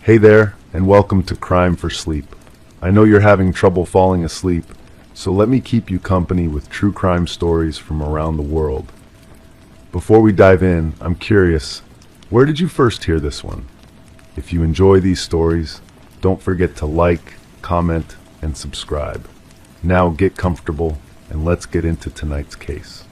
Hey there, and welcome to Crime for Sleep. I know you're having trouble falling asleep, so let me keep you company with true crime stories from around the world. Before we dive in, I'm curious, where did you first hear this one? If you enjoy these stories, don't forget to like, comment, and subscribe. Now get comfortable, and let's get into tonight's case.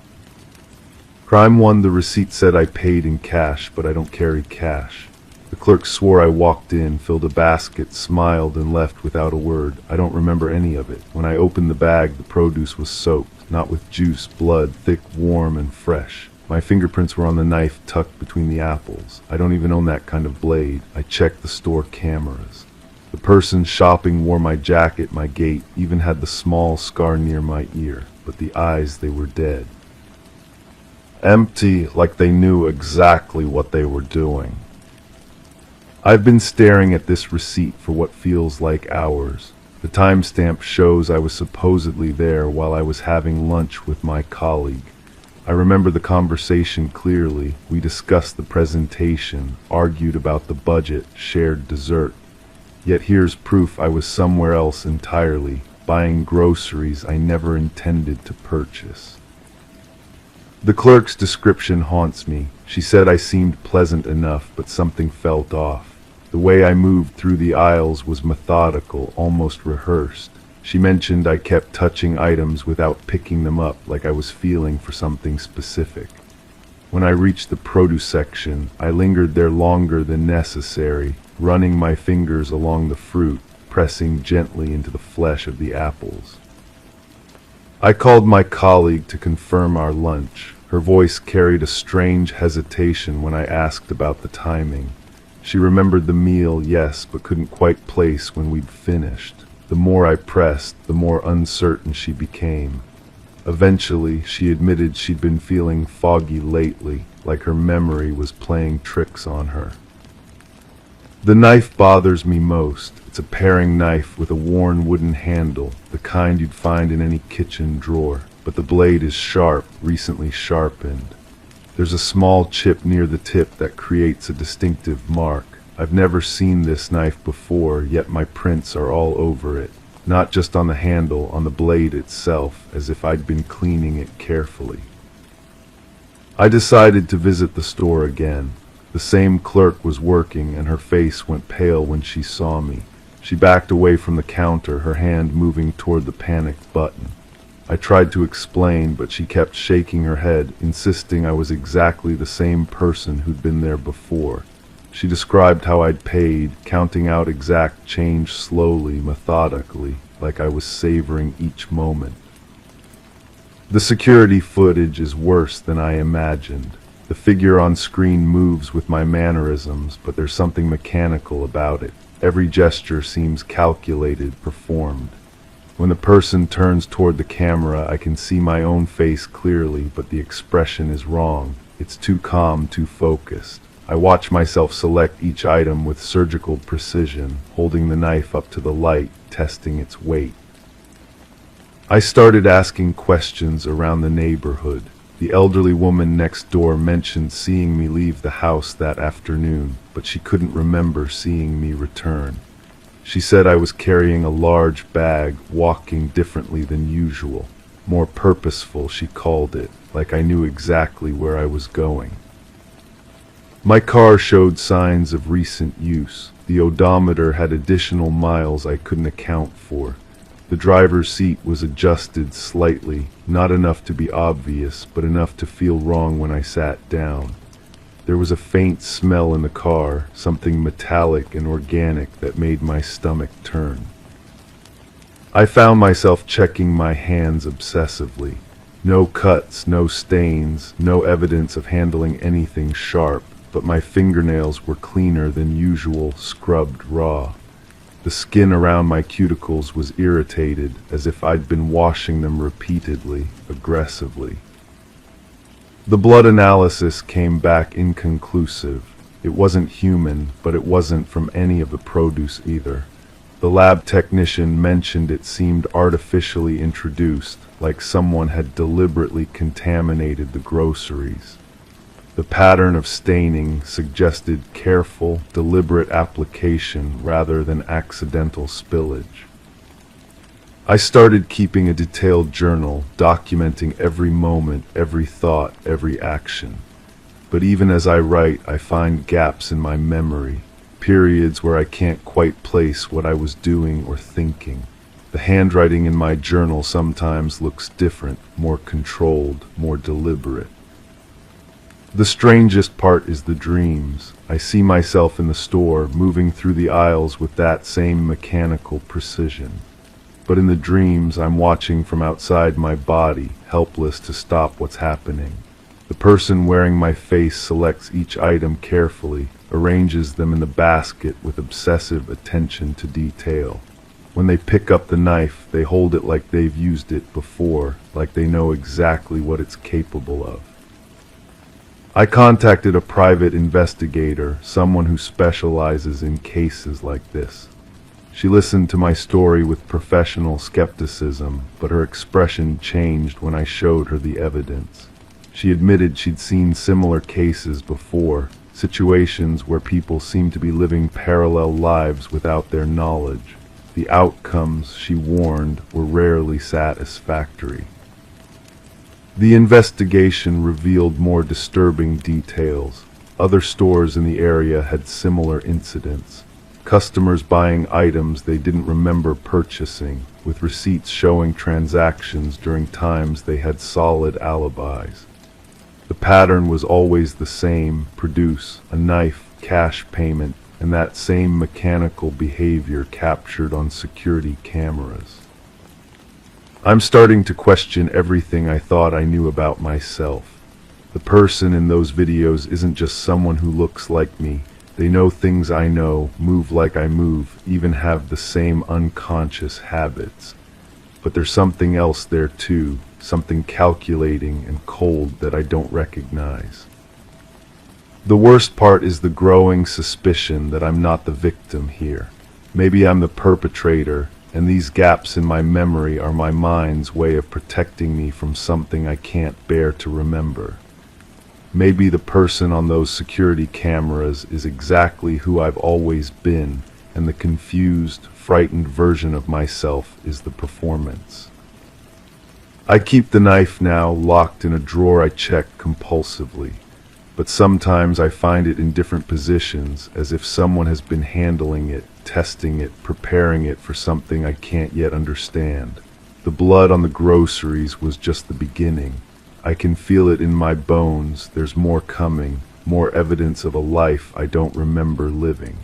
Crime 1, the receipt said I paid in cash, but I don't carry cash. The clerk swore I walked in, filled a basket, smiled, and left without a word. I don't remember any of it. When I opened the bag, the produce was soaked, not with juice, blood, thick, warm, and fresh. My fingerprints were on the knife tucked between the apples. I don't even own that kind of blade. I checked the store cameras. The person shopping wore my jacket, my gait, even had the small scar near my ear. But the eyes, they were dead. Empty, like they knew exactly what they were doing. I've been staring at this receipt for what feels like hours. The timestamp shows I was supposedly there while I was having lunch with my colleague. I remember the conversation clearly. We discussed the presentation, argued about the budget, shared dessert. Yet here's proof I was somewhere else entirely, buying groceries I never intended to purchase. The clerk's description haunts me. She said I seemed pleasant enough, but something felt off. The way I moved through the aisles was methodical, almost rehearsed. She mentioned I kept touching items without picking them up, like I was feeling for something specific. When I reached the produce section, I lingered there longer than necessary, running my fingers along the fruit, pressing gently into the flesh of the apples. I called my colleague to confirm our lunch. Her voice carried a strange hesitation when I asked about the timing. She remembered the meal, yes, but couldn't quite place when we'd finished. The more I pressed, the more uncertain she became. Eventually, she admitted she'd been feeling foggy lately, like her memory was playing tricks on her. The knife bothers me most. It's a paring knife with a worn wooden handle, the kind you'd find in any kitchen drawer, but the blade is sharp, recently sharpened. There's a small chip near the tip that creates a distinctive mark. I've never seen this knife before, yet my prints are all over it. Not just on the handle, on the blade itself, as if I'd been cleaning it carefully. I decided to visit the store again. The same clerk was working, and her face went pale when she saw me. She backed away from the counter, her hand moving toward the panicked button. I tried to explain, but she kept shaking her head, insisting I was exactly the same person who'd been there before. She described how I'd paid, counting out exact change slowly, methodically, like I was savoring each moment. The security footage is worse than I imagined. The figure on screen moves with my mannerisms, but there's something mechanical about it. Every gesture seems calculated, performed. When the person turns toward the camera, I can see my own face clearly, but the expression is wrong. It's too calm, too focused. I watch myself select each item with surgical precision, holding the knife up to the light, testing its weight. I started asking questions around the neighborhood. The elderly woman next door mentioned seeing me leave the house that afternoon, but she couldn't remember seeing me return. She said I was carrying a large bag, walking differently than usual. More purposeful, she called it, like I knew exactly where I was going. My car showed signs of recent use. The odometer had additional miles I couldn't account for. The driver's seat was adjusted slightly, not enough to be obvious, but enough to feel wrong when I sat down. There was a faint smell in the car, something metallic and organic that made my stomach turn. I found myself checking my hands obsessively. No cuts, no stains, no evidence of handling anything sharp, but my fingernails were cleaner than usual, scrubbed raw. The skin around my cuticles was irritated, as if I'd been washing them repeatedly, aggressively. The blood analysis came back inconclusive. It wasn't human, but it wasn't from any of the produce either. The lab technician mentioned it seemed artificially introduced, like someone had deliberately contaminated the groceries. The pattern of staining suggested careful, deliberate application rather than accidental spillage. I started keeping a detailed journal, documenting every moment, every thought, every action. But even as I write, I find gaps in my memory, periods where I can't quite place what I was doing or thinking. The handwriting in my journal sometimes looks different, more controlled, more deliberate. The strangest part is the dreams. I see myself in the store, moving through the aisles with that same mechanical precision. But in the dreams, I'm watching from outside my body, helpless to stop what's happening. The person wearing my face selects each item carefully, arranges them in the basket with obsessive attention to detail. When they pick up the knife, they hold it like they've used it before, like they know exactly what it's capable of. I contacted a private investigator, someone who specializes in cases like this. She listened to my story with professional skepticism, but her expression changed when I showed her the evidence. She admitted she'd seen similar cases before, situations where people seemed to be living parallel lives without their knowledge. The outcomes, she warned, were rarely satisfactory. The investigation revealed more disturbing details. Other stores in the area had similar incidents. Customers buying items they didn't remember purchasing, with receipts showing transactions during times they had solid alibis. The pattern was always the same: produce, a knife, cash payment, and that same mechanical behavior captured on security cameras. I'm starting to question everything I thought I knew about myself. The person in those videos isn't just someone who looks like me. They know things I know, move like I move, even have the same unconscious habits. But there's something else there too, something calculating and cold that I don't recognize. The worst part is the growing suspicion that I'm not the victim here. Maybe I'm the perpetrator, and these gaps in my memory are my mind's way of protecting me from something I can't bear to remember. Maybe the person on those security cameras is exactly who I've always been, and the confused, frightened version of myself is the performance. I keep the knife now locked in a drawer I check compulsively, but sometimes I find it in different positions, as if someone has been handling it, testing it, preparing it for something I can't yet understand. The blood on the groceries was just the beginning. I can feel it in my bones. There's more coming, more evidence of a life I don't remember living.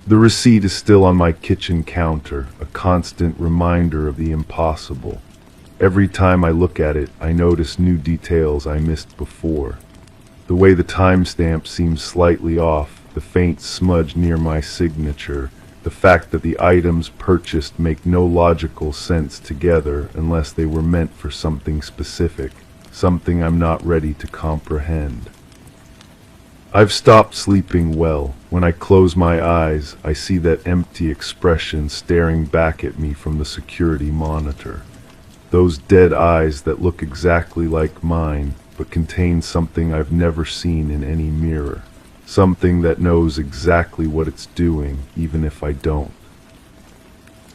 The receipt is still on my kitchen counter, a constant reminder of the impossible. Every time I look at it, I notice new details I missed before. The way the timestamp seems slightly off, the faint smudge near my signature, the fact that the items purchased make no logical sense together unless they were meant for something specific, something I'm not ready to comprehend. I've stopped sleeping well. When I close my eyes, I see that empty expression staring back at me from the security monitor. Those dead eyes that look exactly like mine, but contain something I've never seen in any mirror. Something that knows exactly what it's doing, even if I don't.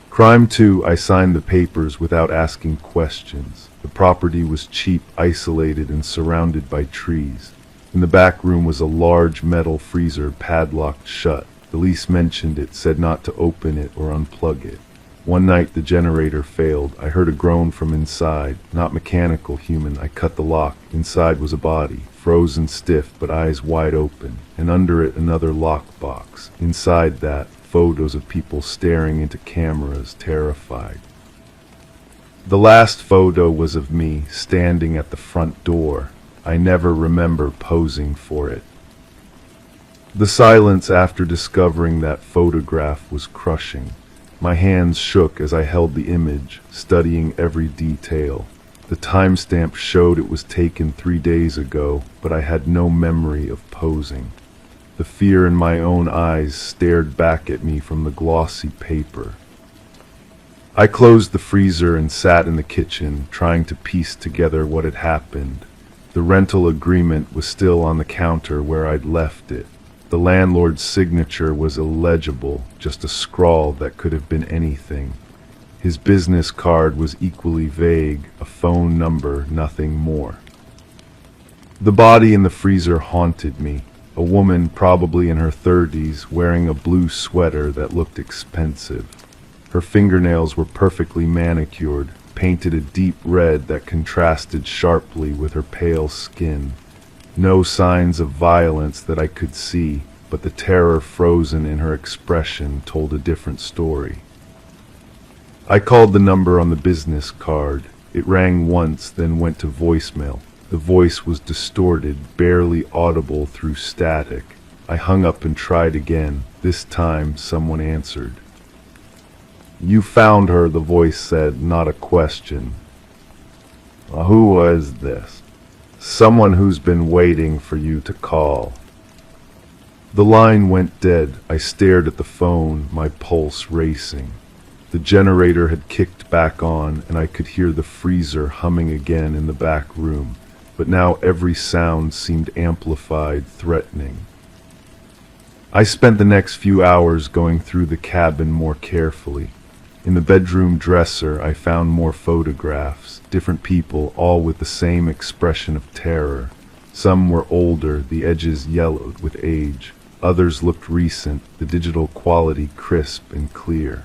Crime 2, I signed the papers without asking questions. The property was cheap, isolated, and surrounded by trees. In the back room was a large metal freezer padlocked shut. The lease mentioned it, said not to open it or unplug it. One night the generator failed. I heard a groan from inside. Not mechanical, human. I cut the lock. Inside was a body, frozen stiff but eyes wide open, and under it another lockbox. Inside that, photos of people staring into cameras, terrified. The last photo was of me, standing at the front door. I never remember posing for it. The silence after discovering that photograph was crushing. My hands shook as I held the image, studying every detail. The timestamp showed it was taken 3 days ago, but I had no memory of posing. The fear in my own eyes stared back at me from the glossy paper. I closed the freezer and sat in the kitchen, trying to piece together what had happened. The rental agreement was still on the counter where I'd left it. The landlord's signature was illegible, just a scrawl that could have been anything. His business card was equally vague, a phone number, nothing more. The body in the freezer haunted me. A woman, probably in her 30s, wearing a blue sweater that looked expensive. Her fingernails were perfectly manicured, painted a deep red that contrasted sharply with her pale skin. No signs of violence that I could see, but the terror frozen in her expression told a different story. I called the number on the business card. It rang once, then went to voicemail. The voice was distorted, barely audible through static. I hung up and tried again. This time, someone answered. "You found her," the voice said, not a question. "Who was this?" "Someone who's been waiting for you to call." The line went dead. I stared at the phone, my pulse racing. The generator had kicked back on, and I could hear the freezer humming again in the back room, but now every sound seemed amplified, threatening. I spent the next few hours going through the cabin more carefully. In the bedroom dresser, I found more photographs, different people, all with the same expression of terror. Some were older, the edges yellowed with age. Others looked recent, the digital quality crisp and clear.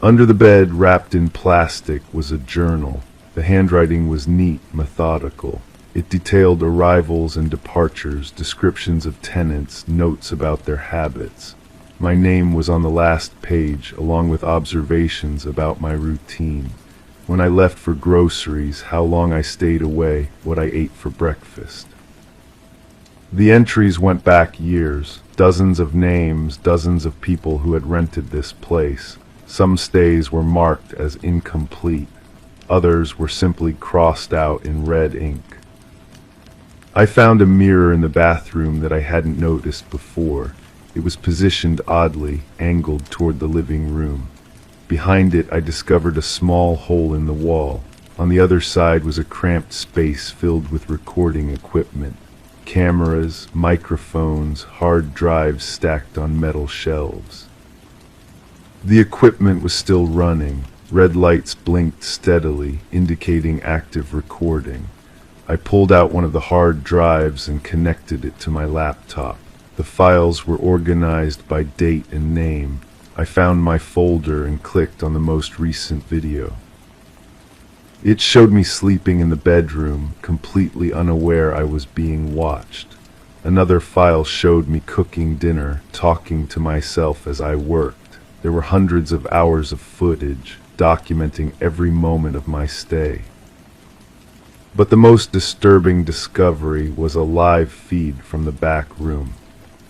Under the bed, wrapped in plastic, was a journal. The handwriting was neat, methodical. It detailed arrivals and departures, descriptions of tenants, notes about their habits. My name was on the last page, along with observations about my routine. When I left for groceries, how long I stayed away, what I ate for breakfast. The entries went back years, dozens of names, dozens of people who had rented this place. Some stays were marked as incomplete. Others were simply crossed out in red ink. I found a mirror in the bathroom that I hadn't noticed before. It was positioned oddly, angled toward the living room. Behind it, I discovered a small hole in the wall. On the other side was a cramped space filled with recording equipment. Cameras, microphones, hard drives stacked on metal shelves. The equipment was still running. Red lights blinked steadily, indicating active recording. I pulled out one of the hard drives and connected it to my laptop. The files were organized by date and name. I found my folder and clicked on the most recent video. It showed me sleeping in the bedroom, completely unaware I was being watched. Another file showed me cooking dinner, talking to myself as I worked. There were hundreds of hours of footage, documenting every moment of my stay. But the most disturbing discovery was a live feed from the back room.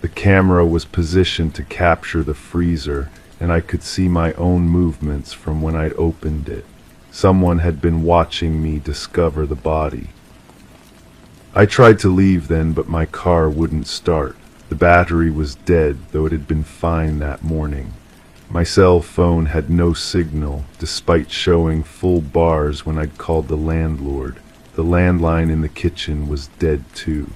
The camera was positioned to capture the freezer, and I could see my own movements from when I'd opened it. Someone had been watching me discover the body. I tried to leave then, but my car wouldn't start. The battery was dead, though it had been fine that morning. My cell phone had no signal, despite showing full bars when I'd called the landlord. The landline in the kitchen was dead too.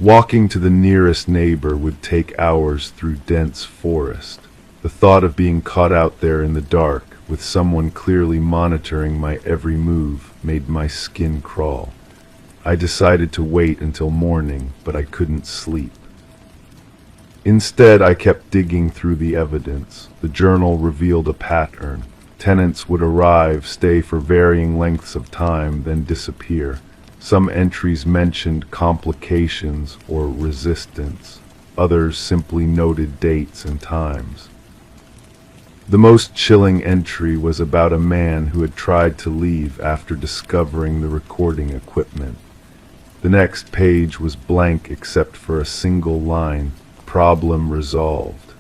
Walking to the nearest neighbor would take hours through dense forest. The thought of being caught out there in the dark, with someone clearly monitoring my every move, made my skin crawl. I decided to wait until morning, but I couldn't sleep. Instead, I kept digging through the evidence. The journal revealed a pattern. Tenants would arrive, stay for varying lengths of time, then disappear. Some entries mentioned complications or resistance. Others simply noted dates and times. The most chilling entry was about a man who had tried to leave after discovering the recording equipment. The next page was blank except for a single line. Problem resolved.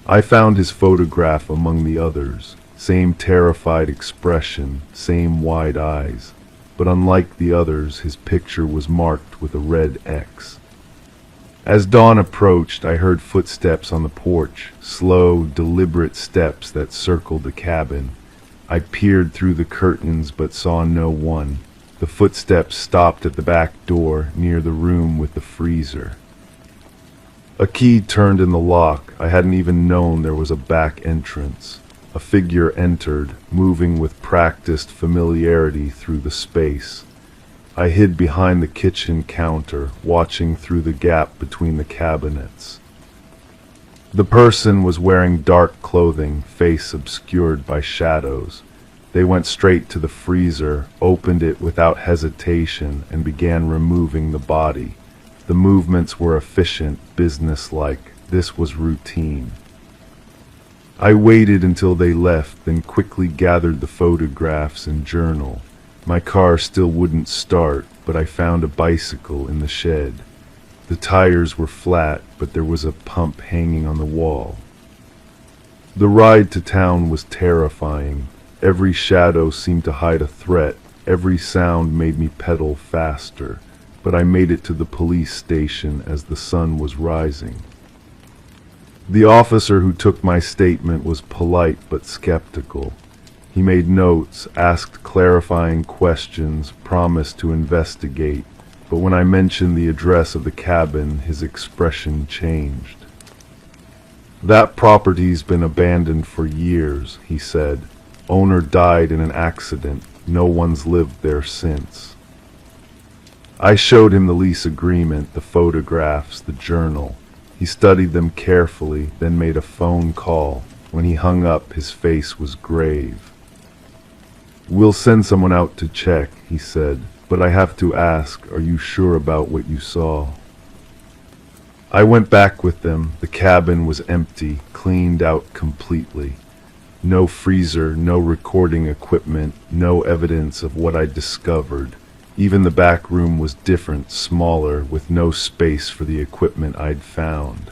I found his photograph among the others. Same terrified expression, same wide eyes. But unlike the others, his picture was marked with a red X. As dawn approached, I heard footsteps on the porch, slow, deliberate steps that circled the cabin. I peered through the curtains but saw no one. The footsteps stopped at the back door near the room with the freezer. A key turned in the lock. I hadn't even known there was a back entrance. A figure entered, moving with practiced familiarity through the space. I hid behind the kitchen counter, watching through the gap between the cabinets. The person was wearing dark clothing, face obscured by shadows. They went straight to the freezer, opened it without hesitation, and began removing the body. The movements were efficient, businesslike. This was routine. I waited until they left, then quickly gathered the photographs and journal. My car still wouldn't start, but I found a bicycle in the shed. The tires were flat, but there was a pump hanging on the wall. The ride to town was terrifying. Every shadow seemed to hide a threat. Every sound made me pedal faster. But I made it to the police station as the sun was rising. The officer who took my statement was polite but skeptical. He made notes, asked clarifying questions, promised to investigate, but when I mentioned the address of the cabin, his expression changed. "That property's been abandoned for years," he said. "Owner died in an accident. No one's lived there since." I showed him the lease agreement, the photographs, the journal. He studied them carefully, then made a phone call. When he hung up, his face was grave. "We'll send someone out to check," he said, "but I have to ask, are you sure about what you saw?" I went back with them. The cabin was empty, cleaned out completely. No freezer, no recording equipment, no evidence of what I discovered. Even the back room was different, smaller, with no space for the equipment I'd found.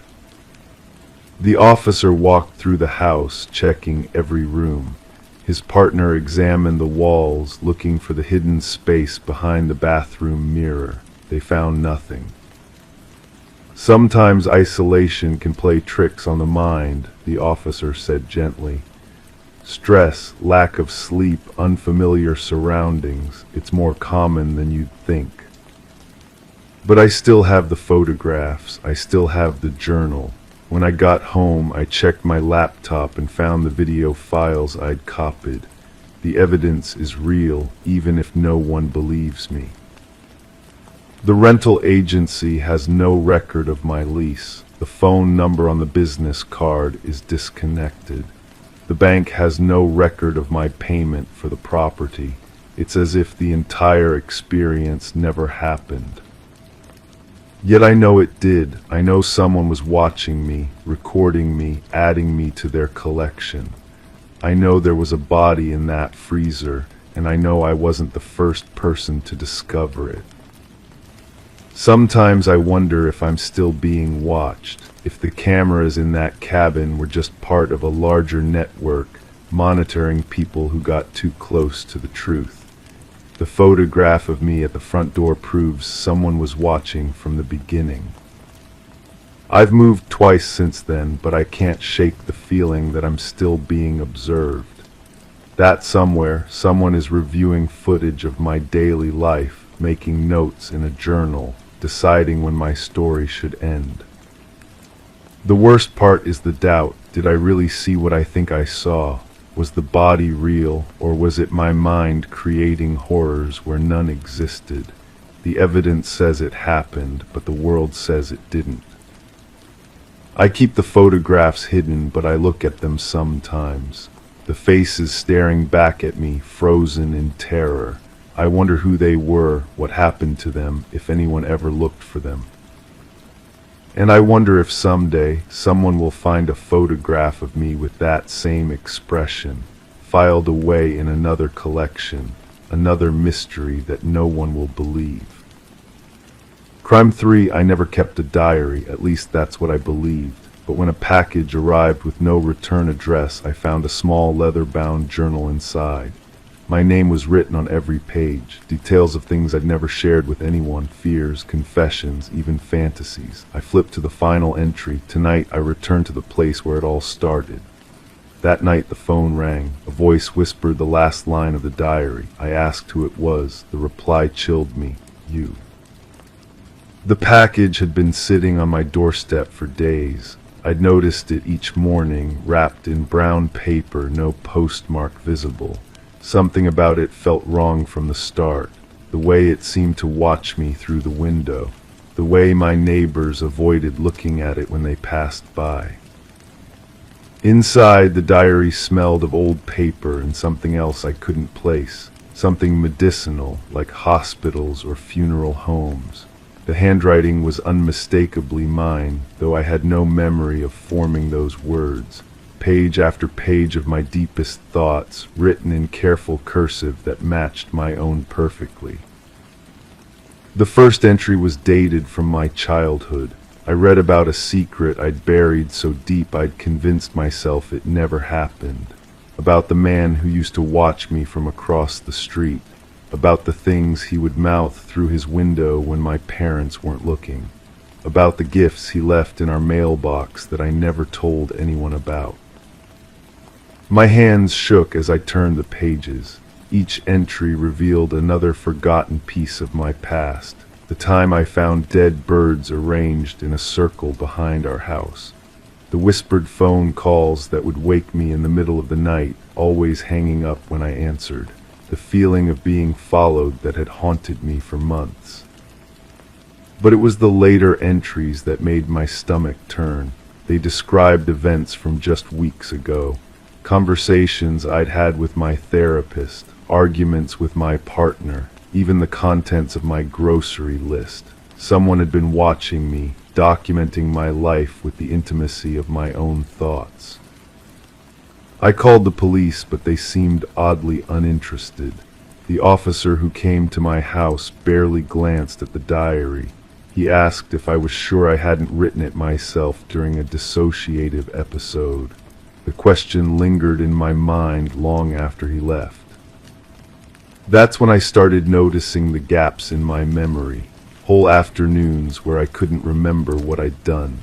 The officer walked through the house, checking every room. His partner examined the walls, looking for the hidden space behind the bathroom mirror. They found nothing. "Sometimes isolation can play tricks on the mind," the officer said gently. "Stress, lack of sleep, unfamiliar surroundings, it's more common than you'd think." But I still have the photographs, I still have the journal. When I got home, I checked my laptop and found the video files I'd copied. The evidence is real, even if no one believes me. The rental agency has no record of my lease. The phone number on the business card is disconnected. The bank has no record of my payment for the property. It's as if the entire experience never happened. Yet I know it did. I know someone was watching me, recording me, adding me to their collection. I know there was a body in that freezer, and I know I wasn't the first person to discover it. Sometimes I wonder if I'm still being watched, if the cameras in that cabin were just part of a larger network, monitoring people who got too close to the truth. The photograph of me at the front door proves someone was watching from the beginning. I've moved twice since then, but I can't shake the feeling that I'm still being observed. That somewhere, someone is reviewing footage of my daily life, making notes in a journal, deciding when my story should end. The worst part is the doubt. Did I really see what I think I saw? Was the body real, or was it my mind creating horrors where none existed? The evidence says it happened, but the world says it didn't. I keep the photographs hidden, but I look at them sometimes. The faces staring back at me, frozen in terror. I wonder who they were, what happened to them, if anyone ever looked for them. And I wonder if someday someone will find a photograph of me with that same expression, filed away in another collection, another mystery that no one will believe. Crime 3, I never kept a diary, at least that's what I believed. But when a package arrived with no return address, I found a small leather-bound journal inside. My name was written on every page, details of things I'd never shared with anyone, fears, confessions, even fantasies. I flipped to the final entry. Tonight I returned to the place where it all started. That night the phone rang. A voice whispered the last line of the diary. I asked who it was. The reply chilled me. You. The package had been sitting on my doorstep for days. I'd noticed it each morning, wrapped in brown paper, no postmark visible. Something about it felt wrong from the start. The way it seemed to watch me through the window. The way my neighbors avoided looking at it when they passed by. Inside, the diary smelled of old paper and something else I couldn't place. Something medicinal, like hospitals or funeral homes. The handwriting was unmistakably mine, though I had no memory of forming those words. Page after page of my deepest thoughts, written in careful cursive that matched my own perfectly. The first entry was dated from my childhood. I read about a secret I'd buried so deep I'd convinced myself it never happened. About the man who used to watch me from across the street. About the things he would mouth through his window when my parents weren't looking. About the gifts he left in our mailbox that I never told anyone about. My hands shook as I turned the pages. Each entry revealed another forgotten piece of my past. The time I found dead birds arranged in a circle behind our house. The whispered phone calls that would wake me in the middle of the night, always hanging up when I answered. The feeling of being followed that had haunted me for months. But it was the later entries that made my stomach turn. They described events from just weeks ago. Conversations I'd had with my therapist, arguments with my partner, even the contents of my grocery list. Someone had been watching me, documenting my life with the intimacy of my own thoughts. I called the police, but they seemed oddly uninterested. The officer who came to my house barely glanced at the diary. He asked if I was sure I hadn't written it myself during a dissociative episode. The question lingered in my mind long after he left. That's when I started noticing the gaps in my memory. Whole afternoons where I couldn't remember what I'd done.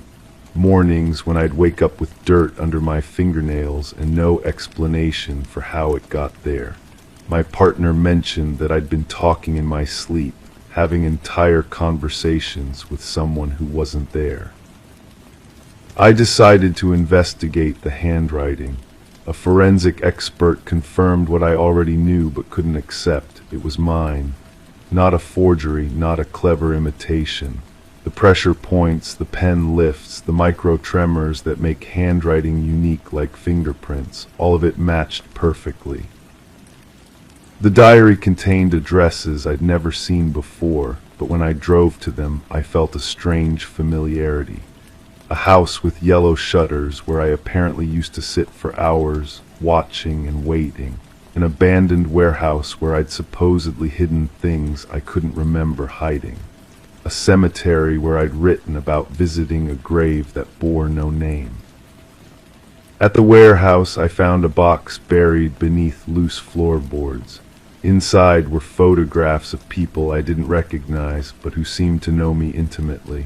Mornings when I'd wake up with dirt under my fingernails and no explanation for how it got there. My partner mentioned that I'd been talking in my sleep, having entire conversations with someone who wasn't there. I decided to investigate the handwriting. A forensic expert confirmed what I already knew but couldn't accept. It was mine. Not a forgery, not a clever imitation. The pressure points, the pen lifts, the micro tremors that make handwriting unique like fingerprints, all of it matched perfectly. The diary contained addresses I'd never seen before, but when I drove to them, I felt a strange familiarity. A house with yellow shutters where I apparently used to sit for hours, watching and waiting. An abandoned warehouse where I'd supposedly hidden things I couldn't remember hiding. A cemetery where I'd written about visiting a grave that bore no name. At the warehouse, I found a box buried beneath loose floorboards. Inside were photographs of people I didn't recognize but who seemed to know me intimately.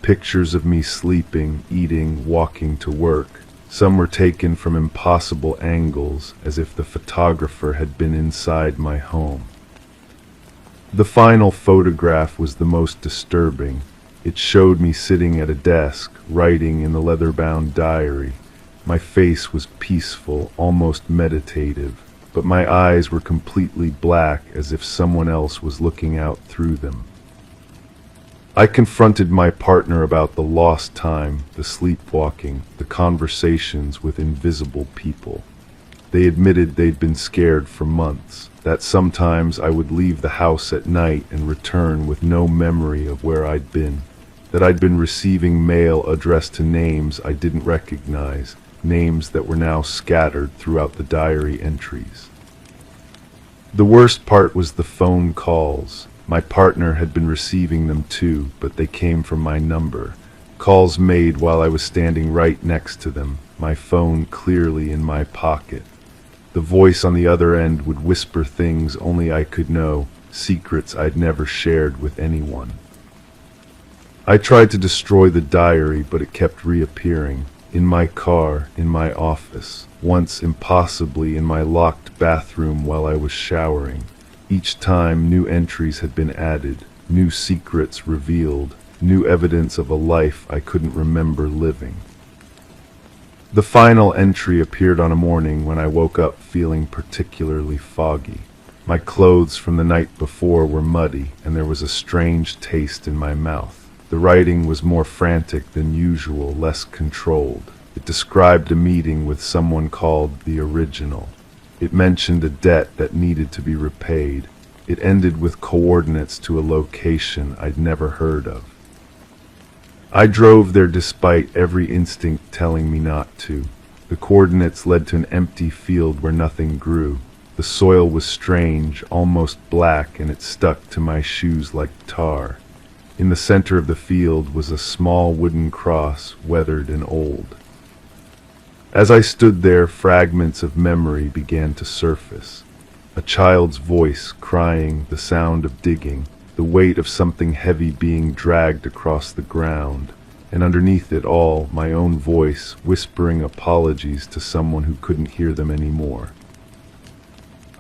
Pictures of me sleeping, eating, walking to work. Some were taken from impossible angles, as if the photographer had been inside my home. The final photograph was the most disturbing. It showed me sitting at a desk, writing in the leather-bound diary. My face was peaceful, almost meditative, but my eyes were completely black, as if someone else was looking out through them. I confronted my partner about the lost time, the sleepwalking, the conversations with invisible people. They admitted they'd been scared for months, that sometimes I would leave the house at night and return with no memory of where I'd been, that I'd been receiving mail addressed to names I didn't recognize, names that were now scattered throughout the diary entries. The worst part was the phone calls. My partner had been receiving them too, but they came from my number. Calls made while I was standing right next to them, my phone clearly in my pocket. The voice on the other end would whisper things only I could know, secrets I'd never shared with anyone. I tried to destroy the diary, but it kept reappearing. in my car, in my office, once impossibly in my locked bathroom while I was showering. Each time new entries had been added, new secrets revealed, new evidence of a life I couldn't remember living. The final entry appeared on a morning when I woke up feeling particularly foggy. My clothes from the night before were muddy, and there was a strange taste in my mouth. The writing was more frantic than usual, less controlled. It described a meeting with someone called the Original. It mentioned a debt that needed to be repaid. It ended with coordinates to a location I'd never heard of. I drove there despite every instinct telling me not to. The coordinates led to an empty field where nothing grew. The soil was strange, almost black, and it stuck to my shoes like tar. In the center of the field was a small wooden cross, weathered and old. As I stood there, fragments of memory began to surface. A child's voice crying, the sound of digging, the weight of something heavy being dragged across the ground, and underneath it all, my own voice whispering apologies to someone who couldn't hear them anymore.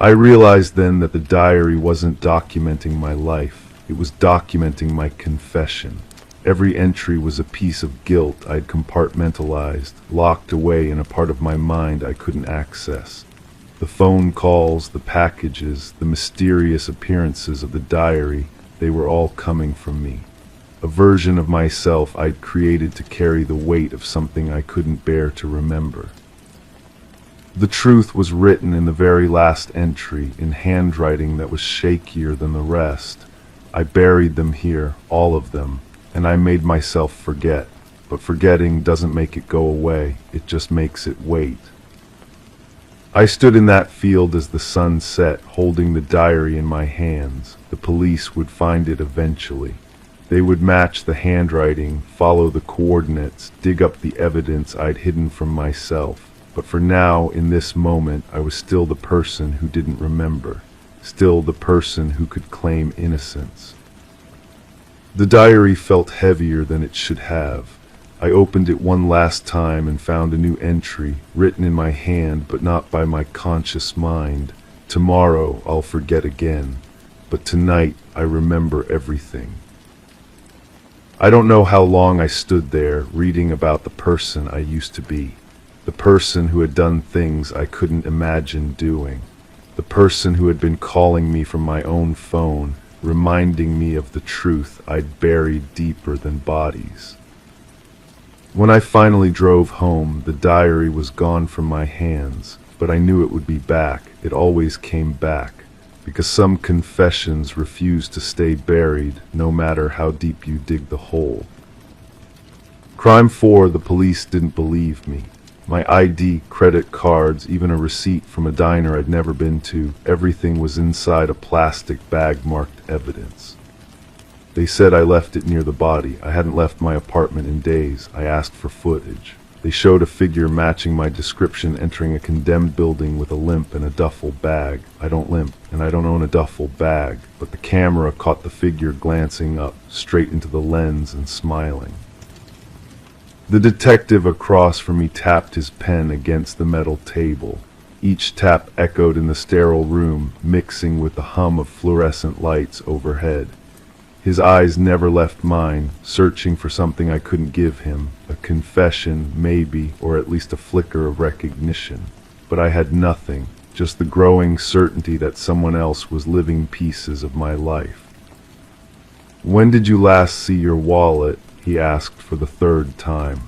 I realized then that the diary wasn't documenting my life, it was documenting my confession. Every entry was a piece of guilt I'd compartmentalized, locked away in a part of my mind I couldn't access. The phone calls, the packages, the mysterious appearances of the diary, they were all coming from me. A version of myself I'd created to carry the weight of something I couldn't bear to remember. The truth was written in the very last entry, in handwriting that was shakier than the rest. I buried them here, all of them, and I made myself forget. But forgetting doesn't make it go away, it just makes it wait. I stood in that field as the sun set, holding the diary in my hands. The police would find it eventually. They would match the handwriting, follow the coordinates, dig up the evidence I'd hidden from myself. But for now, in this moment, I was still the person who didn't remember, still the person who could claim innocence. The diary felt heavier than it should have. I opened it one last time and found a new entry, written in my hand but not by my conscious mind. Tomorrow I'll forget again, but tonight I remember everything. I don't know how long I stood there, reading about the person I used to be, the person who had done things I couldn't imagine doing, the person who had been calling me from my own phone, reminding me of the truth I'd buried deeper than bodies. When I finally drove home, the diary was gone from my hands, but I knew it would be back. It always came back, because some confessions refuse to stay buried, no matter how deep you dig the hole. Crime 4, the police didn't believe me. My ID, credit cards, even a receipt from a diner I'd never been to, everything was inside a plastic bag marked evidence. They said I left it near the body. I hadn't left my apartment in days. I asked for footage. They showed a figure matching my description entering a condemned building with a limp and a duffel bag. I don't limp, and I don't own a duffel bag, but the camera caught the figure glancing up, straight into the lens and smiling. The detective across from me tapped his pen against the metal table. Each tap echoed in the sterile room, mixing with the hum of fluorescent lights overhead. His eyes never left mine, searching for something I couldn't give him, a confession, maybe, or at least a flicker of recognition. But I had nothing, just the growing certainty that someone else was living pieces of my life. "When did you last see your wallet?" he asked for the third time.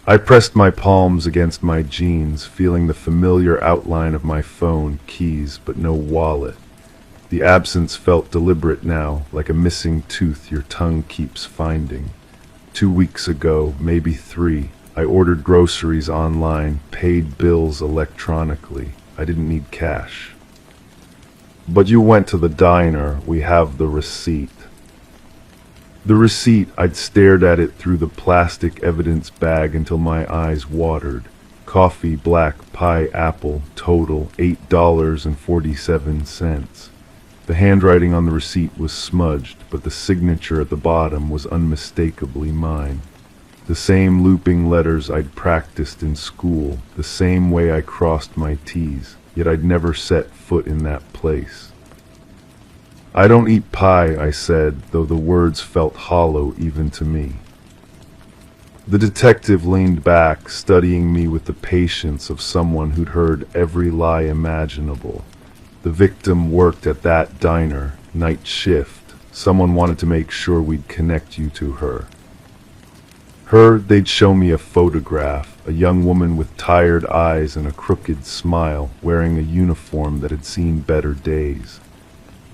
I pressed my palms against my jeans, feeling the familiar outline of my phone, keys, but no wallet. The absence felt deliberate now, like a missing tooth your tongue keeps finding. 2 weeks ago, maybe 3, I ordered groceries online, paid bills electronically. I didn't need cash. "But you went to the diner. We have the receipt." The receipt, I'd stared at it through the plastic evidence bag until my eyes watered. Coffee, black, pie, apple, total $8.47. The handwriting on the receipt was smudged, but the signature at the bottom was unmistakably mine. The same looping letters I'd practiced in school, the same way I crossed my T's, yet I'd never set foot in that place. "I don't eat pie," I said, though the words felt hollow even to me. The detective leaned back, studying me with the patience of someone who'd heard every lie imaginable. The victim worked at that diner, night shift. Someone wanted to make sure we'd connect you to her. They'd show me a photograph, a young woman with tired eyes and a crooked smile, wearing a uniform that had seen better days.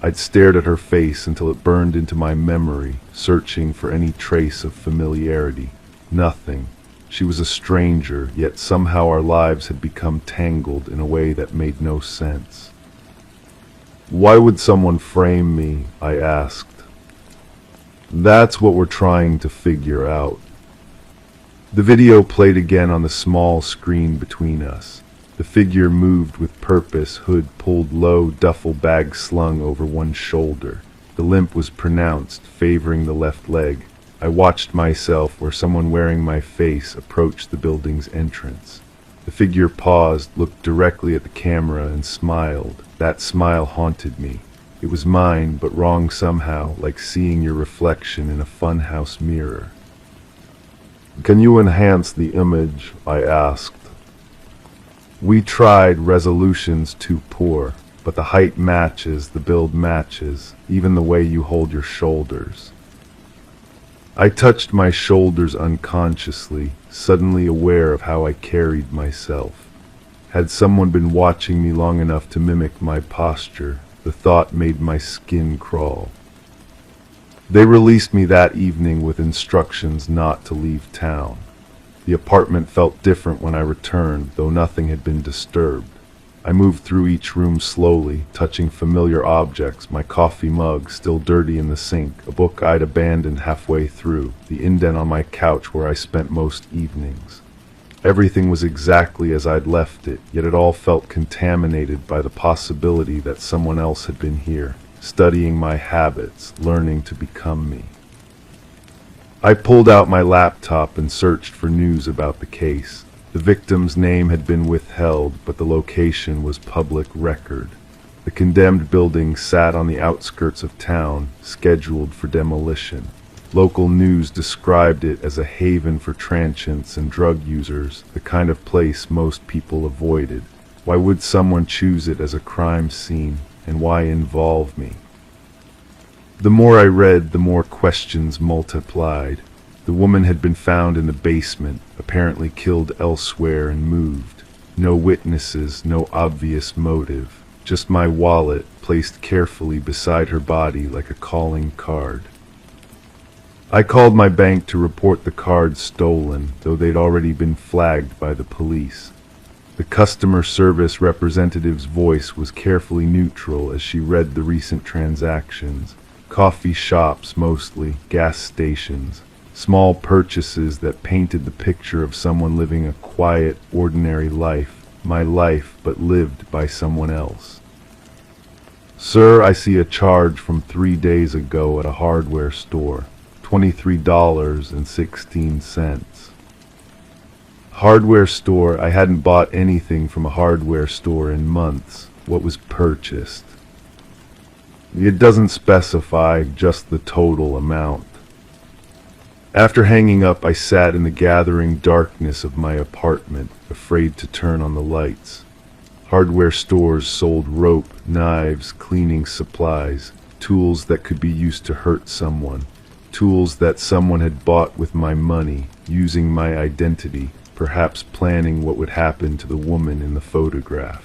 I'd stared at her face until it burned into my memory, searching for any trace of familiarity. Nothing. She was a stranger, yet somehow our lives had become tangled in a way that made no sense. "Why would someone frame me?" I asked. "That's what we're trying to figure out." The video played again on the small screen between us. The figure moved with purpose, hood pulled low, duffel bag slung over one shoulder. The limp was pronounced, favoring the left leg. I watched myself where someone wearing my face approached the building's entrance. The figure paused, looked directly at the camera, and smiled. That smile haunted me. It was mine, but wrong somehow, like seeing your reflection in a funhouse mirror. "Can you enhance the image?" I asked. We tried. Resolution's too poor, but the height matches, the build matches, even the way you hold your shoulders. I touched my shoulders unconsciously, suddenly aware of how I carried myself. Had someone been watching me long enough to mimic my posture? The thought made my skin crawl. They released me that evening with instructions not to leave town. The apartment felt different when I returned, though nothing had been disturbed. I moved through each room slowly, touching familiar objects, my coffee mug still dirty in the sink, a book I'd abandoned halfway through, the indent on my couch where I spent most evenings. Everything was exactly as I'd left it, yet it all felt contaminated by the possibility that someone else had been here, studying my habits, learning to become me. I pulled out my laptop and searched for news about the case. The victim's name had been withheld, but the location was public record. The condemned building sat on the outskirts of town, scheduled for demolition. Local news described it as a haven for transients and drug users, the kind of place most people avoided. Why would someone choose it as a crime scene, and why involve me? The more I read, the more questions multiplied. The woman had been found in the basement, apparently killed elsewhere and moved. No witnesses, no obvious motive. Just my wallet, placed carefully beside her body like a calling card. I called my bank to report the card stolen, though they'd already been flagged by the police. The customer service representative's voice was carefully neutral as she read the recent transactions. Coffee shops mostly, gas stations, small purchases that painted the picture of someone living a quiet, ordinary life, my life, but lived by someone else. "Sir, I see a charge from 3 days ago at a hardware store, $23.16. Hardware store? I hadn't bought anything from a hardware store in months. What was purchased? It doesn't specify, just the total amount. After hanging up, I sat in the gathering darkness of my apartment, afraid to turn on the lights. Hardware stores sold rope, knives, cleaning supplies, tools that could be used to hurt someone, tools that someone had bought with my money, using my identity, perhaps planning what would happen to the woman in the photograph.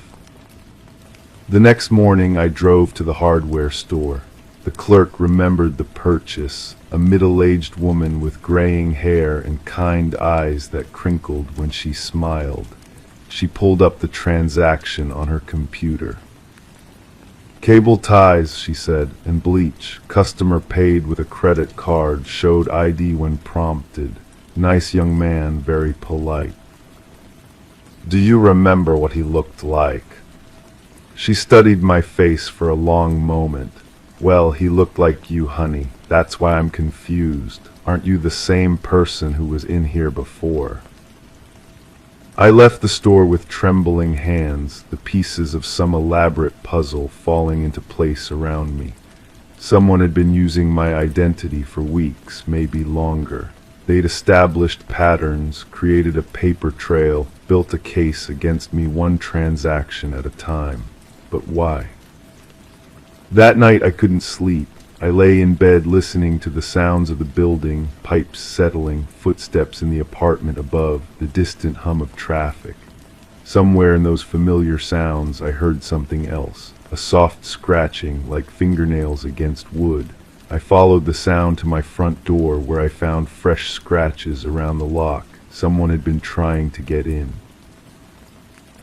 The next morning I drove to the hardware store. The clerk remembered the purchase, a middle-aged woman with graying hair and kind eyes that crinkled when she smiled. She pulled up the transaction on her computer. "Cable ties," she said, "and bleach. Customer paid with a credit card, showed ID when prompted. Nice young man, very polite." "Do you remember what he looked like?" She studied my face for a long moment. "Well, he looked like you, honey. That's why I'm confused. Aren't you the same person who was in here before?" I left the store with trembling hands, the pieces of some elaborate puzzle falling into place around me. Someone had been using my identity for weeks, maybe longer. They'd established patterns, created a paper trail, built a case against me, one transaction at a time. But why? That night I couldn't sleep. I lay in bed listening to the sounds of the building, pipes settling, footsteps in the apartment above, the distant hum of traffic. Somewhere in those familiar sounds I heard something else, a soft scratching like fingernails against wood. I followed the sound to my front door, where I found fresh scratches around the lock. Someone had been trying to get in.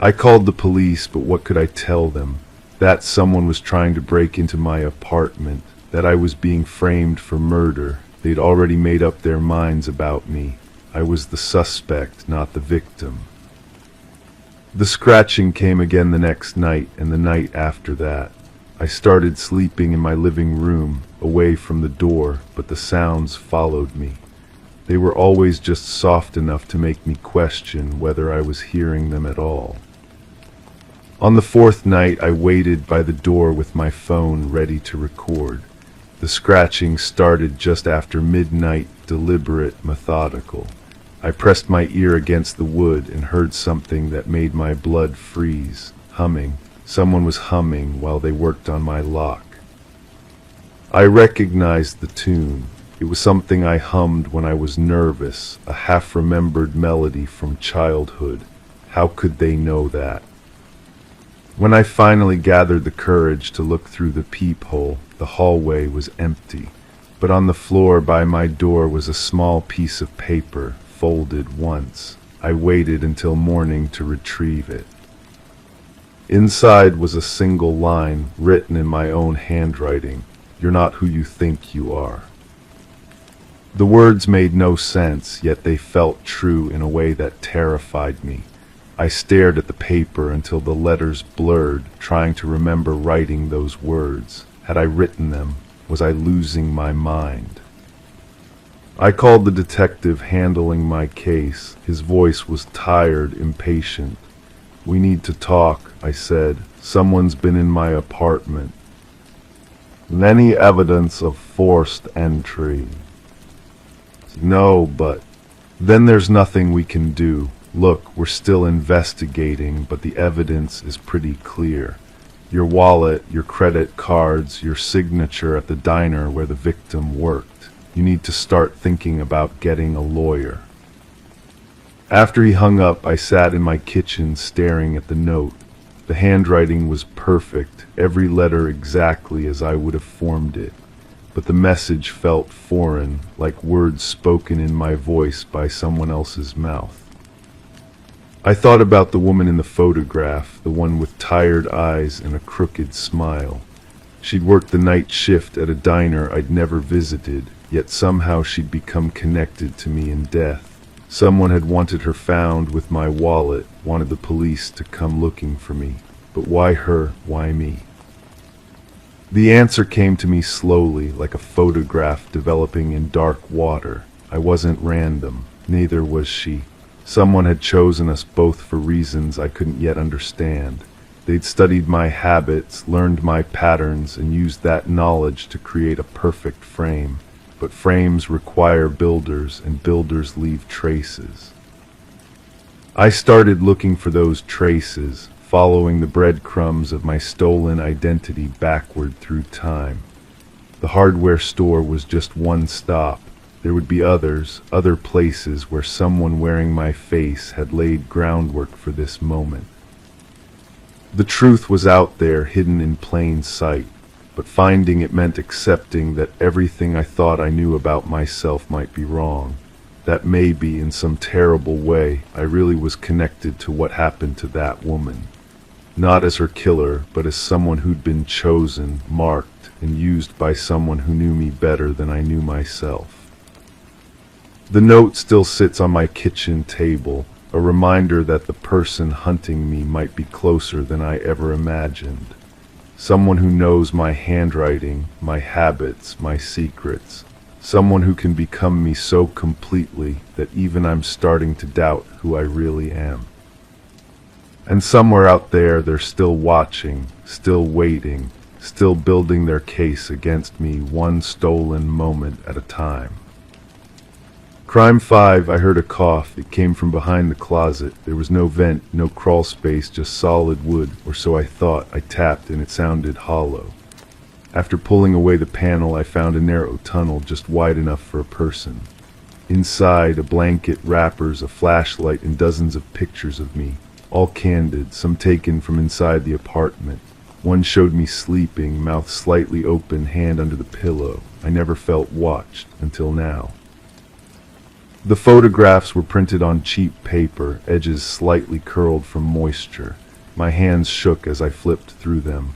I called the police, but what could I tell them? That someone was trying to break into my apartment, that I was being framed for murder. They'd already made up their minds about me. I was the suspect, not the victim. The scratching came again the next night and the night after that. I started sleeping in my living room, away from the door, but the sounds followed me. They were always just soft enough to make me question whether I was hearing them at all. On the fourth night, I waited by the door with my phone ready to record. The scratching started just after midnight, deliberate, methodical. I pressed my ear against the wood and heard something that made my blood freeze. Humming. Someone was humming while they worked on my lock. I recognized the tune. It was something I hummed when I was nervous, a half-remembered melody from childhood. How could they know that? When I finally gathered the courage to look through the peephole, the hallway was empty, but on the floor by my door was a small piece of paper, folded once. I waited until morning to retrieve it. Inside was a single line, written in my own handwriting: "You're not who you think you are." The words made no sense, yet they felt true in a way that terrified me. I stared at the paper until the letters blurred, trying to remember writing those words. Had I written them? Was I losing my mind? I called the detective handling my case. His voice was tired, impatient. "We need to talk," I said. "Someone's been in my apartment." "Any evidence of forced entry?" "No, but..." "Then there's nothing we can do. Look, we're still investigating, but the evidence is pretty clear. Your wallet, your credit cards, your signature at the diner where the victim worked. You need to start thinking about getting a lawyer." After he hung up, I sat in my kitchen staring at the note. The handwriting was perfect, every letter exactly as I would have formed it. But the message felt foreign, like words spoken in my voice by someone else's mouth. I thought about the woman in the photograph, the one with tired eyes and a crooked smile. She'd worked the night shift at a diner I'd never visited, yet somehow she'd become connected to me in death. Someone had wanted her found with my wallet, wanted the police to come looking for me. But why her? Why me? The answer came to me slowly, like a photograph developing in dark water. I wasn't random, neither was she. Someone had chosen us both for reasons I couldn't yet understand. They'd studied my habits, learned my patterns, and used that knowledge to create a perfect frame. But frames require builders, and builders leave traces. I started looking for those traces, following the breadcrumbs of my stolen identity backward through time. The hardware store was just one stop. There would be others, other places where someone wearing my face had laid groundwork for this moment. The truth was out there, hidden in plain sight, but finding it meant accepting that everything I thought I knew about myself might be wrong, that maybe, in some terrible way, I really was connected to what happened to that woman. Not as her killer, but as someone who'd been chosen, marked, and used by someone who knew me better than I knew myself. The note still sits on my kitchen table, a reminder that the person hunting me might be closer than I ever imagined. Someone who knows my handwriting, my habits, my secrets. Someone who can become me so completely that even I'm starting to doubt who I really am. And somewhere out there, they're still watching, still waiting, still building their case against me one stolen moment at a time. Crime 5, I heard a cough. It came from behind the closet. There was no vent, no crawl space, just solid wood, or so I thought. I tapped and it sounded hollow. After pulling away the panel, I found a narrow tunnel just wide enough for a person. Inside, a blanket, wrappers, a flashlight, and dozens of pictures of me, all candid, some taken from inside the apartment. One showed me sleeping, mouth slightly open, hand under the pillow. I never felt watched until now. The photographs were printed on cheap paper, edges slightly curled from moisture. My hands shook as I flipped through them.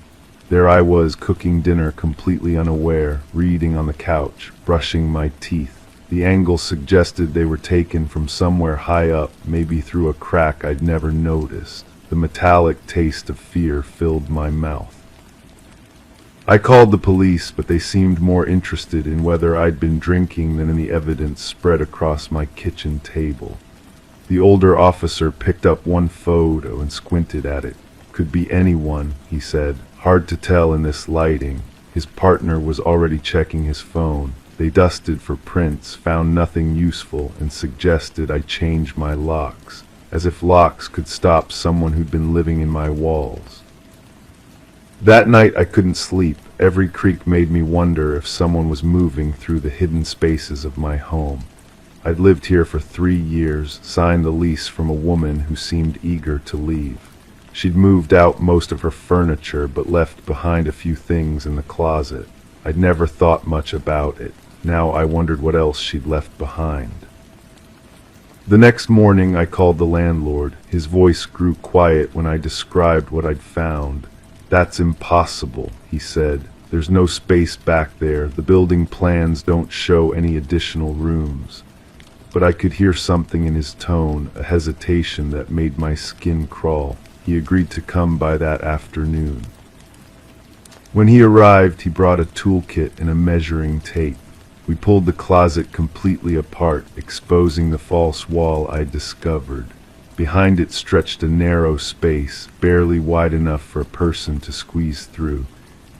There I was, cooking dinner, completely unaware, reading on the couch, brushing my teeth. The angle suggested they were taken from somewhere high up, maybe through a crack I'd never noticed. The metallic taste of fear filled my mouth. I called the police, but they seemed more interested in whether I'd been drinking than in the evidence spread across my kitchen table. The older officer picked up one photo and squinted at it. Could be anyone, he said. Hard to tell in this lighting. His partner was already checking his phone. They dusted for prints, found nothing useful, and suggested I change my locks, as if locks could stop someone who'd been living in my walls. That night I couldn't sleep. Every creak made me wonder if someone was moving through the hidden spaces of my home. I'd lived here for 3 years, signed the lease from a woman who seemed eager to leave. She'd moved out most of her furniture, but left behind a few things in the closet. I'd never thought much about it. Now I wondered what else she'd left behind. The next morning I called the landlord. His voice grew quiet when I described what I'd found. "That's impossible," he said. "There's no space back there. The building plans don't show any additional rooms." But I could hear something in his tone, a hesitation that made my skin crawl. He agreed to come by that afternoon. When he arrived, he brought a toolkit and a measuring tape. We pulled the closet completely apart, exposing the false wall I'd discovered. Behind it stretched a narrow space, barely wide enough for a person to squeeze through.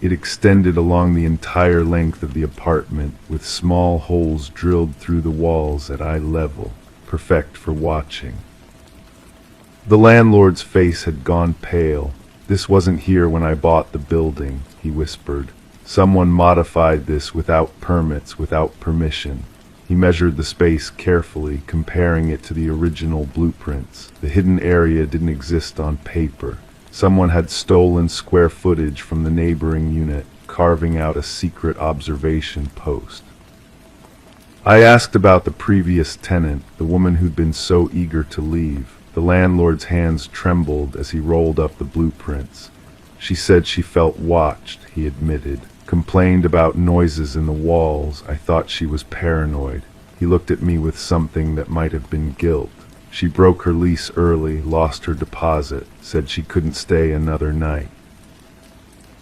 It extended along the entire length of the apartment, with small holes drilled through the walls at eye level, perfect for watching. The landlord's face had gone pale. "This wasn't here when I bought the building," he whispered. "Someone modified this without permits, without permission." He measured the space carefully, comparing it to the original blueprints. The hidden area didn't exist on paper. Someone had stolen square footage from the neighboring unit, carving out a secret observation post. I asked about the previous tenant, the woman who'd been so eager to leave. The landlord's hands trembled as he rolled up the blueprints. She said she felt watched, he admitted. Complained about noises in the walls. I thought she was paranoid. He looked at me with something that might have been guilt. She broke her lease early, lost her deposit, said she couldn't stay another night.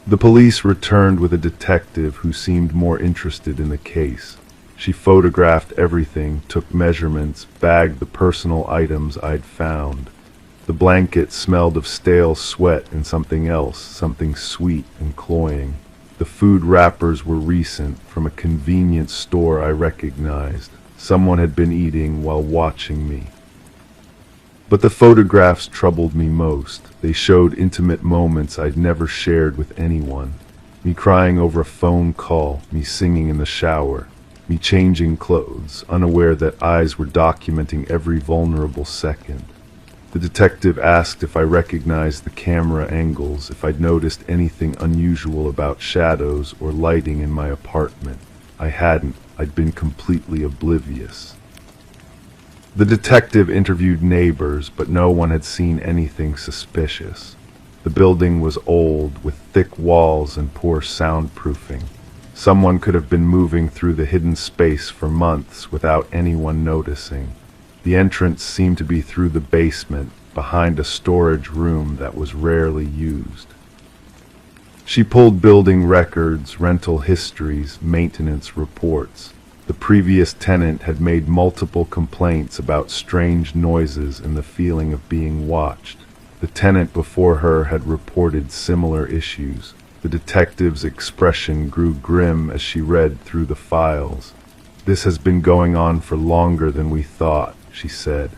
The police returned with a detective who seemed more interested in the case. She photographed everything, took measurements, bagged the personal items I'd found. The blanket smelled of stale sweat and something else, something sweet and cloying. The food wrappers were recent, from a convenience store I recognized. Someone had been eating while watching me. But the photographs troubled me most. They showed intimate moments I'd never shared with anyone. Me crying over a phone call, me singing in the shower, me changing clothes, unaware that eyes were documenting every vulnerable second. The detective asked if I recognized the camera angles, if I'd noticed anything unusual about shadows or lighting in my apartment. I hadn't. I'd been completely oblivious. The detective interviewed neighbors, but no one had seen anything suspicious. The building was old, with thick walls and poor soundproofing. Someone could have been moving through the hidden space for months without anyone noticing. The entrance seemed to be through the basement, behind a storage room that was rarely used. She pulled building records, rental histories, maintenance reports. The previous tenant had made multiple complaints about strange noises and the feeling of being watched. The tenant before her had reported similar issues. The detective's expression grew grim as she read through the files. "This has been going on for longer than we thought," she said.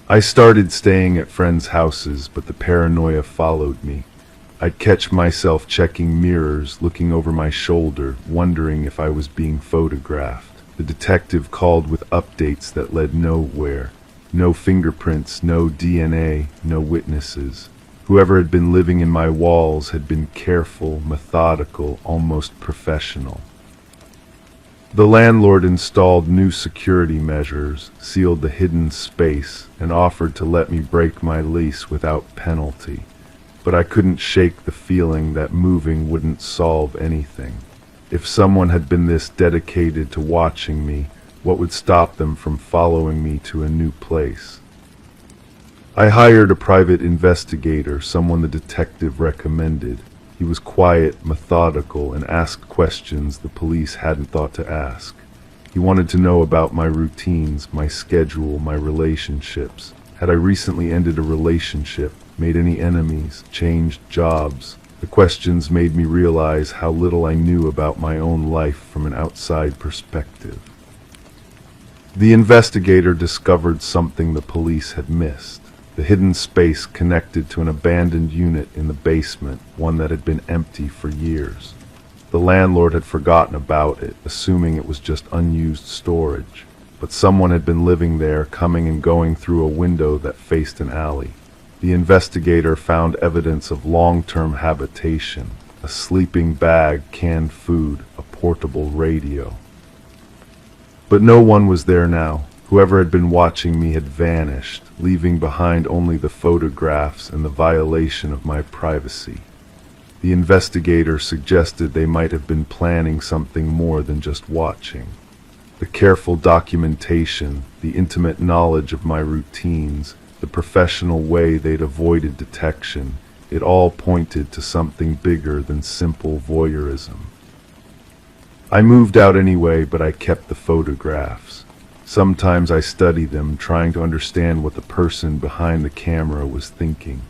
I started staying at friends' houses, but the paranoia followed me. I'd catch myself checking mirrors, looking over my shoulder, wondering if I was being photographed. The detective called with updates that led nowhere. No fingerprints, no DNA, no witnesses. Whoever had been living in my walls had been careful, methodical, almost professional. The landlord installed new security measures, sealed the hidden space, and offered to let me break my lease without penalty. But I couldn't shake the feeling that moving wouldn't solve anything. If someone had been this dedicated to watching me, what would stop them from following me to a new place? I hired a private investigator, someone the detective recommended. He was quiet, methodical, and asked questions the police hadn't thought to ask. He wanted to know about my routines, my schedule, my relationships. Had I recently ended a relationship, made any enemies, changed jobs? The questions made me realize how little I knew about my own life from an outside perspective. The investigator discovered something the police had missed. The hidden space connected to an abandoned unit in the basement, one that had been empty for years. The landlord had forgotten about it, assuming it was just unused storage. But someone had been living there, coming and going through a window that faced an alley. The investigator found evidence of long-term habitation: a sleeping bag, canned food, a portable radio. But no one was there now. Whoever had been watching me had vanished, leaving behind only the photographs and the violation of my privacy. The investigator suggested they might have been planning something more than just watching. The careful documentation, the intimate knowledge of my routines, the professional way they'd avoided detection, it all pointed to something bigger than simple voyeurism. I moved out anyway, but I kept the photographs. Sometimes I study them, trying to understand what the person behind the camera was thinking.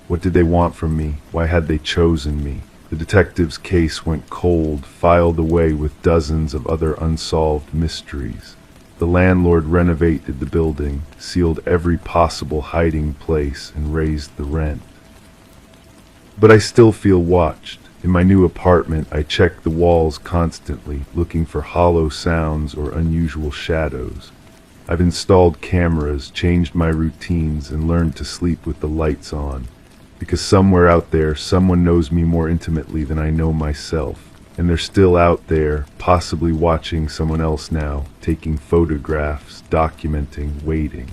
What did they want from me? Why had they chosen me? The detective's case went cold, filed away with dozens of other unsolved mysteries. The landlord renovated the building, sealed every possible hiding place, and raised the rent. But I still feel watched. In my new apartment, I check the walls constantly, looking for hollow sounds or unusual shadows. I've installed cameras, changed my routines, and learned to sleep with the lights on. Because somewhere out there, someone knows me more intimately than I know myself. And they're still out there, possibly watching someone else now, taking photographs, documenting, waiting.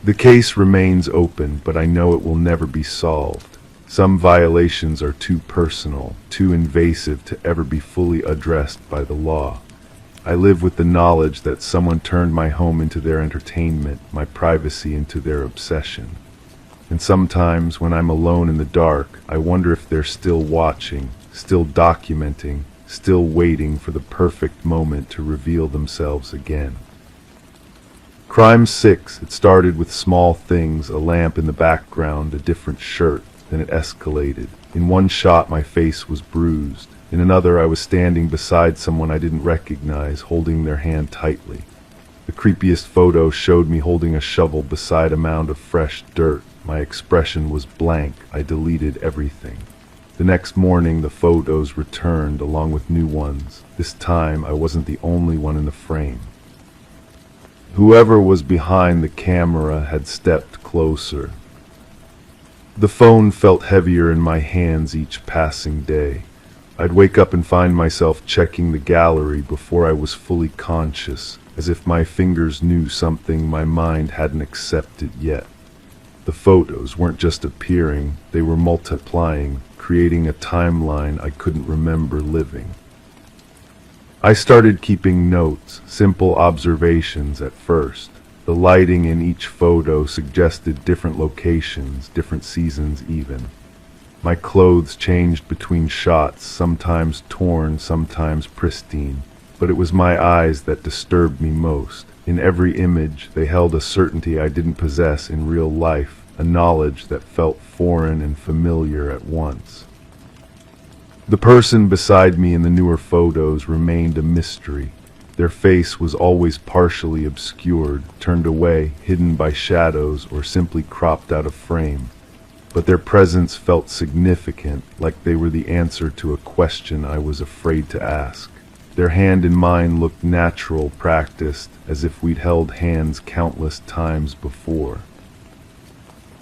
The case remains open, but I know it will never be solved. Some violations are too personal, too invasive to ever be fully addressed by the law. I live with the knowledge that someone turned my home into their entertainment, my privacy into their obsession. And sometimes, when I'm alone in the dark, I wonder if they're still watching, still documenting, still waiting for the perfect moment to reveal themselves again. Crime 6, it started with small things, a lamp in the background, a different shirt. Then it escalated. In one shot, my face was bruised. In another, I was standing beside someone I didn't recognize, holding their hand tightly. The creepiest photo showed me holding a shovel beside a mound of fresh dirt. My expression was blank. I deleted everything. The next morning, the photos returned along with new ones. This time, I wasn't the only one in the frame. Whoever was behind the camera had stepped closer. The phone felt heavier in my hands each passing day. I'd wake up and find myself checking the gallery before I was fully conscious, as if my fingers knew something my mind hadn't accepted yet. The photos weren't just appearing, they were multiplying, creating a timeline I couldn't remember living. I started keeping notes, simple observations at first. The lighting in each photo suggested different locations, different seasons even. My clothes changed between shots, sometimes torn, sometimes pristine. But it was my eyes that disturbed me most. In every image, they held a certainty I didn't possess in real life, a knowledge that felt foreign and familiar at once. The person beside me in the newer photos remained a mystery. Their face was always partially obscured, turned away, hidden by shadows, or simply cropped out of frame. But their presence felt significant, like they were the answer to a question I was afraid to ask. Their hand in mine looked natural, practiced, as if we'd held hands countless times before.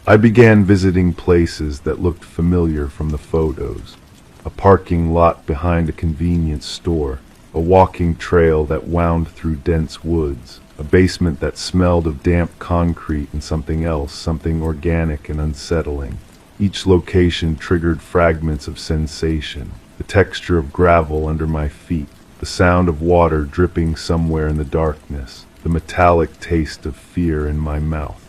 I began visiting places that looked familiar from the photos. A parking lot behind a convenience store, a walking trail that wound through dense woods, a basement that smelled of damp concrete and something else, something organic and unsettling. Each location triggered fragments of sensation, the texture of gravel under my feet, the sound of water dripping somewhere in the darkness, the metallic taste of fear in my mouth.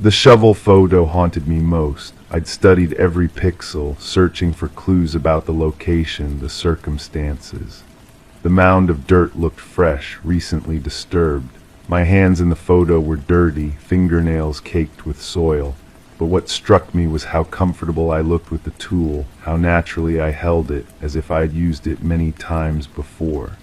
The shovel photo haunted me most. I'd studied every pixel, searching for clues about the location, the circumstances. The mound of dirt looked fresh, recently disturbed. My hands in the photo were dirty, fingernails caked with soil. But what struck me was how comfortable I looked with the tool, how naturally I held it, as if I'd used it many times before.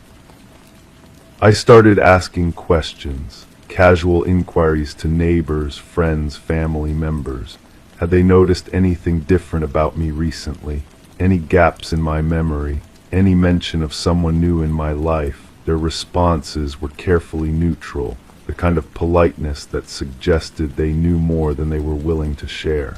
I started asking questions, casual inquiries to neighbors, friends, family members. Had they noticed anything different about me recently? Any gaps in my memory? Any mention of someone new in my life? Their responses were carefully neutral, the kind of politeness that suggested they knew more than they were willing to share.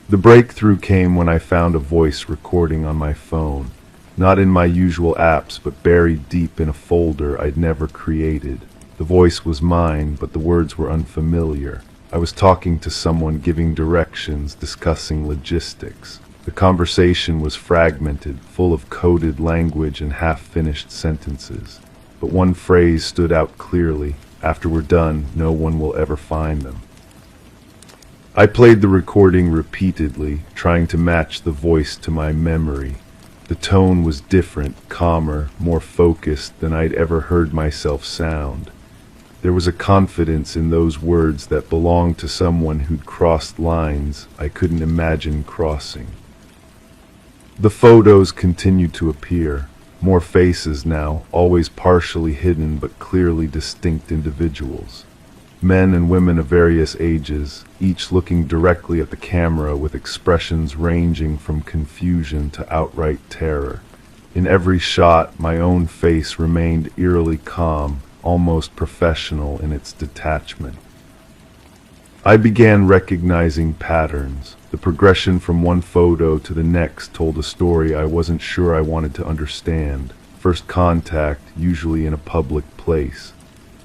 The breakthrough came when I found a voice recording on my phone, not in my usual apps, but buried deep in a folder I'd never created. The voice was mine, but the words were unfamiliar. I was talking to someone, giving directions, discussing logistics. The conversation was fragmented, full of coded language and half-finished sentences. But one phrase stood out clearly: after we're done, no one will ever find them. I played the recording repeatedly, trying to match the voice to my memory. The tone was different, calmer, more focused than I'd ever heard myself sound. There was a confidence in those words that belonged to someone who'd crossed lines I couldn't imagine crossing. The photos continued to appear, more faces now, always partially hidden but clearly distinct individuals. Men and women of various ages, each looking directly at the camera with expressions ranging from confusion to outright terror. In every shot, my own face remained eerily calm, almost professional in its detachment. I began recognizing patterns. The progression from one photo to the next told a story I wasn't sure I wanted to understand. First contact, usually in a public place,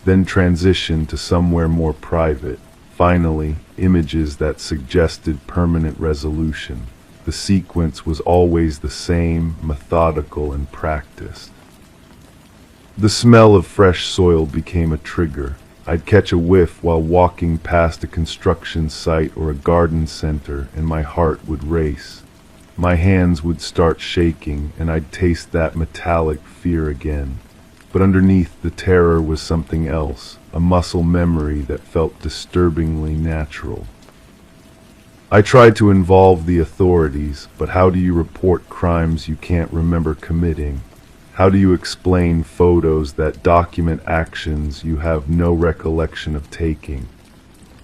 then transition to somewhere more private. Finally, images that suggested permanent resolution. The sequence was always the same, methodical and practiced. The smell of fresh soil became a trigger. I'd catch a whiff while walking past a construction site or a garden center, and my heart would race. My hands would start shaking, and I'd taste that metallic fear again. But underneath the terror was something else, a muscle memory that felt disturbingly natural. I tried to involve the authorities, but how do you report crimes you can't remember committing? How do you explain photos that document actions you have no recollection of taking?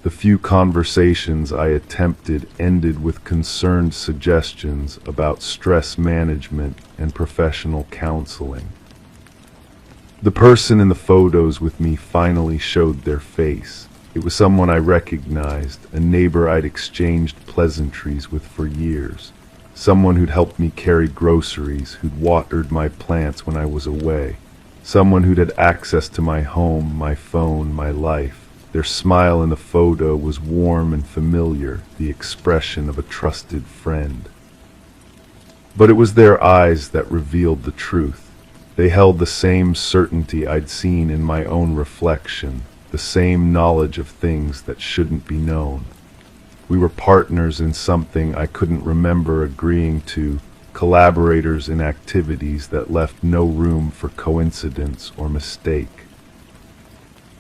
The few conversations I attempted ended with concerned suggestions about stress management and professional counseling. The person in the photos with me finally showed their face. It was someone I recognized, a neighbor I'd exchanged pleasantries with for years. Someone who'd helped me carry groceries, who'd watered my plants when I was away. Someone who'd had access to my home, my phone, my life. Their smile in the photo was warm and familiar, the expression of a trusted friend. But it was their eyes that revealed the truth. They held the same certainty I'd seen in my own reflection, the same knowledge of things that shouldn't be known. We were partners in something I couldn't remember agreeing to, collaborators in activities that left no room for coincidence or mistake.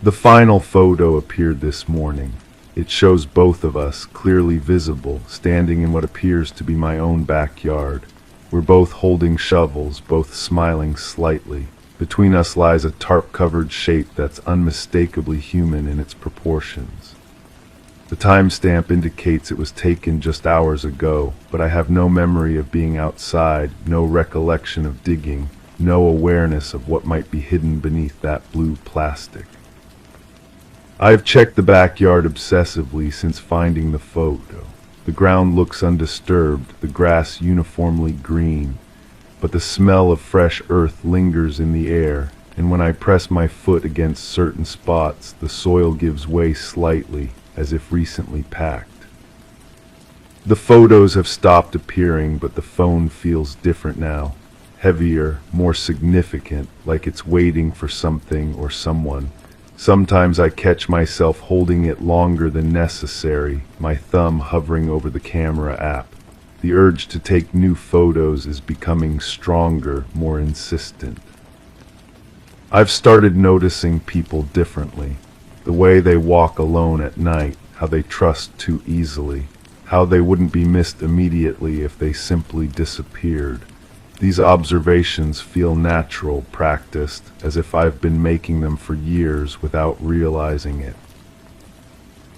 The final photo appeared this morning. It shows both of us, clearly visible, standing in what appears to be my own backyard. We're both holding shovels, both smiling slightly. Between us lies a tarp-covered shape that's unmistakably human in its proportions. The timestamp indicates it was taken just hours ago, but I have no memory of being outside, no recollection of digging, no awareness of what might be hidden beneath that blue plastic. I've checked the backyard obsessively since finding the photo. The ground looks undisturbed, the grass uniformly green, but the smell of fresh earth lingers in the air, and when I press my foot against certain spots, the soil gives way slightly, as if recently packed. The photos have stopped appearing, but the phone feels different now, heavier, more significant, like it's waiting for something or someone. Sometimes I catch myself holding it longer than necessary, my thumb hovering over the camera app. The urge to take new photos is becoming stronger, more insistent. I've started noticing people differently. The way they walk alone at night, how they trust too easily, how they wouldn't be missed immediately if they simply disappeared. These observations feel natural, practiced, as if I've been making them for years without realizing it.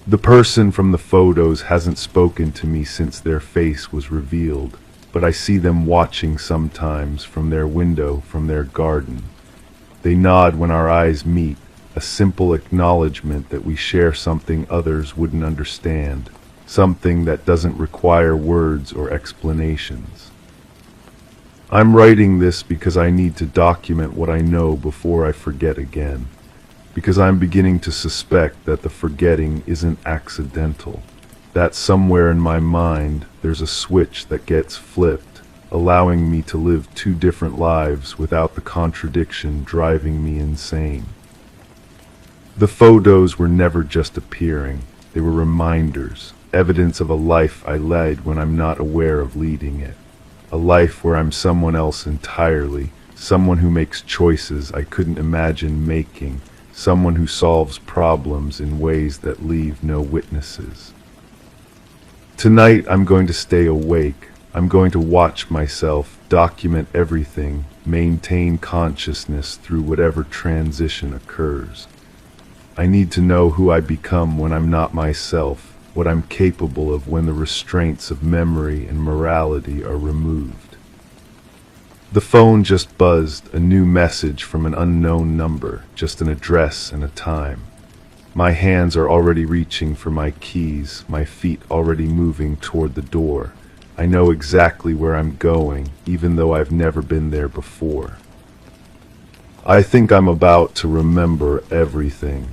The person from the photos hasn't spoken to me since their face was revealed, but I see them watching sometimes from their window, from their garden. They nod when our eyes meet, a simple acknowledgement that we share something others wouldn't understand, something that doesn't require words or explanations. I'm writing this because I need to document what I know before I forget again, because I'm beginning to suspect that the forgetting isn't accidental, that somewhere in my mind there's a switch that gets flipped, allowing me to live two different lives without the contradiction driving me insane. The photos were never just appearing, they were reminders, evidence of a life I led when I'm not aware of leading it. A life where I'm someone else entirely, someone who makes choices I couldn't imagine making, someone who solves problems in ways that leave no witnesses. Tonight I'm going to stay awake. I'm going to watch myself, document everything, maintain consciousness through whatever transition occurs. I need to know who I become when I'm not myself, what I'm capable of when the restraints of memory and morality are removed. The phone just buzzed, a new message from an unknown number, just an address and a time. My hands are already reaching for my keys, my feet already moving toward the door. I know exactly where I'm going, even though I've never been there before. I think I'm about to remember everything.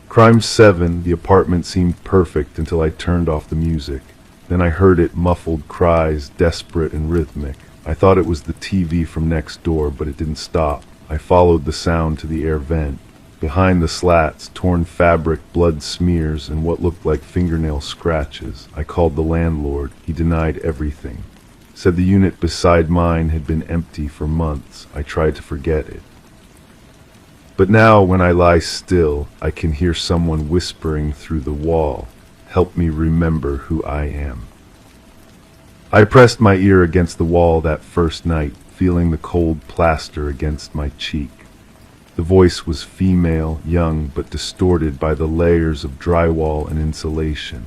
Crime 7, the apartment seemed perfect until I turned off the music. Then I heard it, muffled cries, desperate and rhythmic. I thought it was the TV from next door, but it didn't stop. I followed the sound to the air vent. Behind the slats, torn fabric, blood smears, and what looked like fingernail scratches. I called the landlord. He denied everything. Said the unit beside mine had been empty for months. I tried to forget it. But now, when I lie still, I can hear someone whispering through the wall, "Help me remember who I am." I pressed my ear against the wall that first night, feeling the cold plaster against my cheek. The voice was female, young, but distorted by the layers of drywall and insulation.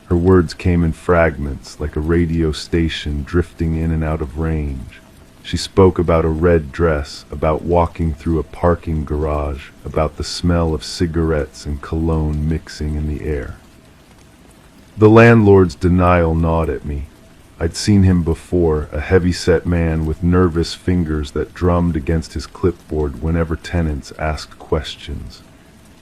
Her words came in fragments, like a radio station drifting in and out of range. She spoke about a red dress, about walking through a parking garage, about the smell of cigarettes and cologne mixing in the air. The landlord's denial gnawed at me. I'd seen him before, a heavy-set man with nervous fingers that drummed against his clipboard whenever tenants asked questions.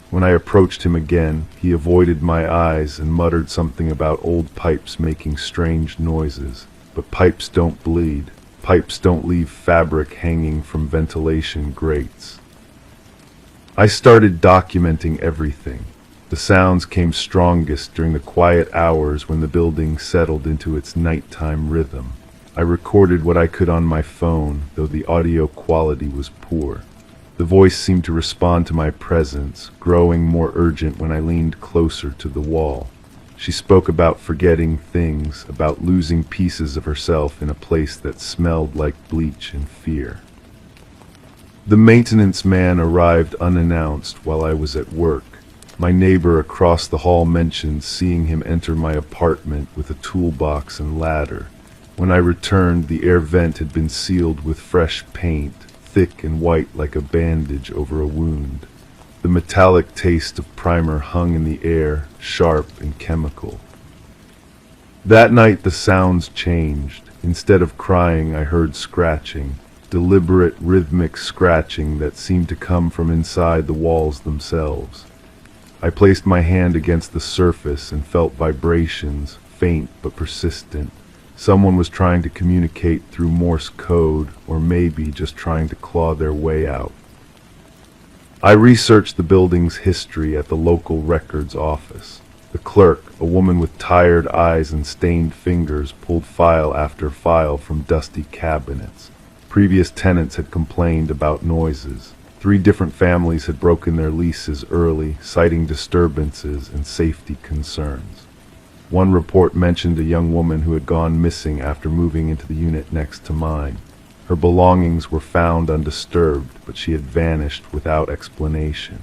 When I approached him again, he avoided my eyes and muttered something about old pipes making strange noises. But pipes don't bleed. Pipes don't leave fabric hanging from ventilation grates. I started documenting everything. The sounds came strongest during the quiet hours when the building settled into its nighttime rhythm. I recorded what I could on my phone, though the audio quality was poor. The voice seemed to respond to my presence, growing more urgent when I leaned closer to the wall. She spoke about forgetting things, about losing pieces of herself in a place that smelled like bleach and fear. The maintenance man arrived unannounced while I was at work. My neighbor across the hall mentioned seeing him enter my apartment with a toolbox and ladder. When I returned, the air vent had been sealed with fresh paint, thick and white like a bandage over a wound. The metallic taste of primer hung in the air, sharp and chemical. That night the sounds changed. Instead of crying, I heard scratching, deliberate rhythmic scratching that seemed to come from inside the walls themselves. I placed my hand against the surface and felt vibrations, faint but persistent. Someone was trying to communicate through Morse code, or maybe just trying to claw their way out. I researched the building's history at the local records office. The clerk, a woman with tired eyes and stained fingers, pulled file after file from dusty cabinets. Previous tenants had complained about noises. 3 different families had broken their leases early, citing disturbances and safety concerns. One report mentioned a young woman who had gone missing after moving into the unit next to mine. Her belongings were found undisturbed, but she had vanished without explanation.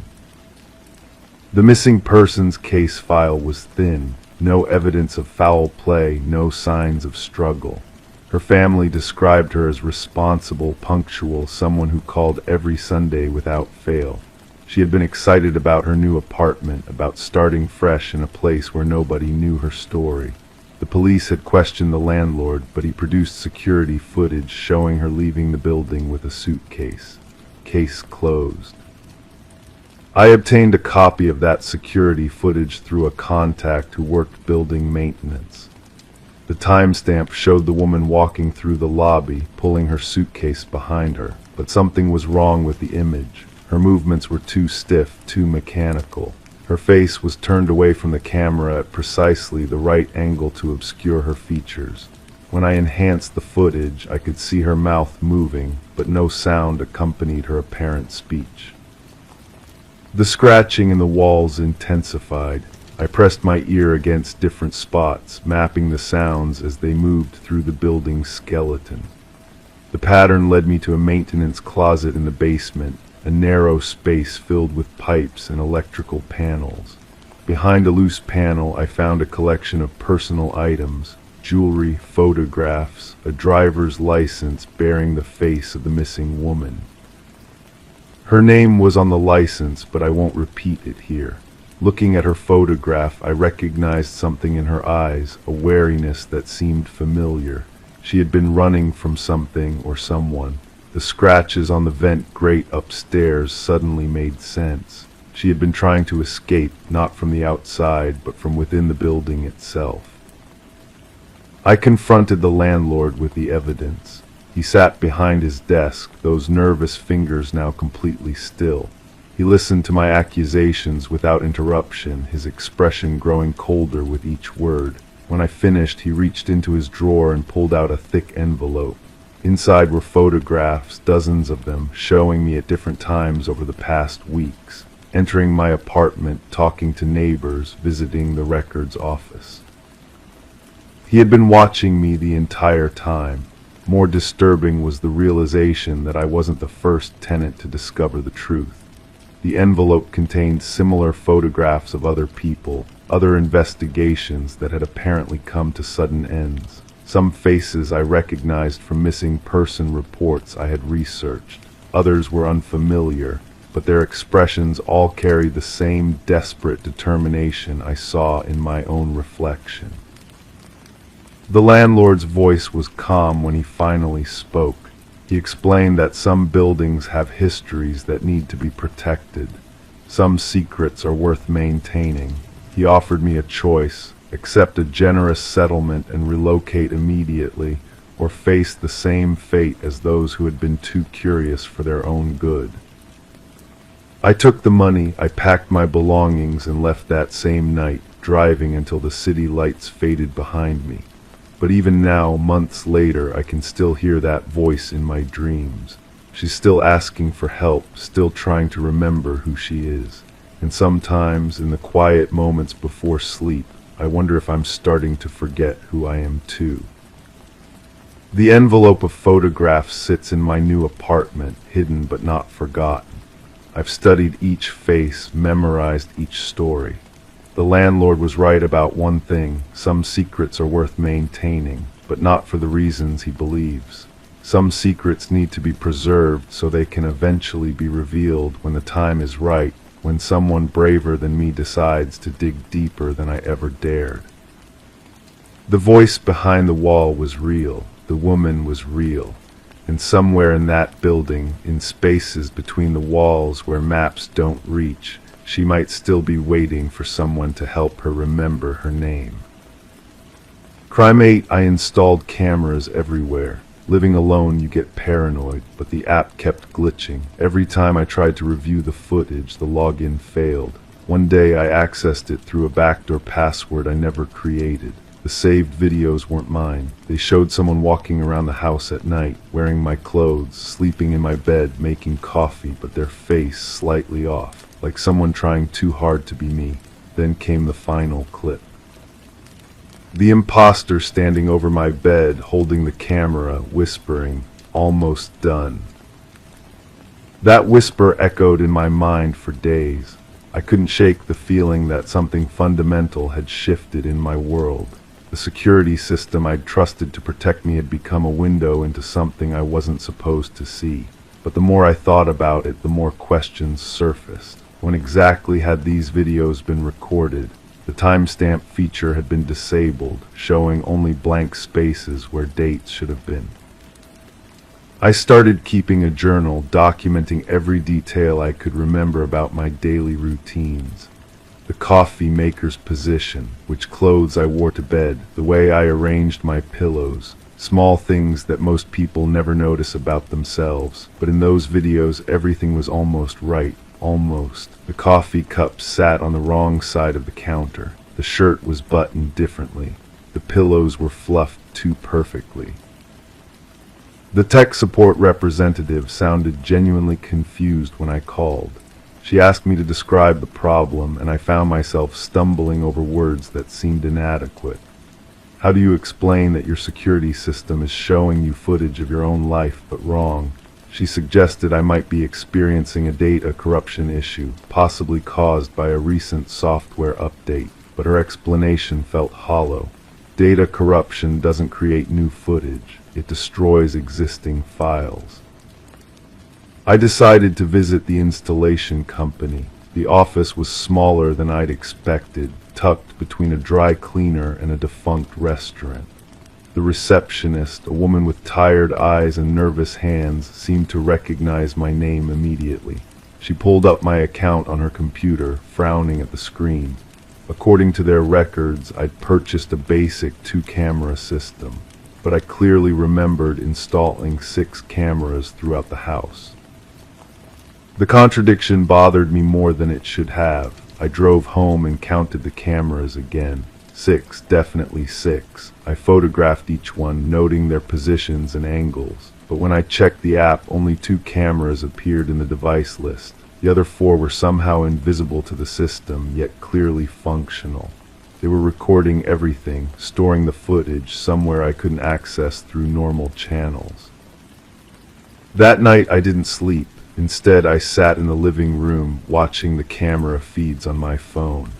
The missing persons case file was thin, no evidence of foul play, no signs of struggle. Her family described her as responsible, punctual, someone who called every Sunday without fail. She had been excited about her new apartment, about starting fresh in a place where nobody knew her story. The police had questioned the landlord, but he produced security footage showing her leaving the building with a suitcase. Case closed. I obtained a copy of that security footage through a contact who worked building maintenance. The timestamp showed the woman walking through the lobby, pulling her suitcase behind her, but something was wrong with the image. Her movements were too stiff, too mechanical. Her face was turned away from the camera at precisely the right angle to obscure her features. When I enhanced the footage, I could see her mouth moving, but no sound accompanied her apparent speech. The scratching in the walls intensified. I pressed my ear against different spots, mapping the sounds as they moved through the building's skeleton. The pattern led me to a maintenance closet in the basement, a narrow space filled with pipes and electrical panels. Behind a loose panel, I found a collection of personal items, jewelry, photographs, a driver's license bearing the face of the missing woman. Her name was on the license, but I won't repeat it here. Looking at her photograph, I recognized something in her eyes, a wariness that seemed familiar. She had been running from something or someone. The scratches on the vent grate upstairs suddenly made sense. She had been trying to escape, not from the outside, but from within the building itself. I confronted the landlord with the evidence. He sat behind his desk, those nervous fingers now completely still. He listened to my accusations without interruption, his expression growing colder with each word. When I finished, he reached into his drawer and pulled out a thick envelope. Inside were photographs, dozens of them, showing me at different times over the past weeks, entering my apartment, talking to neighbors, visiting the records office. He had been watching me the entire time. More disturbing was the realization that I wasn't the first tenant to discover the truth. The envelope contained similar photographs of other people, other investigations that had apparently come to sudden ends. Some faces I recognized from missing person reports I had researched. Others were unfamiliar, but their expressions all carried the same desperate determination I saw in my own reflection. The landlord's voice was calm when he finally spoke. He explained that some buildings have histories that need to be protected. Some secrets are worth maintaining. He offered me a choice: accept a generous settlement and relocate immediately, or face the same fate as those who had been too curious for their own good. I took the money, I packed my belongings and left that same night, driving until the city lights faded behind me. But even now, months later, I can still hear that voice in my dreams. She's still asking for help, still trying to remember who she is. And sometimes, in the quiet moments before sleep, I wonder if I'm starting to forget who I am too. The envelope of photographs sits in my new apartment, hidden but not forgotten. I've studied each face, memorized each story. The landlord was right about one thing: some secrets are worth maintaining, but not for the reasons he believes. Some secrets need to be preserved so they can eventually be revealed when the time is right, when someone braver than me decides to dig deeper than I ever dared. The voice behind the wall was real. The woman was real. And somewhere in that building, in spaces between the walls where maps don't reach, she might still be waiting for someone to help her remember her name. Crime 8, I installed cameras everywhere. Living alone, you get paranoid, but the app kept glitching. Every time I tried to review the footage, the login failed. One day I accessed it through a backdoor password I never created. The saved videos weren't mine. They showed someone walking around the house at night, wearing my clothes, sleeping in my bed, making coffee, but their face slightly off, like someone trying too hard to be me. Then came the final clip. The imposter standing over my bed, holding the camera, whispering, "Almost done." That whisper echoed in my mind for days. I couldn't shake the feeling that something fundamental had shifted in my world. The security system I'd trusted to protect me had become a window into something I wasn't supposed to see. But the more I thought about it, the more questions surfaced. When exactly had these videos been recorded? The timestamp feature had been disabled, showing only blank spaces where dates should have been. I started keeping a journal, documenting every detail I could remember about my daily routines. The coffee maker's position, which clothes I wore to bed, the way I arranged my pillows, small things that most people never notice about themselves. But in those videos, everything was almost right. Almost. The coffee cup sat on the wrong side of the counter. The shirt was buttoned differently. The pillows were fluffed too perfectly. The tech support representative sounded genuinely confused when I called. She asked me to describe the problem, and I found myself stumbling over words that seemed inadequate. How do you explain that your security system is showing you footage of your own life but wrong? She suggested I might be experiencing a data corruption issue, possibly caused by a recent software update, but her explanation felt hollow. Data corruption doesn't create new footage, it destroys existing files. I decided to visit the installation company. The office was smaller than I'd expected, tucked between a dry cleaner and a defunct restaurant. The receptionist, a woman with tired eyes and nervous hands, seemed to recognize my name immediately. She pulled up my account on her computer, frowning at the screen. According to their records, I'd purchased a basic 2-camera system, but I clearly remembered installing 6 cameras throughout the house. The contradiction bothered me more than it should have. I drove home and counted the cameras again. 6, definitely 6. I photographed each one, noting their positions and angles. But when I checked the app, only 2 cameras appeared in the device list. The other 4 were somehow invisible to the system, yet clearly functional. They were recording everything, storing the footage somewhere I couldn't access through normal channels. That night I didn't sleep. Instead, I sat in the living room, watching the camera feeds on my phone.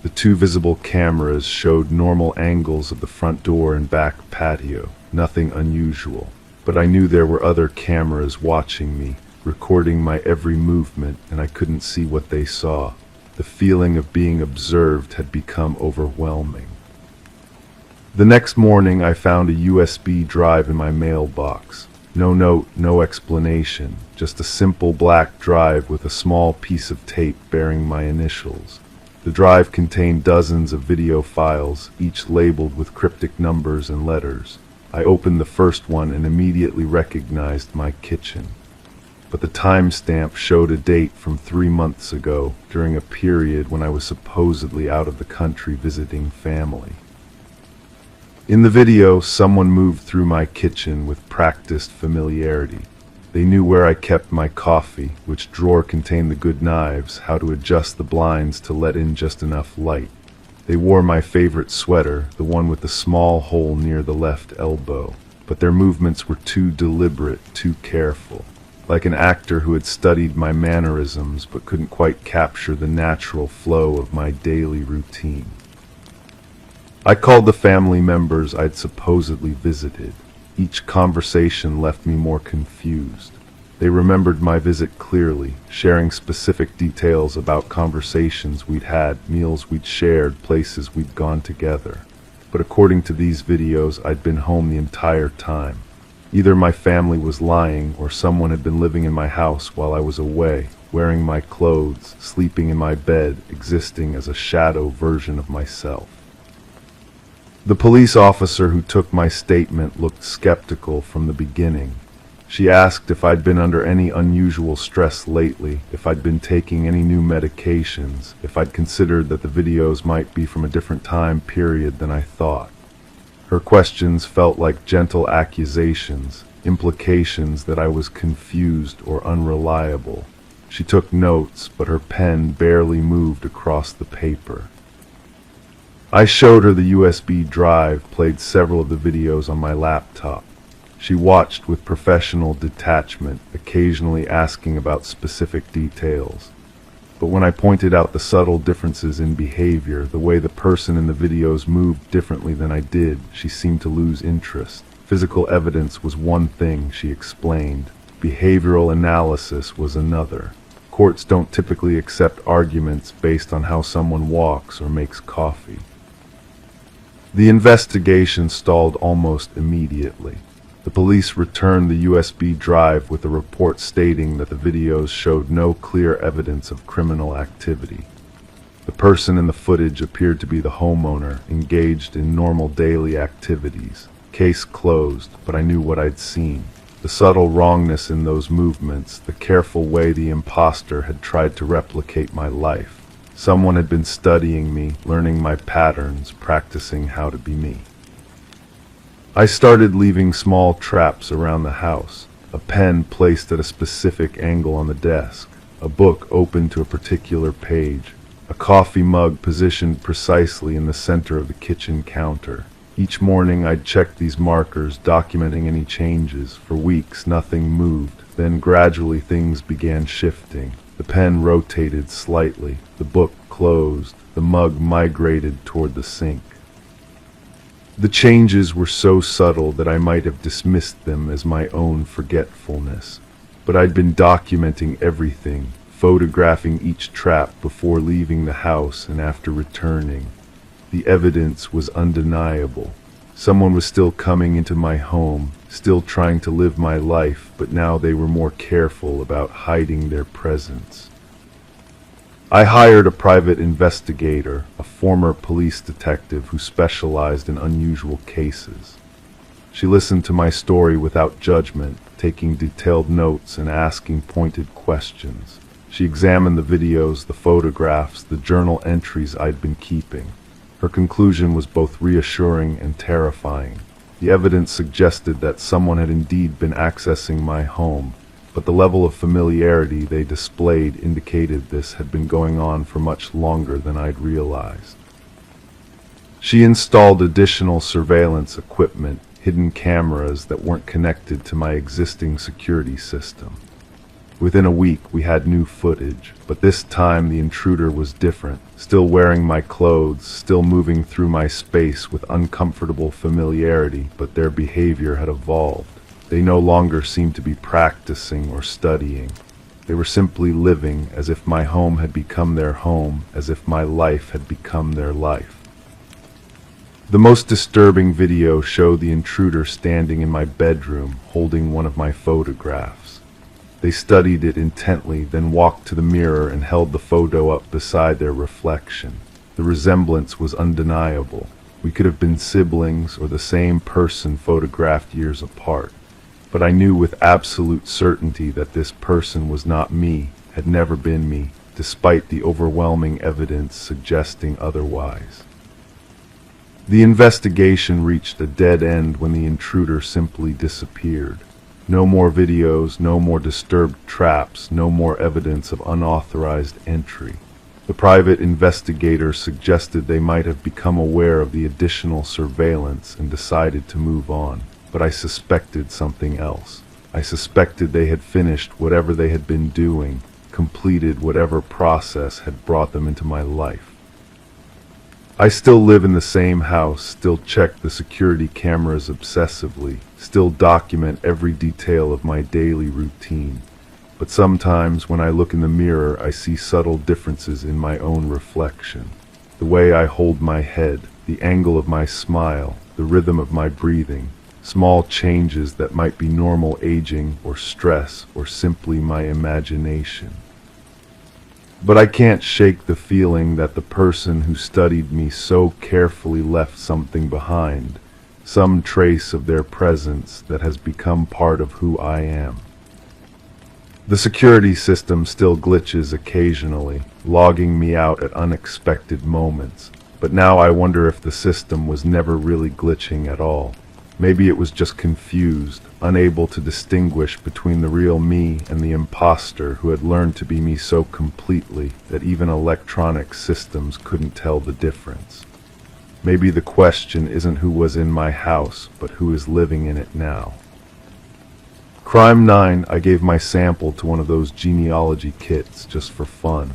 The 2 visible cameras showed normal angles of the front door and back patio, nothing unusual. But I knew there were other cameras watching me, recording my every movement, and I couldn't see what they saw. The feeling of being observed had become overwhelming. The next morning, I found a USB drive in my mailbox. No note, no explanation, just a simple black drive with a small piece of tape bearing my initials. The drive contained dozens of video files, each labeled with cryptic numbers and letters. I opened the first one and immediately recognized my kitchen. But the timestamp showed a date from 3 months ago, during a period when I was supposedly out of the country visiting family. In the video, someone moved through my kitchen with practiced familiarity. They knew where I kept my coffee, which drawer contained the good knives, how to adjust the blinds to let in just enough light. They wore my favorite sweater, the one with the small hole near the left elbow, but their movements were too deliberate, too careful, like an actor who had studied my mannerisms but couldn't quite capture the natural flow of my daily routine. I called the family members I'd supposedly visited. Each conversation left me more confused. They remembered my visit clearly, sharing specific details about conversations we'd had, meals we'd shared, places we'd gone together. But according to these videos, I'd been home the entire time. Either my family was lying or someone had been living in my house while I was away, wearing my clothes, sleeping in my bed, existing as a shadow version of myself. The police officer who took my statement looked skeptical from the beginning. She asked if I'd been under any unusual stress lately, if I'd been taking any new medications, if I'd considered that the videos might be from a different time period than I thought. Her questions felt like gentle accusations, implications that I was confused or unreliable. She took notes, but her pen barely moved across the paper. I showed her the USB drive, played several of the videos on my laptop. She watched with professional detachment, occasionally asking about specific details. But when I pointed out the subtle differences in behavior, the way the person in the videos moved differently than I did, she seemed to lose interest. Physical evidence was one thing, she explained. Behavioral analysis was another. Courts don't typically accept arguments based on how someone walks or makes coffee. The investigation stalled almost immediately. The police returned the USB drive with a report stating that the videos showed no clear evidence of criminal activity. The person in the footage appeared to be the homeowner, engaged in normal daily activities. Case closed, but I knew what I'd seen. The subtle wrongness in those movements, the careful way the imposter had tried to replicate my life. Someone had been studying me, learning my patterns, practicing how to be me. I started leaving small traps around the house. A pen placed at a specific angle on the desk, a book open to a particular page, a coffee mug positioned precisely in the center of the kitchen counter. Each morning I'd check these markers, documenting any changes. For weeks nothing moved, then gradually things began shifting. The pen rotated slightly, the book closed, the mug migrated toward the sink. The changes were so subtle that I might have dismissed them as my own forgetfulness. But I'd been documenting everything, photographing each trap before leaving the house and after returning. The evidence was undeniable. Someone was still coming into my home, still trying to live my life, but now they were more careful about hiding their presence. I hired a private investigator, a former police detective who specialized in unusual cases. She listened to my story without judgment, taking detailed notes and asking pointed questions. She examined the videos, the photographs, the journal entries I'd been keeping. Her conclusion was both reassuring and terrifying. The evidence suggested that someone had indeed been accessing my home, but the level of familiarity they displayed indicated this had been going on for much longer than I'd realized. She installed additional surveillance equipment, hidden cameras that weren't connected to my existing security system. Within a week we had new footage, but this time the intruder was different, still wearing my clothes, still moving through my space with uncomfortable familiarity, but their behavior had evolved. They no longer seemed to be practicing or studying. They were simply living, as if my home had become their home, as if my life had become their life. The most disturbing video showed the intruder standing in my bedroom, holding one of my photographs. They studied it intently, then walked to the mirror and held the photo up beside their reflection. The resemblance was undeniable. We could have been siblings or the same person photographed years apart. But I knew with absolute certainty that this person was not me, had never been me, despite the overwhelming evidence suggesting otherwise. The investigation reached a dead end when the intruder simply disappeared. No more videos, no more disturbed traps, no more evidence of unauthorized entry. The private investigator suggested they might have become aware of the additional surveillance and decided to move on, but I suspected something else. I suspected they had finished whatever they had been doing, completed whatever process had brought them into my life. I still live in the same house, still check the security cameras obsessively, still document every detail of my daily routine. But sometimes when I look in the mirror, I see subtle differences in my own reflection. The way I hold my head, the angle of my smile, the rhythm of my breathing, small changes that might be normal aging or stress or simply my imagination. But I can't shake the feeling that the person who studied me so carefully left something behind, some trace of their presence that has become part of who I am. The security system still glitches occasionally, logging me out at unexpected moments, but now I wonder if the system was never really glitching at all. Maybe it was just confused, unable to distinguish between the real me and the imposter who had learned to be me so completely that even electronic systems couldn't tell the difference. Maybe the question isn't who was in my house, but who is living in it now. Crime 9, I gave my sample to one of those genealogy kits just for fun.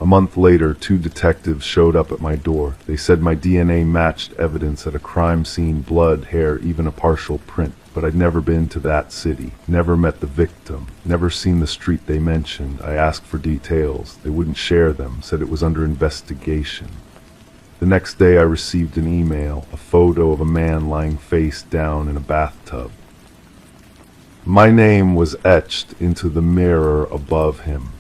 A month later, 2 detectives showed up at my door. They said my DNA matched evidence at a crime scene, blood, hair, even a partial print. But I'd never been to that city, never met the victim, never seen the street they mentioned. I asked for details. They wouldn't share them, said it was under investigation. The next day I received an email, a photo of a man lying face down in a bathtub. My name was etched into the mirror above him.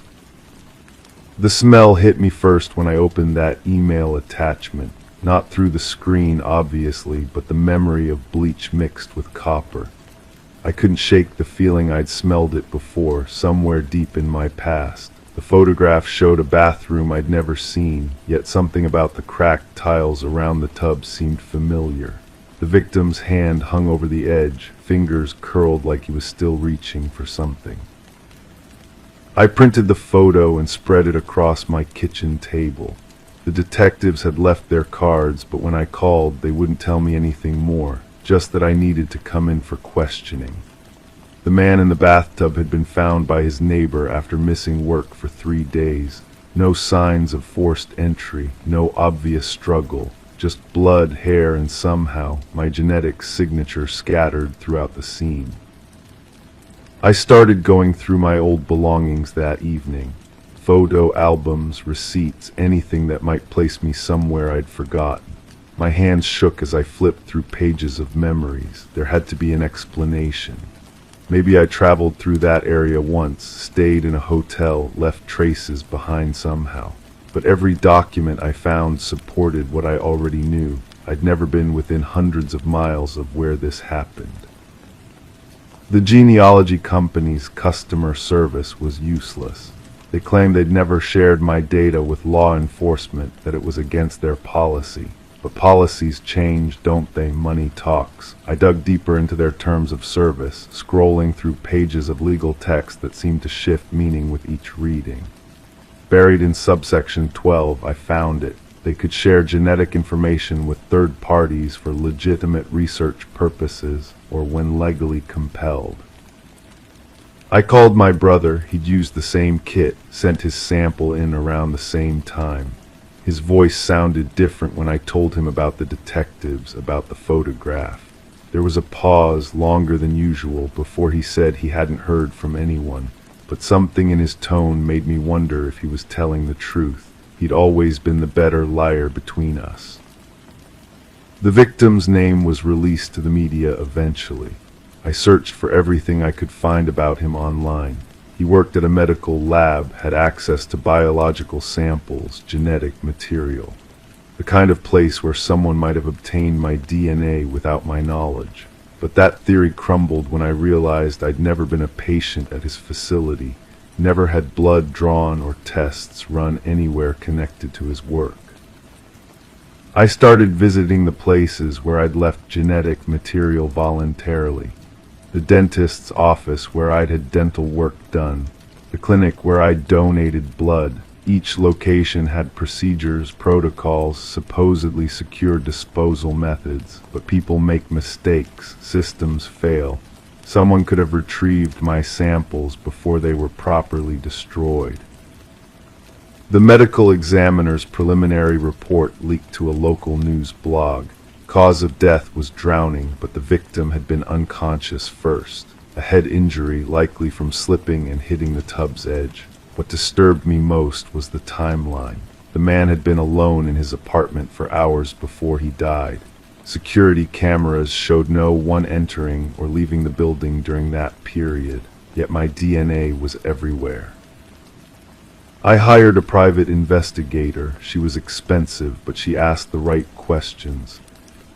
The smell hit me first when I opened that email attachment, not through the screen obviously, but the memory of bleach mixed with copper. I couldn't shake the feeling I'd smelled it before, somewhere deep in my past. The photograph showed a bathroom I'd never seen, yet something about the cracked tiles around the tub seemed familiar. The victim's hand hung over the edge, fingers curled like he was still reaching for something. I printed the photo and spread it across my kitchen table. The detectives had left their cards, but when I called, they wouldn't tell me anything more, just that I needed to come in for questioning. The man in the bathtub had been found by his neighbor after missing work for 3 days. No signs of forced entry, no obvious struggle, just blood, hair, and somehow my genetic signature scattered throughout the scene. I started going through my old belongings that evening. Photo albums, receipts, anything that might place me somewhere I'd forgotten. My hands shook as I flipped through pages of memories. There had to be an explanation. Maybe I traveled through that area once, stayed in a hotel, left traces behind somehow. But every document I found supported what I already knew. I'd never been within hundreds of miles of where this happened. The genealogy company's customer service was useless. They claimed they'd never shared my data with law enforcement, that it was against their policy. But policies change, don't they? Money talks. I dug deeper into their terms of service, scrolling through pages of legal text that seemed to shift meaning with each reading. Buried in subsection 12, I found it. They could share genetic information with third parties for legitimate research purposes or when legally compelled. I called my brother. He'd used the same kit, sent his sample in around the same time. His voice sounded different when I told him about the detectives, about the photograph. There was a pause, longer than usual, before he said he hadn't heard from anyone, but something in his tone made me wonder if he was telling the truth. He'd always been the better liar between us. The victim's name was released to the media eventually. I searched for everything I could find about him online. He worked at a medical lab, had access to biological samples, genetic material. The kind of place where someone might have obtained my DNA without my knowledge. But that theory crumbled when I realized I'd never been a patient at his facility, never had blood drawn or tests run anywhere connected to his work. I started visiting the places where I'd left genetic material voluntarily. The dentist's office where I'd had dental work done. The clinic where I'd donated blood. Each location had procedures, protocols, supposedly secure disposal methods. But people make mistakes, systems fail. Someone could have retrieved my samples before they were properly destroyed. The medical examiner's preliminary report leaked to a local news blog. Cause of death was drowning, but the victim had been unconscious first. A head injury, likely from slipping and hitting the tub's edge. What disturbed me most was the timeline. The man had been alone in his apartment for hours before he died. Security cameras showed no one entering or leaving the building during that period, yet my DNA was everywhere. I hired a private investigator. She was expensive, but she asked the right questions.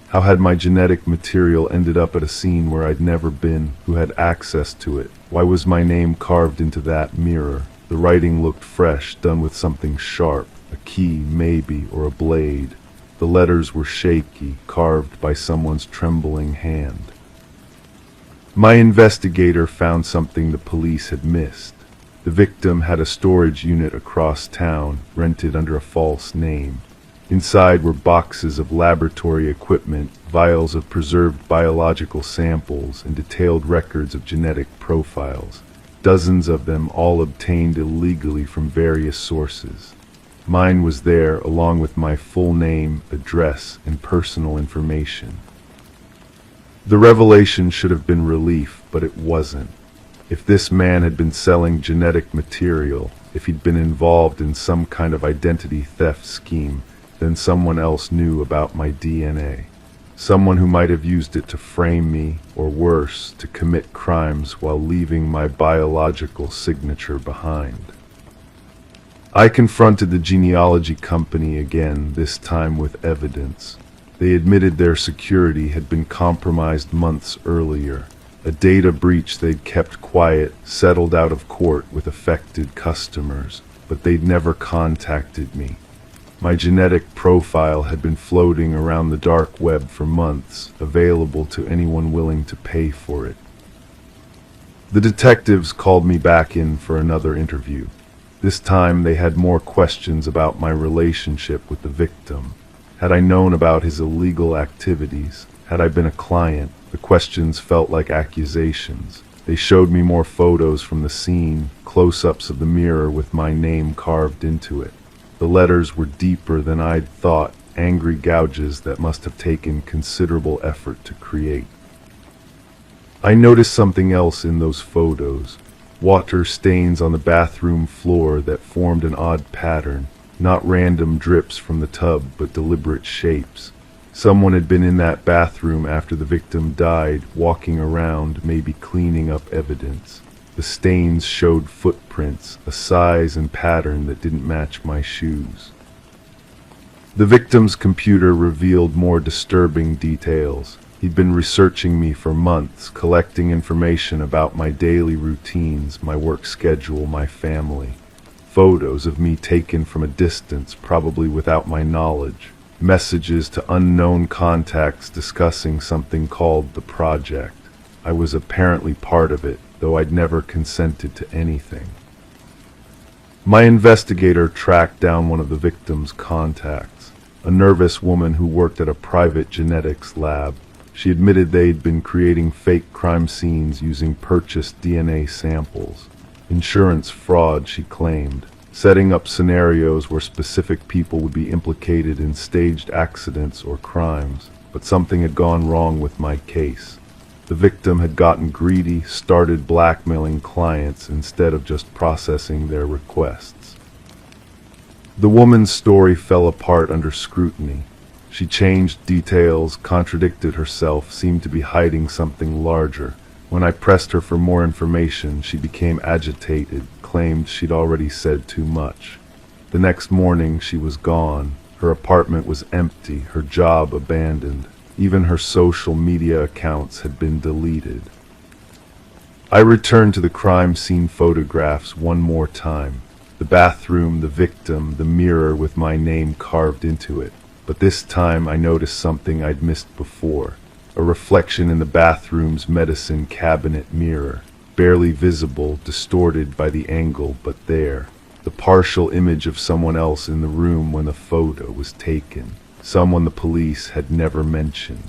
How had my genetic material ended up at a scene where I'd never been? Who had access to it? Why was my name carved into that mirror? The writing looked fresh, done with something sharp, a key, maybe, or a blade. The letters were shaky, carved by someone's trembling hand. My investigator found something the police had missed. The victim had a storage unit across town, rented under a false name. Inside were boxes of laboratory equipment, vials of preserved biological samples, and detailed records of genetic profiles. Dozens of them, all obtained illegally from various sources. Mine was there, along with my full name, address, and personal information. The revelation should have been relief, but it wasn't. If this man had been selling genetic material, if he'd been involved in some kind of identity theft scheme, then someone else knew about my DNA. Someone who might have used it to frame me, or worse, to commit crimes while leaving my biological signature behind. I confronted the genealogy company again, this time with evidence. They admitted their security had been compromised months earlier. A data breach they'd kept quiet, settled out of court with affected customers, but they'd never contacted me. My genetic profile had been floating around the dark web for months, available to anyone willing to pay for it. The detectives called me back in for another interview. This time they had more questions about my relationship with the victim. Had I known about his illegal activities? Had I been a client? The questions felt like accusations. They showed me more photos from the scene, close-ups of the mirror with my name carved into it. The letters were deeper than I'd thought, angry gouges that must have taken considerable effort to create. I noticed something else in those photos. Water stains on the bathroom floor that formed an odd pattern, not random drips from the tub, but deliberate shapes. Someone had been in that bathroom after the victim died, walking around, maybe cleaning up evidence. The stains showed footprints, a size and pattern that didn't match my shoes. The victim's computer revealed more disturbing details. He'd been researching me for months, collecting information about my daily routines, my work schedule, my family. Photos of me taken from a distance, probably without my knowledge. Messages to unknown contacts discussing something called the project. I was apparently part of it, though I'd never consented to anything. My investigator tracked down one of the victim's contacts, a nervous woman who worked at a private genetics lab. She admitted they'd been creating fake crime scenes using purchased DNA samples. Insurance fraud, she claimed. Setting up scenarios where specific people would be implicated in staged accidents or crimes, but something had gone wrong with my case. The victim had gotten greedy, started blackmailing clients instead of just processing their requests. The woman's story fell apart under scrutiny. She changed details, contradicted herself, seemed to be hiding something larger. When I pressed her for more information, she became agitated, claimed she'd already said too much. The next morning, she was gone. Her apartment was empty, her job abandoned. Even her social media accounts had been deleted. I returned to the crime scene photographs one more time. The bathroom, the victim, the mirror with my name carved into it. but this time I noticed something I'd missed before. A reflection in the bathroom's medicine cabinet mirror, barely visible, distorted by the angle, but there. The partial image of someone else in the room when the photo was taken. Someone the police had never mentioned.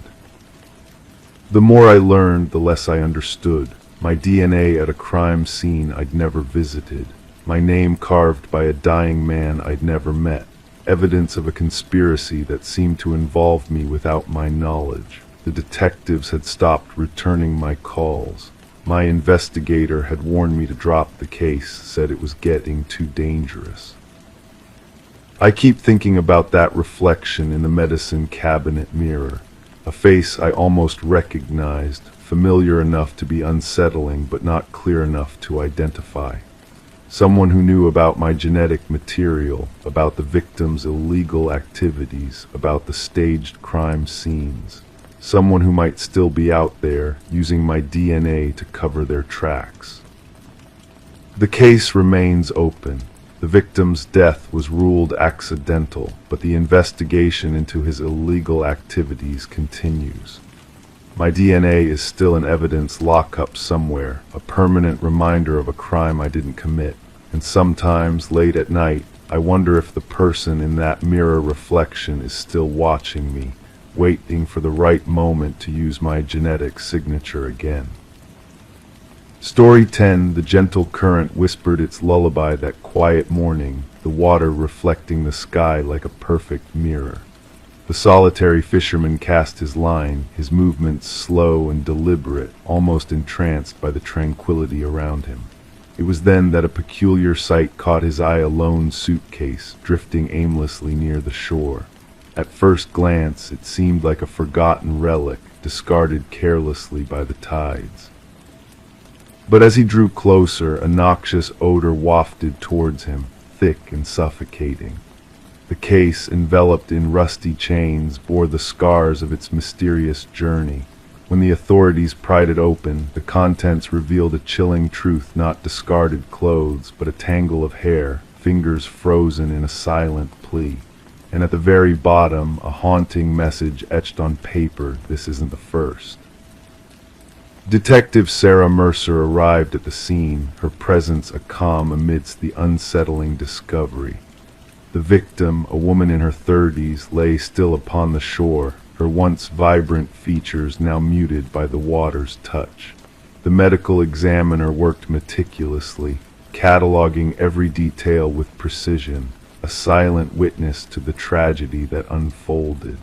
The more I learned, the less I understood. My DNA at a crime scene I'd never visited. My name carved by a dying man I'd never met. Evidence of a conspiracy that seemed to involve me without my knowledge. The detectives had stopped returning my calls. My investigator had warned me to drop the case, said it was getting too dangerous. I keep thinking about that reflection in the medicine cabinet mirror. A face I almost recognized, familiar enough to be unsettling but not clear enough to identify. Someone who knew about my genetic material, about the victim's illegal activities, about the staged crime scenes. Someone who might still be out there, using my DNA to cover their tracks. The case remains open. The victim's death was ruled accidental, but the investigation into his illegal activities continues. My DNA is still in evidence lockup somewhere, a permanent reminder of a crime I didn't commit. And sometimes, late at night, I wonder if the person in that mirror reflection is still watching me, waiting for the right moment to use my genetic signature again. Story 10. The gentle current whispered its lullaby that quiet morning, the water reflecting the sky like a perfect mirror. The solitary fisherman cast his line, his movements slow and deliberate, almost entranced by the tranquility around him. It was then that a peculiar sight caught his eye, a lone suitcase, drifting aimlessly near the shore. At first glance, it seemed like a forgotten relic, discarded carelessly by the tides. But as he drew closer, a noxious odor wafted towards him, thick and suffocating. The case, enveloped in rusty chains, bore the scars of its mysterious journey. When the authorities pried it open, the contents revealed a chilling truth: not discarded clothes, but a tangle of hair, fingers frozen in a silent plea. And at the very bottom, a haunting message etched on paper: this isn't the first. Detective Sarah Mercer arrived at the scene, her presence a calm amidst the unsettling discovery. The victim, a woman in her 30s, lay still upon the shore, her once vibrant features now muted by the water's touch. The medical examiner worked meticulously, cataloging every detail with precision, a silent witness to the tragedy that unfolded.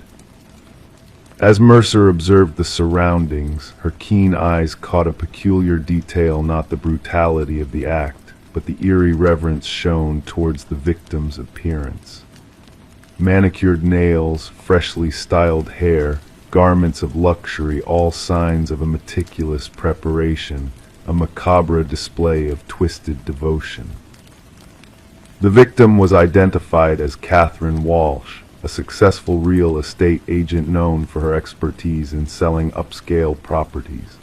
As Mercer observed the surroundings, her keen eyes caught a peculiar detail: not the brutality of the act, but the eerie reverence shown towards the victim's appearance. Manicured nails, freshly styled hair, garments of luxury, all signs of a meticulous preparation, a macabre display of twisted devotion. The victim was identified as Catherine Walsh, a successful real estate agent known for her expertise in selling upscale properties.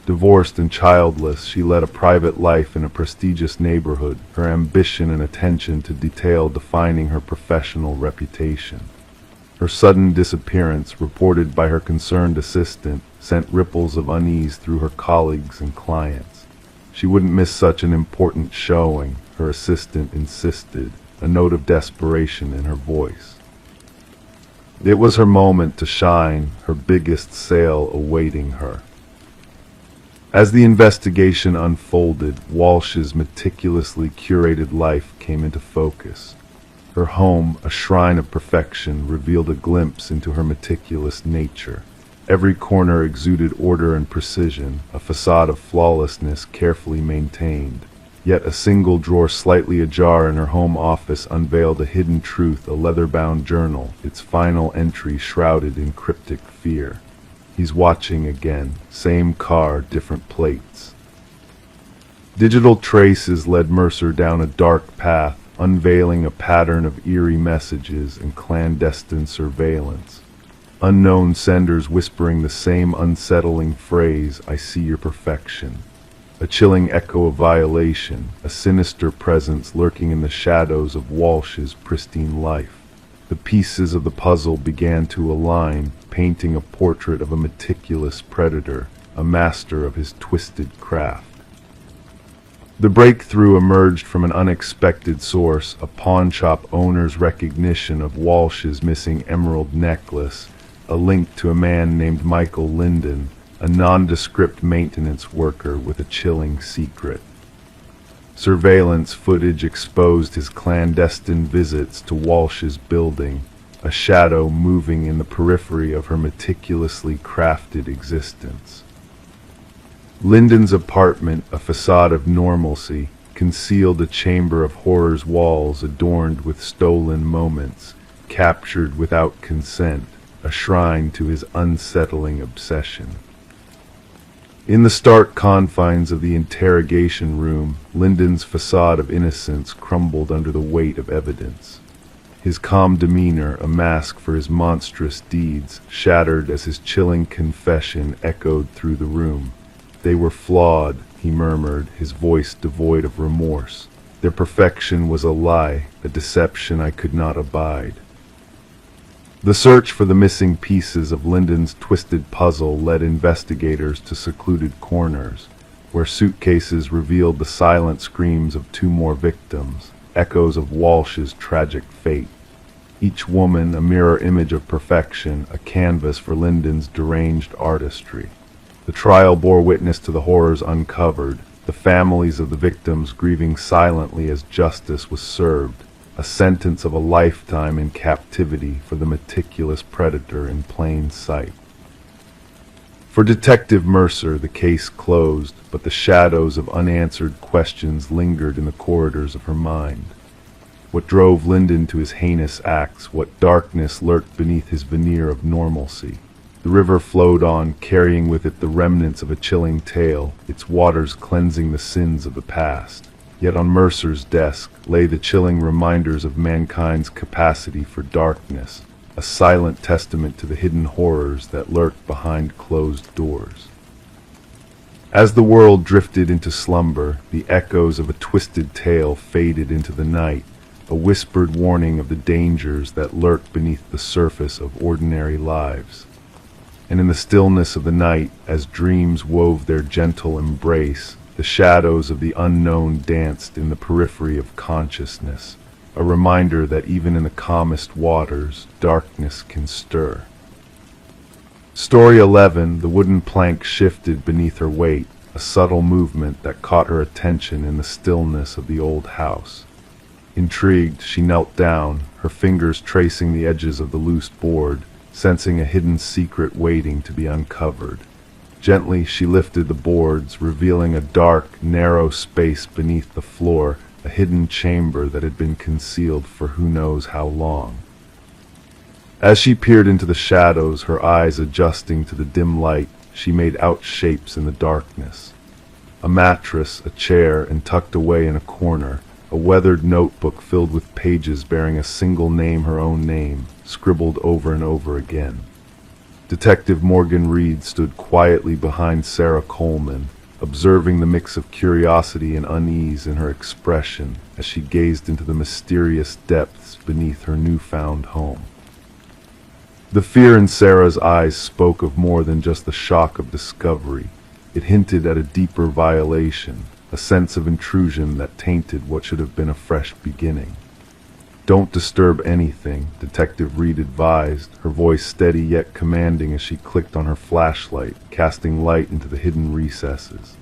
Divorced and childless, she led a private life in a prestigious neighborhood, her ambition and attention to detail defining her professional reputation. Her sudden disappearance, reported by her concerned assistant, sent ripples of unease through her colleagues and clients. She wouldn't miss such an important showing, her assistant insisted, a note of desperation in her voice. It was her moment to shine, her biggest sale awaiting her. As the investigation unfolded, Walsh's meticulously curated life came into focus. Her home, a shrine of perfection, revealed a glimpse into her meticulous nature. Every corner exuded order and precision, a facade of flawlessness carefully maintained. Yet a single drawer slightly ajar in her home office unveiled a hidden truth: a leather-bound journal, its final entry shrouded in cryptic fear. He's watching again. Same car, different plates. Digital traces led Mercer down a dark path, unveiling a pattern of eerie messages and clandestine surveillance. Unknown senders whispering the same unsettling phrase: I see your perfection. A chilling echo of violation, a sinister presence lurking in the shadows of Walsh's pristine life. The pieces of the puzzle began to align, painting a portrait of a meticulous predator, a master of his twisted craft. The breakthrough emerged from an unexpected source, a pawnshop owner's recognition of Walsh's missing emerald necklace, a link to a man named Michael Linden, a nondescript maintenance worker with a chilling secret. Surveillance footage exposed his clandestine visits to Walsh's building, a shadow moving in the periphery of her meticulously crafted existence. Linden's apartment, a facade of normalcy, concealed a chamber of horror's walls adorned with stolen moments, captured without consent, a shrine to his unsettling obsession. In the stark confines of the interrogation room, Linden's facade of innocence crumbled under the weight of evidence. His calm demeanor, a mask for his monstrous deeds, shattered as his chilling confession echoed through the room. "They were flawed," he murmured, his voice devoid of remorse. "Their perfection was a lie, a deception I could not abide." The search for the missing pieces of Linden's twisted puzzle led investigators to secluded corners, where suitcases revealed the silent screams of two more victims, echoes of Walsh's tragic fate. Each woman a mirror image of perfection, a canvas for Linden's deranged artistry. The trial bore witness to the horrors uncovered, the families of the victims grieving silently as justice was served, a sentence of a lifetime in captivity for the meticulous predator in plain sight. For Detective Mercer, the case closed, but the shadows of unanswered questions lingered in the corridors of her mind. What drove Linden to his heinous acts? What darkness lurked beneath his veneer of normalcy? The river flowed on, carrying with it the remnants of a chilling tale, its waters cleansing the sins of the past. Yet on Mercer's desk lay the chilling reminders of mankind's capacity for darkness, a silent testament to the hidden horrors that lurked behind closed doors. As the world drifted into slumber, the echoes of a twisted tale faded into the night, a whispered warning of the dangers that lurk beneath the surface of ordinary lives. And in the stillness of the night, as dreams wove their gentle embrace, the shadows of the unknown danced in the periphery of consciousness, a reminder that even in the calmest waters, darkness can stir. Story 11, the wooden plank shifted beneath her weight, a subtle movement that caught her attention in the stillness of the old house. Intrigued, she knelt down, her fingers tracing the edges of the loose board, sensing a hidden secret waiting to be uncovered. Gently she lifted the boards, revealing a dark, narrow space beneath the floor, a hidden chamber that had been concealed for who knows how long. As she peered into the shadows, her eyes adjusting to the dim light, she made out shapes in the darkness. A mattress, a chair, and tucked away in a corner, a weathered notebook filled with pages bearing a single name, her own name, scribbled over and over again. Detective Morgan Reed stood quietly behind Sarah Coleman, observing the mix of curiosity and unease in her expression as she gazed into the mysterious depths beneath her newfound home. The fear in Sarah's eyes spoke of more than just the shock of discovery. It hinted at a deeper violation, a sense of intrusion that tainted what should have been a fresh beginning. "Don't disturb anything," Detective Reed advised, her voice steady yet commanding as she clicked on her flashlight, casting light into the hidden recesses.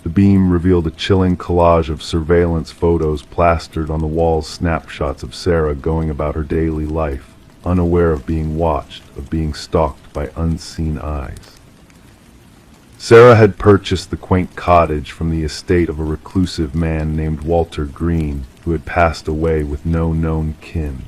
The beam revealed a chilling collage of surveillance photos plastered on the walls, snapshots of Sarah going about her daily life, unaware of being watched, of being stalked by unseen eyes. Sarah had purchased the quaint cottage from the estate of a reclusive man named Walter Green, who had passed away with no known kin.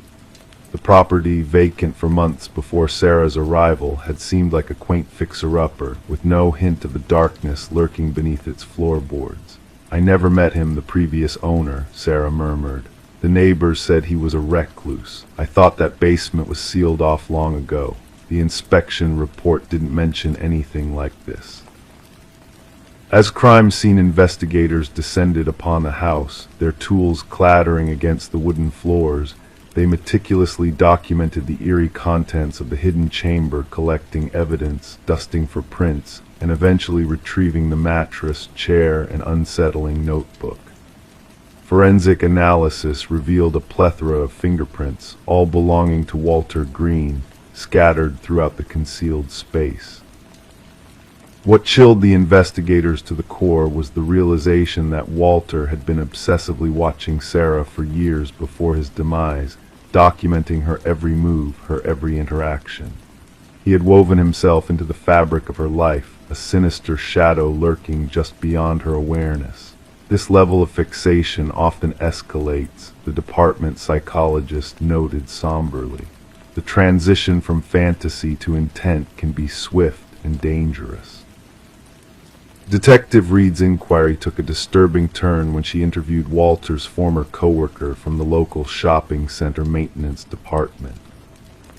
The property, vacant for months before Sarah's arrival, had seemed like a quaint fixer-upper, with no hint of the darkness lurking beneath its floorboards. "I never met him, the previous owner," Sarah murmured. "The neighbors said he was a recluse. I thought that basement was sealed off long ago. The inspection report didn't mention anything like this." As crime scene investigators descended upon the house, their tools clattering against the wooden floors, They meticulously documented the eerie contents of the hidden chamber, collecting evidence, dusting for prints, and eventually retrieving the mattress, chair, and unsettling notebook. Forensic analysis revealed a plethora of fingerprints, all belonging to Walter Green, scattered throughout the concealed space. What chilled the investigators to the core was the realization that Walter had been obsessively watching Sarah for years before his demise, documenting her every move, her every interaction. He had woven himself into the fabric of her life, a sinister shadow lurking just beyond her awareness. This level of fixation often escalates, the department psychologist noted somberly. The transition from fantasy to intent can be swift and dangerous. Detective Reed's inquiry took a disturbing turn when she interviewed Walter's former coworker from the local shopping center maintenance department.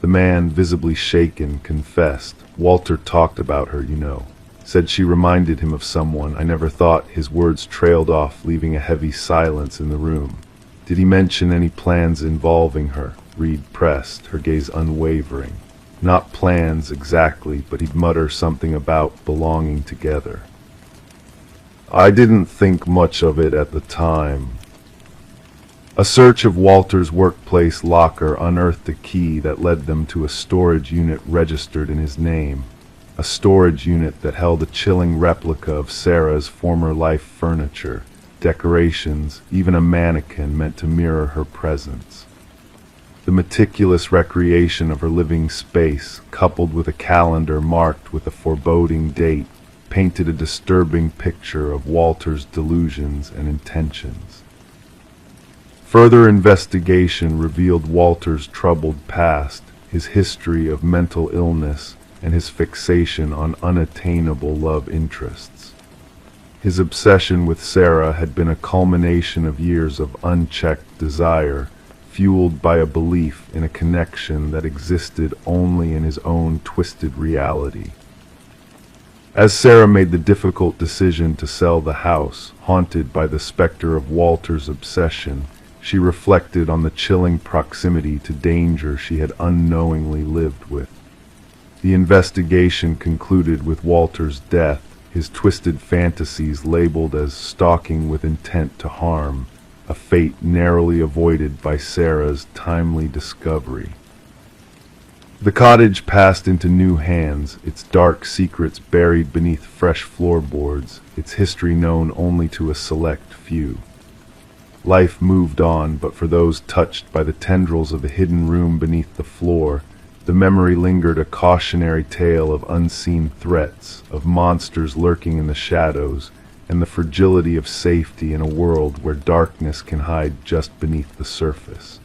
The man, visibly shaken, confessed, "Walter talked about her, you know. Said she reminded him of someone. I never thought." His words trailed off, leaving a heavy silence in the room. "Did he mention any plans involving her?" Reed pressed, her gaze unwavering. "Not plans exactly, but he'd mutter something about belonging together. I didn't think much of it at the time." A search of Walter's workplace locker unearthed a key that led them to a storage unit registered in his name. A storage unit that held a chilling replica of Sarah's former life furniture, decorations, even a mannequin meant to mirror her presence. The meticulous recreation of her living space, coupled with a calendar marked with a foreboding date, painted a disturbing picture of Walter's delusions and intentions. Further investigation revealed Walter's troubled past, his history of mental illness, and his fixation on unattainable love interests. His obsession with Sarah had been a culmination of years of unchecked desire, fueled by a belief in a connection that existed only in his own twisted reality. As Sarah made the difficult decision to sell the house, haunted by the specter of Walter's obsession, she reflected on the chilling proximity to danger she had unknowingly lived with. The investigation concluded with Walter's death, his twisted fantasies labeled as stalking with intent to harm, a fate narrowly avoided by Sarah's timely discovery. The cottage passed into new hands, its dark secrets buried beneath fresh floorboards, its history known only to a select few. Life moved on, but for those touched by the tendrils of the hidden room beneath the floor, the memory lingered, a cautionary tale of unseen threats, of monsters lurking in the shadows, and the fragility of safety in a world where darkness can hide just beneath the surface.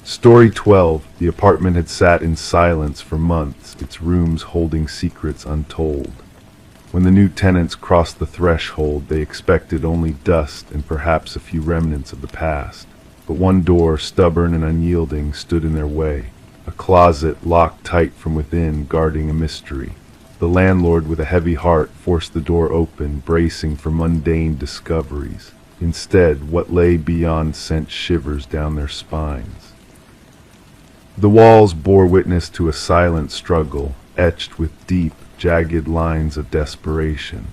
Story 12. The apartment had sat in silence for months, its rooms holding secrets untold. When the new tenants crossed the threshold, they expected only dust and perhaps a few remnants of the past. But one door, stubborn and unyielding, stood in their way. A closet, locked tight from within, guarding a mystery. The landlord, with a heavy heart, forced the door open, bracing for mundane discoveries. Instead, what lay beyond sent shivers down their spines. The walls bore witness to a silent struggle, etched with deep, jagged lines of desperation.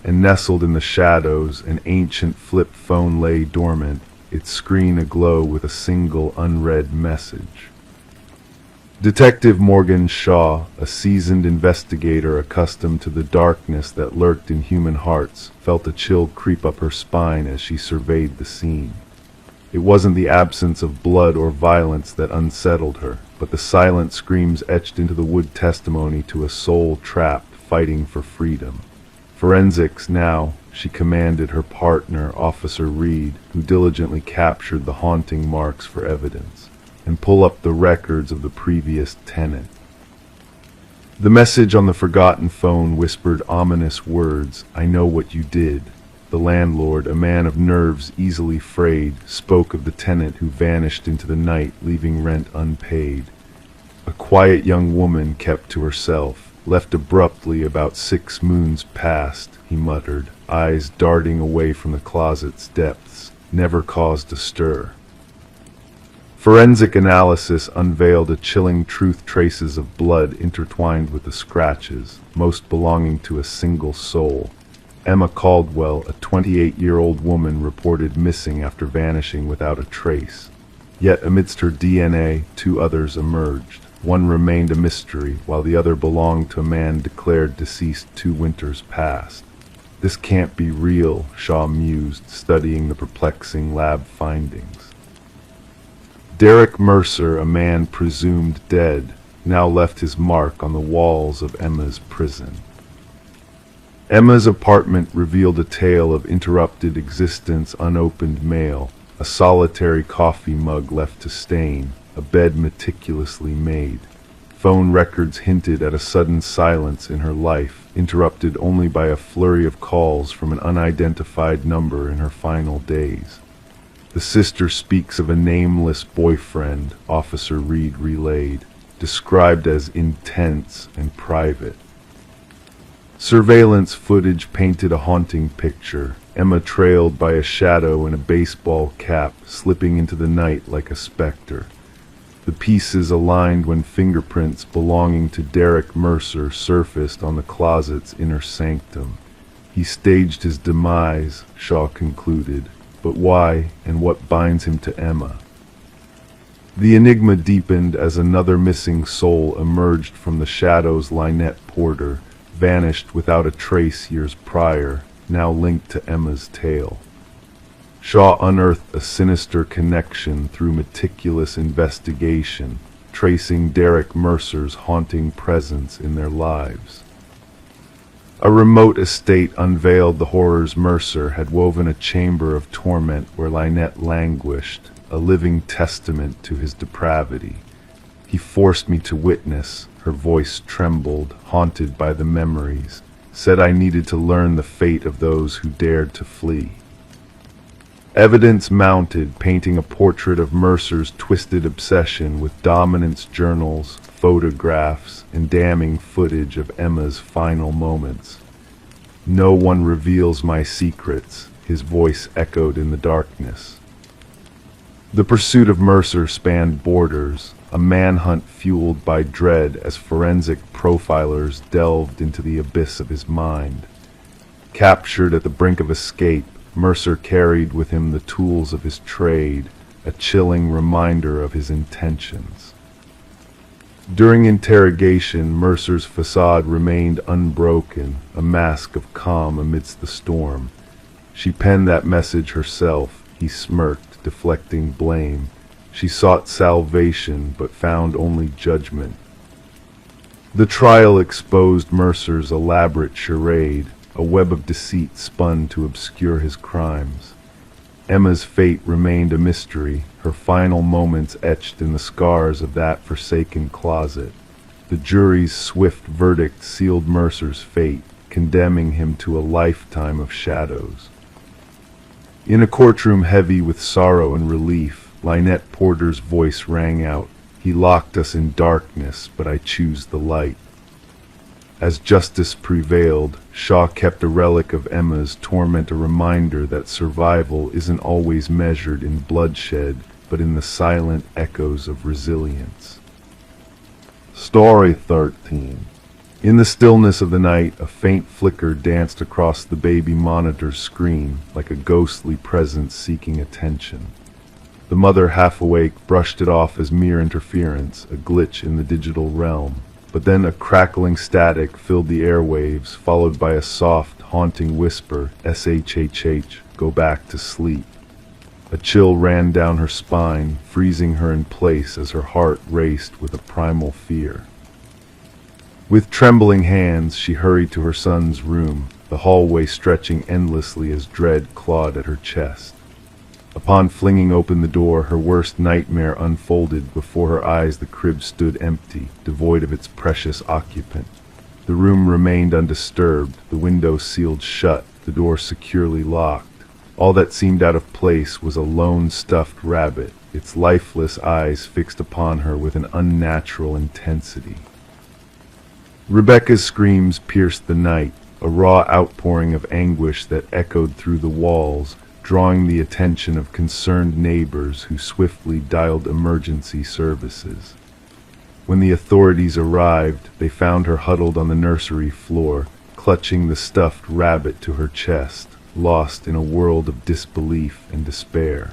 And nestled in the shadows, an ancient flip phone lay dormant, its screen aglow with a single unread message. Detective Morgan Shaw, a seasoned investigator accustomed to the darkness that lurked in human hearts, felt a chill creep up her spine as she surveyed the scene. It wasn't the absence of blood or violence that unsettled her, but the silent screams etched into the wood testimony to a soul trapped, fighting for freedom. Forensics now, she commanded her partner, Officer Reed, who diligently captured the haunting marks for evidence, and pull up the records of the previous tenant. The message on the forgotten phone whispered ominous words, "I know what you did." The landlord, a man of nerves easily frayed, spoke of the tenant who vanished into the night, leaving rent unpaid. A quiet young woman kept to herself, left abruptly about 6 moons past, he muttered, eyes darting away from the closet's depths, never caused a stir. Forensic analysis unveiled a chilling truth: traces of blood intertwined with the scratches, most belonging to a single soul. Emma Caldwell, a 28-year-old woman, reported missing after vanishing without a trace. Yet amidst her DNA, two others emerged. One remained a mystery, while the other belonged to a man declared deceased 2 winters past. This can't be real, Shaw mused, studying the perplexing lab findings. Derek Mercer, a man presumed dead, now left his mark on the walls of Emma's prison. Emma's apartment revealed a tale of interrupted existence: unopened mail, a solitary coffee mug left to stain, a bed meticulously made. Phone records hinted at a sudden silence in her life, interrupted only by a flurry of calls from an unidentified number in her final days. The sister speaks of a nameless boyfriend, Officer Reed relayed, described as intense and private. Surveillance footage painted a haunting picture: Emma trailed by a shadow in a baseball cap, slipping into the night like a specter. The pieces aligned when fingerprints belonging to Derek Mercer surfaced on the closet's inner sanctum. He staged his demise, Shaw concluded, but why, and what binds him to Emma? The enigma deepened as another missing soul emerged from the shadows: Lynette Porter, vanished without a trace years prior, now linked to Emma's tale. Shaw unearthed a sinister connection through meticulous investigation, tracing Derek Mercer's haunting presence in their lives. A remote estate unveiled the horrors Mercer had woven: a chamber of torment where Lynette languished, a living testament to his depravity. He forced me to witness. Her voice trembled, haunted by the memories, said I needed to learn the fate of those who dared to flee. Evidence mounted, painting a portrait of Mercer's twisted obsession with dominance: journals, photographs, and damning footage of Emma's final moments. "No one reveals my secrets," his voice echoed in the darkness. The pursuit of Mercer spanned borders, a manhunt fueled by dread as forensic profilers delved into the abyss of his mind. Captured at the brink of escape, Mercer carried with him the tools of his trade, a chilling reminder of his intentions. During interrogation, Mercer's facade remained unbroken, a mask of calm amidst the storm. "She penned that message herself," he smirked, deflecting blame. "She sought salvation, but found only judgment." The trial exposed Mercer's elaborate charade, a web of deceit spun to obscure his crimes. Emma's fate remained a mystery, her final moments etched in the scars of that forsaken closet. The jury's swift verdict sealed Mercer's fate, condemning him to a lifetime of shadows. In a courtroom heavy with sorrow and relief, Lynette Porter's voice rang out, "He locked us in darkness, but I choose the light." As justice prevailed, Shaw kept a relic of Emma's torment, a reminder that survival isn't always measured in bloodshed, but in the silent echoes of resilience. Story 13. In the stillness of the night, a faint flicker danced across the baby monitor's screen, like a ghostly presence seeking attention. The mother, half awake, brushed it off as mere interference, a glitch in the digital realm. But then a crackling static filled the airwaves, followed by a soft, haunting whisper, "SHHH, go back to sleep." A chill ran down her spine, freezing her in place as her heart raced with a primal fear. With trembling hands, she hurried to her son's room, the hallway stretching endlessly as dread clawed at her chest. Upon flinging open the door, her worst nightmare unfolded before her eyes. The crib stood empty, devoid of its precious occupant. The room remained undisturbed, the window sealed shut, the door securely locked. All that seemed out of place was a lone stuffed rabbit, its lifeless eyes fixed upon her with an unnatural intensity. Rebecca's screams pierced the night, a raw outpouring of anguish that echoed through the walls, drawing the attention of concerned neighbors who swiftly dialed emergency services. When the authorities arrived, they found her huddled on the nursery floor, clutching the stuffed rabbit to her chest, lost in a world of disbelief and despair.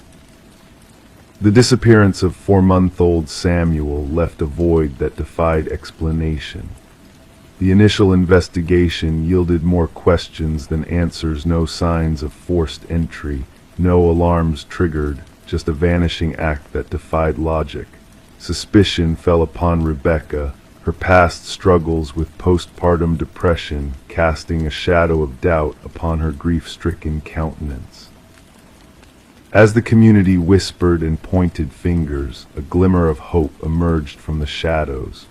The disappearance of 4-month-old Samuel left a void that defied explanation. The initial investigation yielded more questions than answers, no signs of forced entry, no alarms triggered, just a vanishing act that defied logic. Suspicion fell upon Rebecca, her past struggles with postpartum depression casting a shadow of doubt upon her grief-stricken countenance. As the community whispered and pointed fingers, a glimmer of hope emerged from the shadows.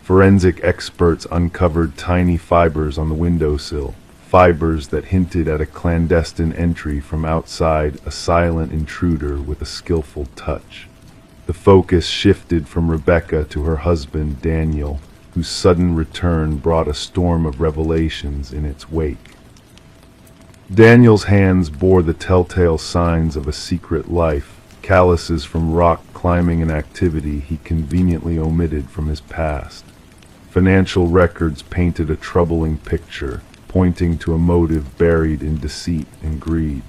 Forensic experts uncovered tiny fibers on the windowsill, fibers that hinted at a clandestine entry from outside, a silent intruder with a skillful touch. The focus shifted from Rebecca to her husband, Daniel, whose sudden return brought a storm of revelations in its wake. Daniel's hands bore the telltale signs of a secret life, calluses from rock climbing and activity he conveniently omitted from his past. Financial records painted a troubling picture, pointing to a motive buried in deceit and greed.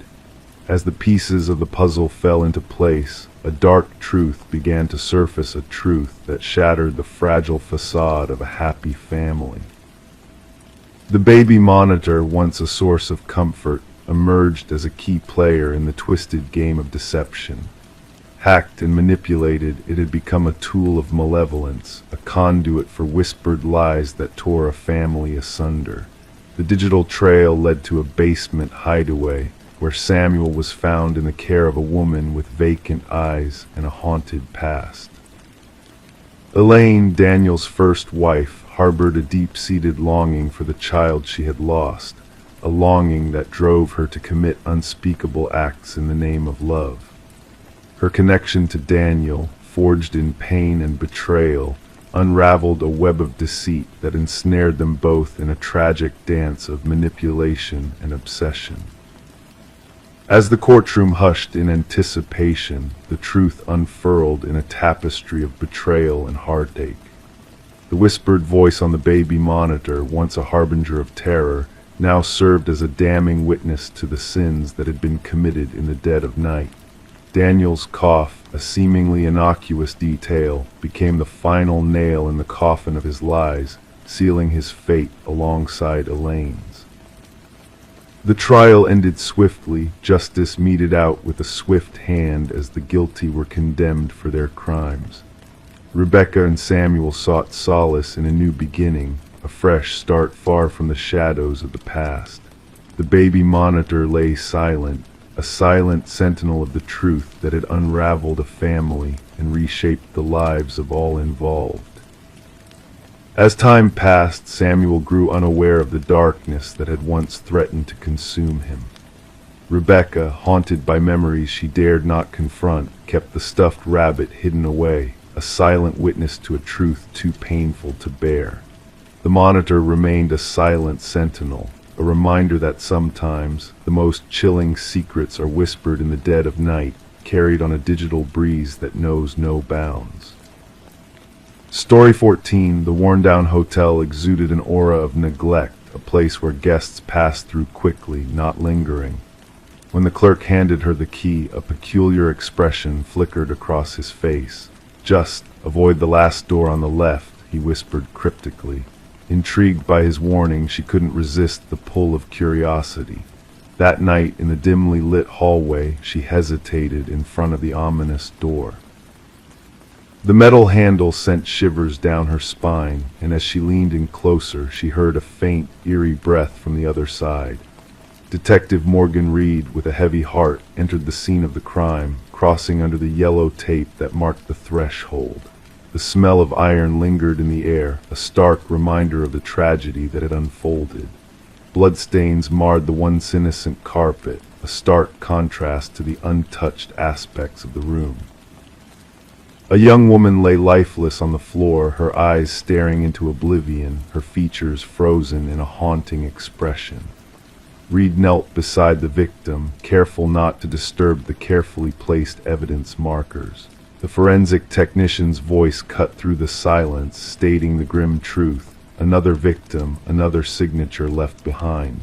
As the pieces of the puzzle fell into place, a dark truth began to surface, a truth that shattered the fragile facade of a happy family. The baby monitor, once a source of comfort, emerged as a key player in the twisted game of deception. Hacked and manipulated, it had become a tool of malevolence, a conduit for whispered lies that tore a family asunder. The digital trail led to a basement hideaway, where Samuel was found in the care of a woman with vacant eyes and a haunted past. Elaine, Daniel's first wife, harbored a deep-seated longing for the child she had lost, a longing that drove her to commit unspeakable acts in the name of love. Her connection to Daniel, forged in pain and betrayal, unraveled a web of deceit that ensnared them both in a tragic dance of manipulation and obsession. As the courtroom hushed in anticipation, the truth unfurled in a tapestry of betrayal and heartache. The whispered voice on the baby monitor, once a harbinger of terror, now served as a damning witness to the sins that had been committed in the dead of night. Daniel's cough, a seemingly innocuous detail, became the final nail in the coffin of his lies, sealing his fate alongside Elaine's. The trial ended swiftly, justice meted out with a swift hand as the guilty were condemned for their crimes. Rebecca and Samuel sought solace in a new beginning, a fresh start far from the shadows of the past. The baby monitor lay silent, a silent sentinel of the truth that had unraveled a family and reshaped the lives of all involved. As time passed, Samuel grew unaware of the darkness that had once threatened to consume him. Rebecca, haunted by memories she dared not confront, kept the stuffed rabbit hidden away, a silent witness to a truth too painful to bear. The monitor remained a silent sentinel, a reminder that sometimes the most chilling secrets are whispered in the dead of night, carried on a digital breeze that knows no bounds. Story 14, the worn-down hotel exuded an aura of neglect, a place where guests passed through quickly, not lingering. When the clerk handed her the key, a peculiar expression flickered across his face. "Just avoid the last door on the left," he whispered cryptically. Intrigued by his warning, she couldn't resist the pull of curiosity. That night, in the dimly lit hallway, she hesitated in front of the ominous door. The metal handle sent shivers down her spine, and as she leaned in closer, she heard a faint, eerie breath from the other side. Detective Morgan Reed, with a heavy heart, entered the scene of the crime, crossing under the yellow tape that marked the threshold. The smell of iron lingered in the air, a stark reminder of the tragedy that had unfolded. Bloodstains marred the once innocent carpet, a stark contrast to the untouched aspects of the room. A young woman lay lifeless on the floor, her eyes staring into oblivion, her features frozen in a haunting expression. Reed knelt beside the victim, careful not to disturb the carefully placed evidence markers. The forensic technician's voice cut through the silence, stating the grim truth. Another victim, another signature left behind.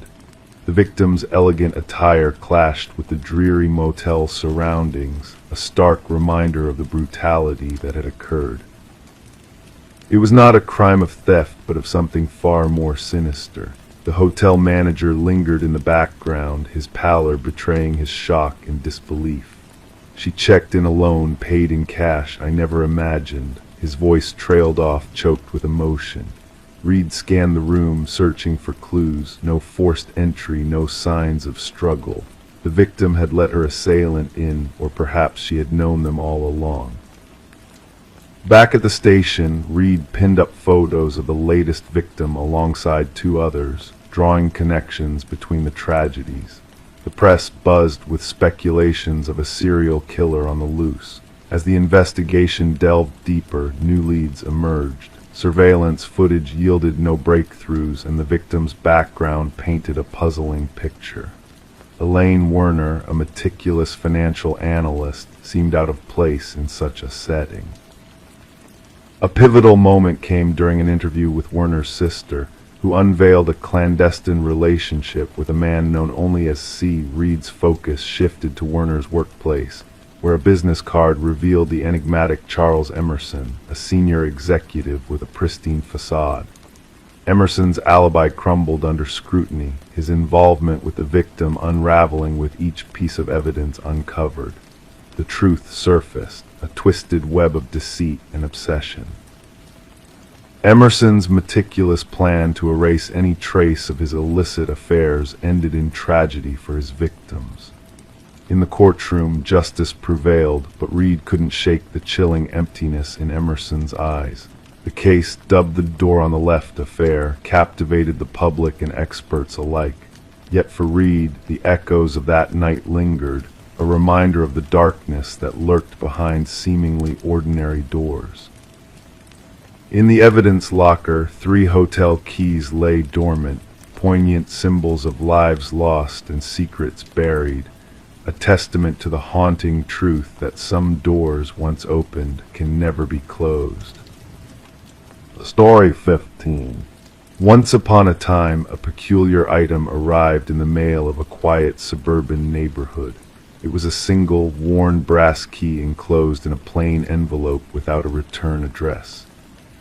The victim's elegant attire clashed with the dreary motel surroundings, a stark reminder of the brutality that had occurred. It was not a crime of theft, but of something far more sinister. The hotel manager lingered in the background, his pallor betraying his shock and disbelief. "She checked in alone, paid in cash. I never imagined." His voice trailed off, choked with emotion. Reed scanned the room, searching for clues. No forced entry, no signs of struggle. The victim had let her assailant in, or perhaps she had known them all along. Back at the station, Reed pinned up photos of the latest victim alongside two others, drawing connections between the tragedies. The press buzzed with speculations of a serial killer on the loose. As the investigation delved deeper, new leads emerged. Surveillance footage yielded no breakthroughs, and the victim's background painted a puzzling picture. Elaine Werner, a meticulous financial analyst, seemed out of place in such a setting. A pivotal moment came during an interview with Werner's sister, who unveiled a clandestine relationship with a man known only as C. Reed's focus shifted to Werner's workplace, where a business card revealed the enigmatic Charles Emerson, a senior executive with a pristine facade. Emerson's alibi crumbled under scrutiny, his involvement with the victim unraveling with each piece of evidence uncovered. The truth surfaced, a twisted web of deceit and obsession. Emerson's meticulous plan to erase any trace of his illicit affairs ended in tragedy for his victims. In the courtroom, justice prevailed, but Reed couldn't shake the chilling emptiness in Emerson's eyes. The case, dubbed the Door on the Left affair, captivated the public and experts alike. Yet for Reed, the echoes of that night lingered, a reminder of the darkness that lurked behind seemingly ordinary doors. In the evidence locker, 3 hotel keys lay dormant, poignant symbols of lives lost and secrets buried, a testament to the haunting truth that some doors once opened can never be closed. Story 15. Once upon a time, a peculiar item arrived in the mail of a quiet suburban neighborhood. It was a single, worn brass key enclosed in a plain envelope without a return address.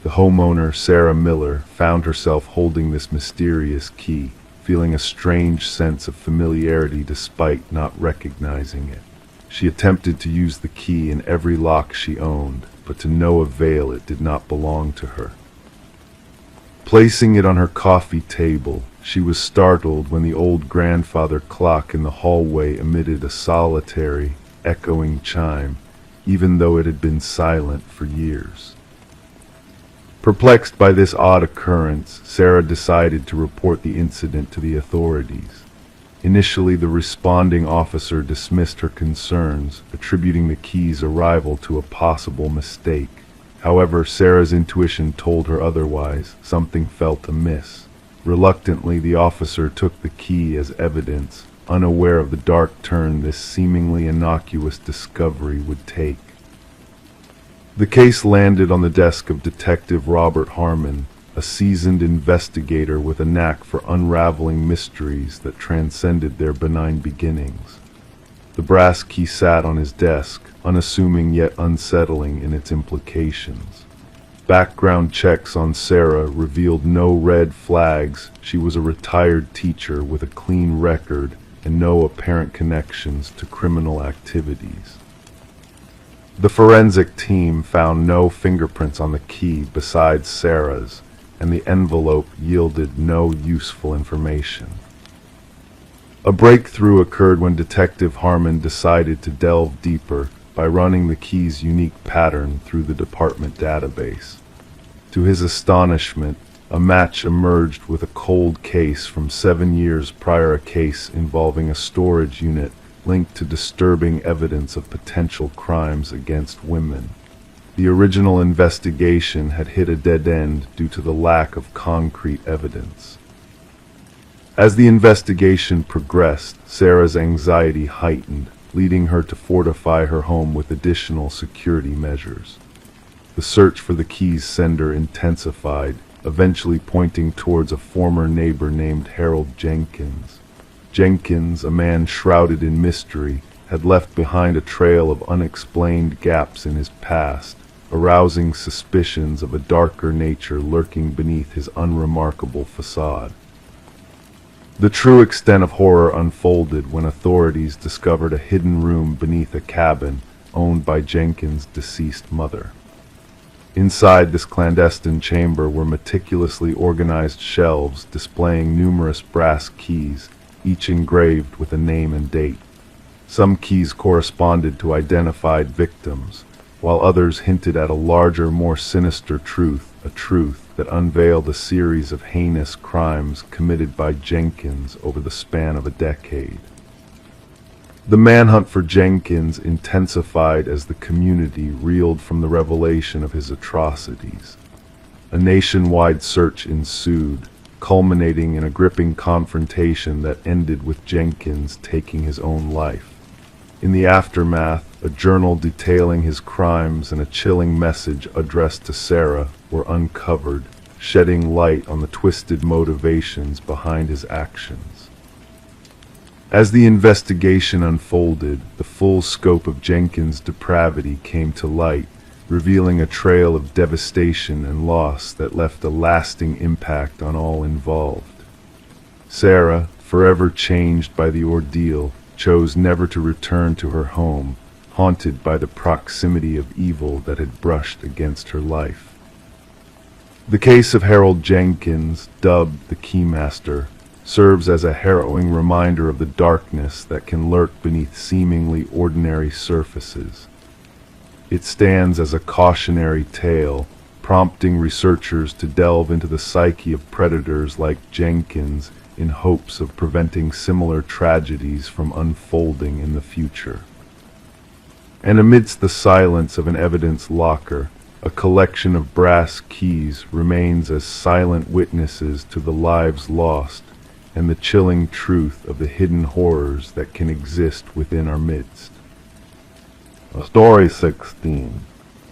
The homeowner, Sarah Miller, found herself holding this mysterious key, feeling a strange sense of familiarity despite not recognizing it. She attempted to use the key in every lock she owned, but to no avail. It did not belong to her. Placing it on her coffee table, she was startled when the old grandfather clock in the hallway emitted a solitary, echoing chime, even though it had been silent for years. Perplexed by this odd occurrence, Sarah decided to report the incident to the authorities. Initially, the responding officer dismissed her concerns, attributing the key's arrival to a possible mistake. However, Sarah's intuition told her otherwise. Something felt amiss. Reluctantly, the officer took the key as evidence, unaware of the dark turn this seemingly innocuous discovery would take. The case landed on the desk of Detective Robert Harmon, a seasoned investigator with a knack for unraveling mysteries that transcended their benign beginnings. The brass key sat on his desk, unassuming yet unsettling in its implications. Background checks on Sarah revealed no red flags. She was a retired teacher with a clean record and no apparent connections to criminal activities. The forensic team found no fingerprints on the key besides Sarah's, and the envelope yielded no useful information. A breakthrough occurred when Detective Harmon decided to delve deeper by running the key's unique pattern through the department database. To his astonishment, a match emerged with a cold case from 7 years prior, a case involving a storage unit linked to disturbing evidence of potential crimes against women. The original investigation had hit a dead end due to the lack of concrete evidence. As the investigation progressed, Sarah's anxiety heightened, leading her to fortify her home with additional security measures. The search for the key's sender intensified, eventually pointing towards a former neighbor named Harold Jenkins. Jenkins, a man shrouded in mystery, had left behind a trail of unexplained gaps in his past, arousing suspicions of a darker nature lurking beneath his unremarkable facade. The true extent of horror unfolded when authorities discovered a hidden room beneath a cabin owned by Jenkins' deceased mother. Inside this clandestine chamber were meticulously organized shelves displaying numerous brass keys, each engraved with a name and date. Some keys corresponded to identified victims, while others hinted at a larger, more sinister truth, a truth that unveiled a series of heinous crimes committed by Jenkins over the span of a decade. The manhunt for Jenkins intensified as the community reeled from the revelation of his atrocities. A nationwide search ensued, culminating in a gripping confrontation that ended with Jenkins taking his own life. In the aftermath, a journal detailing his crimes and a chilling message addressed to Sarah were uncovered, shedding light on the twisted motivations behind his actions. As the investigation unfolded, the full scope of Jenkins' depravity came to light, revealing a trail of devastation and loss that left a lasting impact on all involved. Sarah, forever changed by the ordeal, chose never to return to her home, haunted by the proximity of evil that had brushed against her life. The case of Harold Jenkins, dubbed the Keymaster, serves as a harrowing reminder of the darkness that can lurk beneath seemingly ordinary surfaces. It stands as a cautionary tale, prompting researchers to delve into the psyche of predators like Jenkins in hopes of preventing similar tragedies from unfolding in the future. And amidst the silence of an evidence locker, a collection of brass keys remains as silent witnesses to the lives lost and the chilling truth of the hidden horrors that can exist within our midst. Story 16.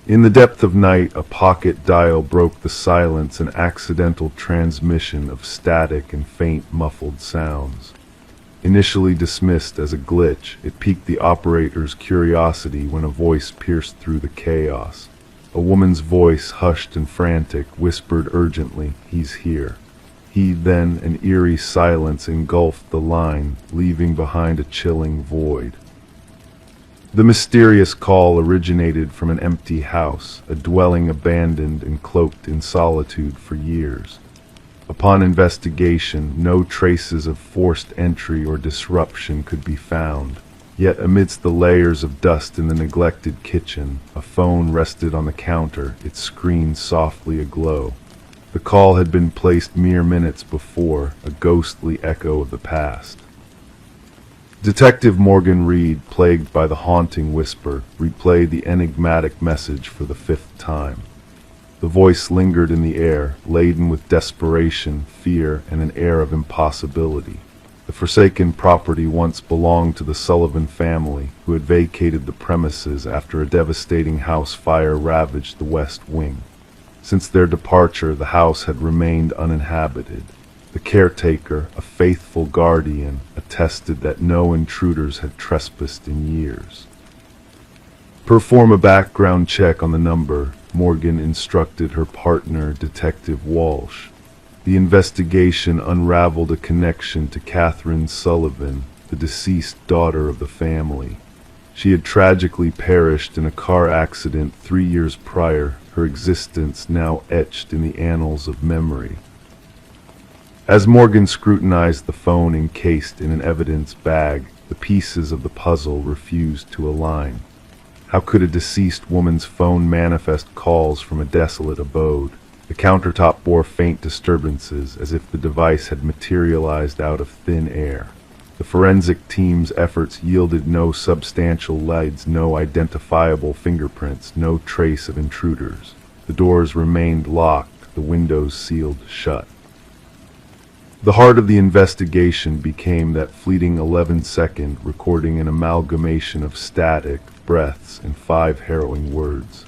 In the depth of night, a pocket dial broke the silence, an accidental transmission of static and faint muffled sounds. Initially dismissed as a glitch, it piqued the operator's curiosity when a voice pierced through the chaos. A woman's voice, hushed and frantic, whispered urgently, "He's here." Then an eerie silence engulfed the line, leaving behind a chilling void. The mysterious call originated from an empty house, a dwelling abandoned and cloaked in solitude for years. Upon investigation, no traces of forced entry or disruption could be found. Yet amidst the layers of dust in the neglected kitchen, a phone rested on the counter, its screen softly aglow. The call had been placed mere minutes before, a ghostly echo of the past. Detective Morgan Reed, plagued by the haunting whisper, replayed the enigmatic message for the 5th time. The voice lingered in the air, laden with desperation, fear, and an air of impossibility. The forsaken property once belonged to the Sullivan family, who had vacated the premises after a devastating house fire ravaged the West Wing. Since their departure, the house had remained uninhabited. The caretaker, a faithful guardian, attested that no intruders had trespassed in years. Perform a background check on the number, Morgan instructed her partner, Detective Walsh. The investigation unraveled a connection to Catherine Sullivan, the deceased daughter of the family. She had tragically perished in a car accident 3 years prior, her existence now etched in the annals of memory. As Morgan scrutinized the phone encased in an evidence bag, the pieces of the puzzle refused to align. How could a deceased woman's phone manifest calls from a desolate abode? The countertop bore faint disturbances, as if the device had materialized out of thin air. The forensic team's efforts yielded no substantial leads, no identifiable fingerprints, no trace of intruders. The doors remained locked, the windows sealed shut. The heart of the investigation became that fleeting 11-second recording, an amalgamation of static, breaths, and 5 harrowing words.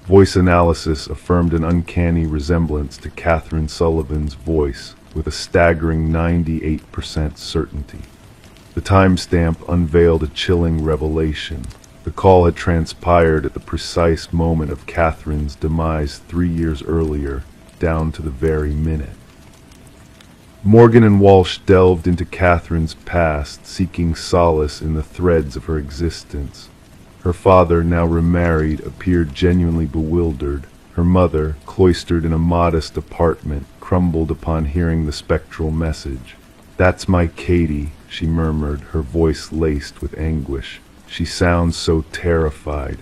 Voice analysis affirmed an uncanny resemblance to Catherine Sullivan's voice with a staggering 98% certainty. The timestamp unveiled a chilling revelation. The call had transpired at the precise moment of Catherine's demise 3 years earlier, down to the very minute. Morgan and Walsh delved into Catherine's past, seeking solace in the threads of her existence. Her father, now remarried, appeared genuinely bewildered. Her mother, cloistered in a modest apartment, crumbled upon hearing the spectral message. "That's my Katie," she murmured, her voice laced with anguish. "She sounds so terrified."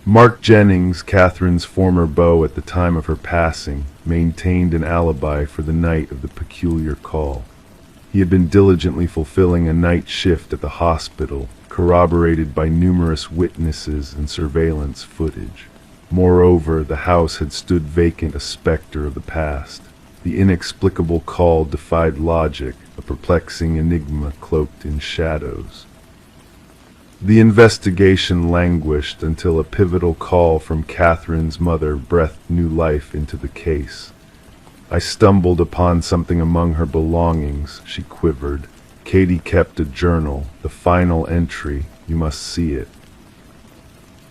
Mark Jennings, Catherine's former beau at the time of her passing, maintained an alibi for the night of the peculiar call. He had been diligently fulfilling a night shift at the hospital, corroborated by numerous witnesses and surveillance footage. Moreover, the house had stood vacant, a specter of the past. The inexplicable call defied logic, a perplexing enigma cloaked in shadows. The investigation languished until a pivotal call from Catherine's mother breathed new life into the case. "I stumbled upon something among her belongings," she quivered. "Katie kept a journal, the final entry. You must see it."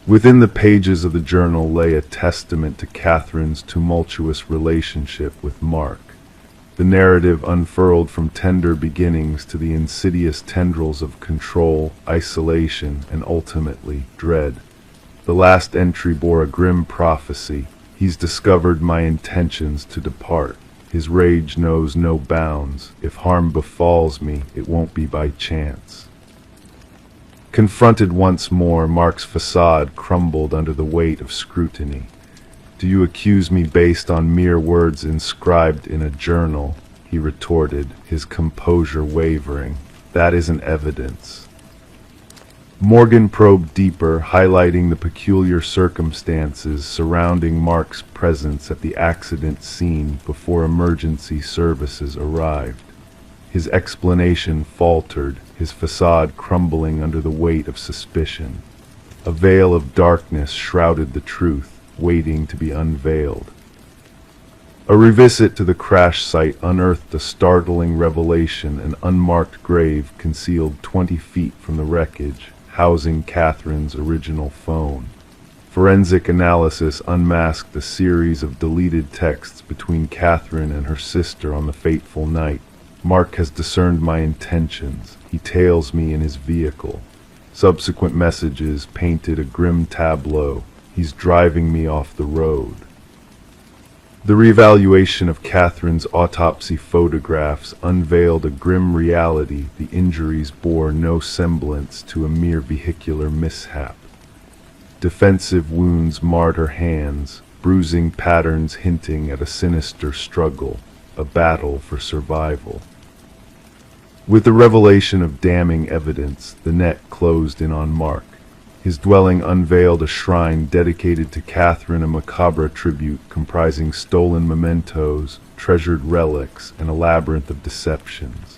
Within the pages of the journal lay a testament to Catherine's tumultuous relationship with Mark. The narrative unfurled from tender beginnings to the insidious tendrils of control, isolation, and ultimately dread. The last entry bore a grim prophecy. "He's discovered my intentions to depart. His rage knows no bounds. If harm befalls me, it won't be by chance." Confronted once more, Mark's facade crumbled under the weight of scrutiny. "Do you accuse me based on mere words inscribed in a journal?" he retorted, his composure wavering. "That isn't evidence." Morgan probed deeper, highlighting the peculiar circumstances surrounding Mark's presence at the accident scene before emergency services arrived. His explanation faltered, his facade crumbling under the weight of suspicion. A veil of darkness shrouded the truth, waiting to be unveiled. A revisit to the crash site unearthed a startling revelation: an unmarked grave concealed 20 feet from the wreckage, housing Catherine's original phone. Forensic analysis unmasked a series of deleted texts between Catherine and her sister on the fateful night. "Mark has discerned my intentions. He tails me in his vehicle." Subsequent messages painted a grim tableau. "He's driving me off the road." The reevaluation of Catherine's autopsy photographs unveiled a grim reality. The injuries bore no semblance to a mere vehicular mishap. Defensive wounds marred her hands, bruising patterns hinting at a sinister struggle, a battle for survival. With the revelation of damning evidence, the net closed in on Mark. His dwelling unveiled a shrine dedicated to Catherine, a macabre tribute comprising stolen mementos, treasured relics, and a labyrinth of deceptions.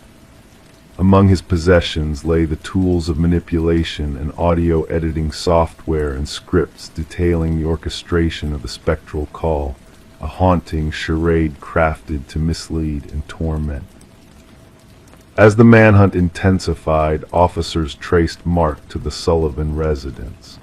Among his possessions lay the tools of manipulation and audio editing software and scripts detailing the orchestration of the spectral call, a haunting charade crafted to mislead and torment. As the manhunt intensified, officers traced Mark to the Sullivan residence.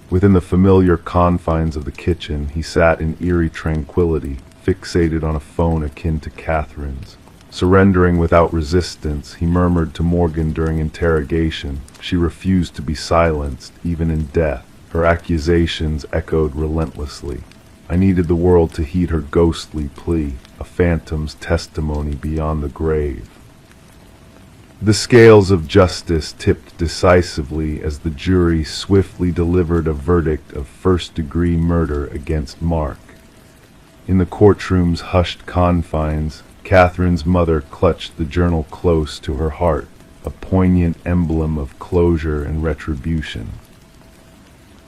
Within the familiar confines of the kitchen, he sat in eerie tranquility, fixated on a phone akin to Catherine's. Surrendering without resistance, he murmured to Morgan during interrogation. She refused to be silenced, even in death. Her accusations echoed relentlessly. I needed the world to heed her ghostly plea, a phantom's testimony beyond the grave. The scales of justice tipped decisively as the jury swiftly delivered a verdict of first-degree murder against Mark. In the courtroom's hushed confines, Catherine's mother clutched the journal close to her heart, a poignant emblem of closure and retribution.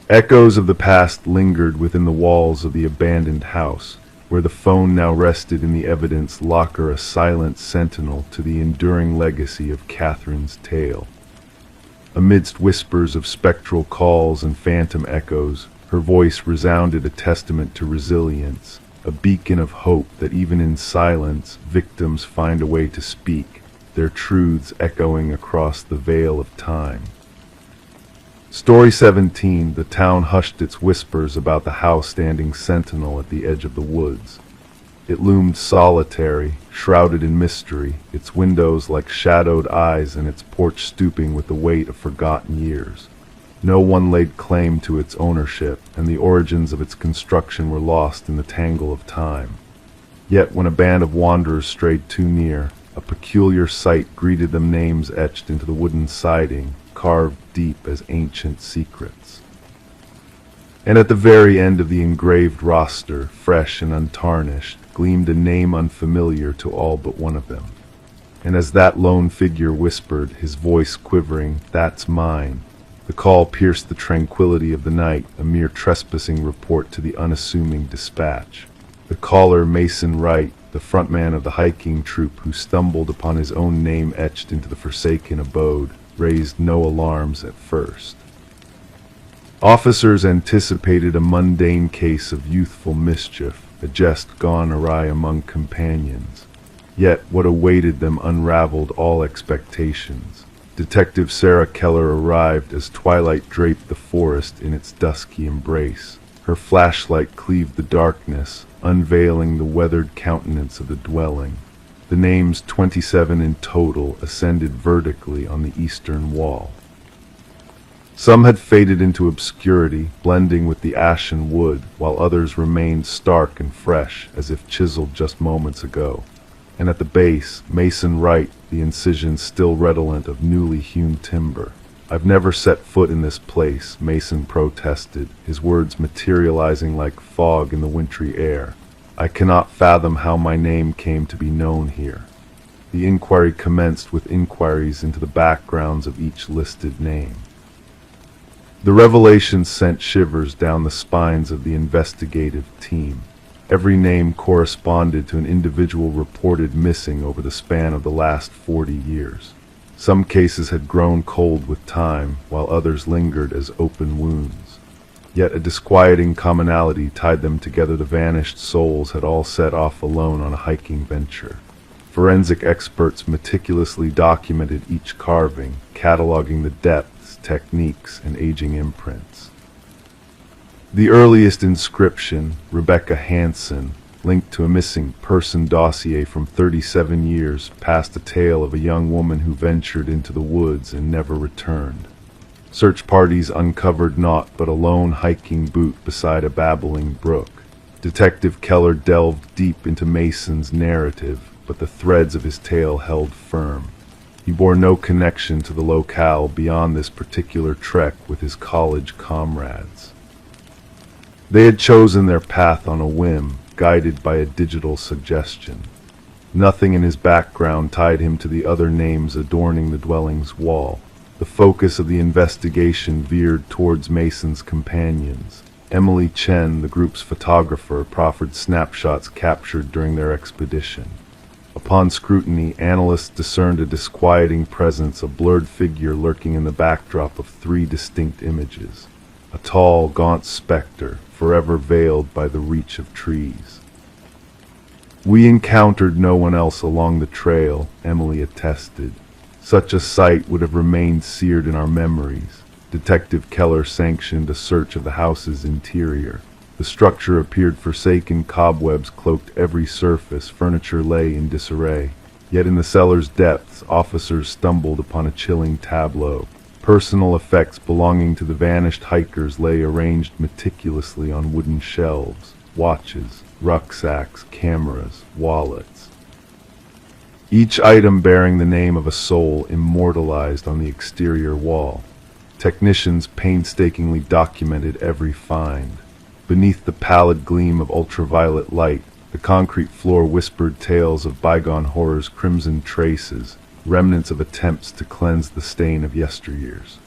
Echoes of the past lingered within the walls of the abandoned house. where the phone now rested in the evidence locker, a silent sentinel to the enduring legacy of Catherine's tale. Amidst whispers of spectral calls and phantom echoes, her voice resounded, a testament to resilience, a beacon of hope that even in silence, victims find a way to speak, their truths echoing across the veil of time. Story 17. The town hushed its whispers about the house standing sentinel at the edge of the woods. It loomed solitary, shrouded in mystery, its windows like shadowed eyes and its porch stooping with the weight of forgotten years. No one laid claim to its ownership, and the origins of its construction were lost in the tangle of time. Yet when a band of wanderers strayed too near, a peculiar sight greeted them, names etched into the wooden siding, carved deep as ancient secrets. And at the very end of the engraved roster, fresh and untarnished, gleamed a name unfamiliar to all but one of them. And as that lone figure whispered, his voice quivering, "That's mine," the call pierced the tranquility of the night, a mere trespassing report to the unassuming dispatch. The caller, Mason Wright, the frontman of the hiking troupe who stumbled upon his own name etched into the forsaken abode, raised no alarms at first. Officers anticipated a mundane case of youthful mischief, a jest gone awry among companions. Yet what awaited them unraveled all expectations. Detective Sarah Keller arrived as twilight draped the forest in its dusky embrace. Her flashlight cleaved the darkness, unveiling the weathered countenance of the dwelling. The names 27 in total ascended vertically on the eastern wall. Some had faded into obscurity, blending with the ashen wood, while others remained stark and fresh, as if chiseled just moments ago. And at the base, Mason Wright, the incision still redolent of newly hewn timber. "I've never set foot in this place," Mason protested, his words materializing like fog in the wintry air. "I cannot fathom how my name came to be known here." The inquiry commenced with inquiries into the backgrounds of each listed name. The revelation sent shivers down the spines of the investigative team. Every name corresponded to an individual reported missing over the span of the last 40 years. Some cases had grown cold with time, while others lingered as open wounds. Yet a disquieting commonality tied them together. The vanished souls had all set off alone on a hiking venture. Forensic experts meticulously documented each carving, cataloging the depths, techniques, and aging imprints. The earliest inscription, Rebecca Hansen, linked to a missing person dossier from 37 years, passed a tale of a young woman who ventured into the woods and never returned. Search parties uncovered naught but a lone hiking boot beside a babbling brook. Detective Keller delved deep into Mason's narrative, but the threads of his tale held firm. He bore no connection to the locale beyond this particular trek with his college comrades. They had chosen their path on a whim, guided by a digital suggestion. Nothing in his background tied him to the other names adorning the dwelling's wall. The focus of the investigation veered towards Mason's companions. Emily Chen, the group's photographer, proffered snapshots captured during their expedition. Upon scrutiny, analysts discerned a disquieting presence, a blurred figure lurking in the backdrop of 3 distinct images. A tall, gaunt specter, forever veiled by the reach of trees. "We encountered no one else along the trail," Emily attested. "Such a sight would have remained seared in our memories." Detective Keller sanctioned a search of the house's interior. The structure appeared forsaken, cobwebs cloaked every surface, furniture lay in disarray. Yet in the cellar's depths, officers stumbled upon a chilling tableau. Personal effects belonging to the vanished hikers lay arranged meticulously on wooden shelves: watches, rucksacks, cameras, wallets. Each item bearing the name of a soul immortalized on the exterior wall. Technicians painstakingly documented every find. Beneath the pallid gleam of ultraviolet light, the concrete floor whispered tales of bygone horrors, crimson traces, remnants of attempts to cleanse the stain of yesteryears.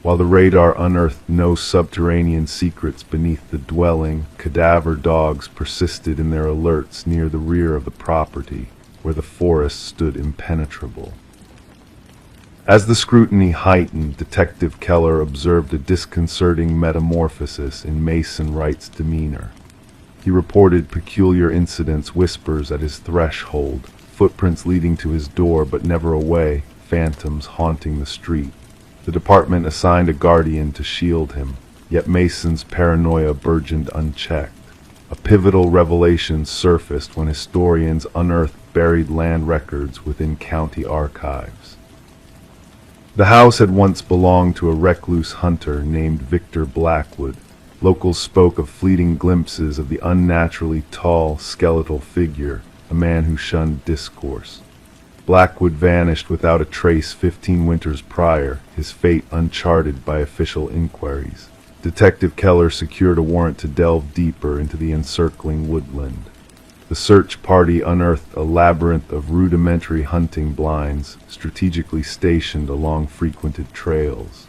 While the radar unearthed no subterranean secrets beneath the dwelling, cadaver dogs persisted in their alerts near the rear of the property, where the forest stood impenetrable. As the scrutiny heightened, Detective Keller observed a disconcerting metamorphosis in Mason Wright's demeanor. He reported peculiar incidents, whispers at his threshold, footprints leading to his door but never away, phantoms haunting the street. The department assigned a guardian to shield him, yet Mason's paranoia burgeoned unchecked. A pivotal revelation surfaced when historians unearthed buried land records within county archives. The house had once belonged to a recluse hunter named Victor Blackwood. Locals spoke of fleeting glimpses of the unnaturally tall, skeletal figure, a man who shunned discourse. Blackwood vanished without a trace 15 winters prior, his fate uncharted by official inquiries. Detective Keller secured a warrant to delve deeper into the encircling woodland. The search party unearthed a labyrinth of rudimentary hunting blinds, strategically stationed along frequented trails.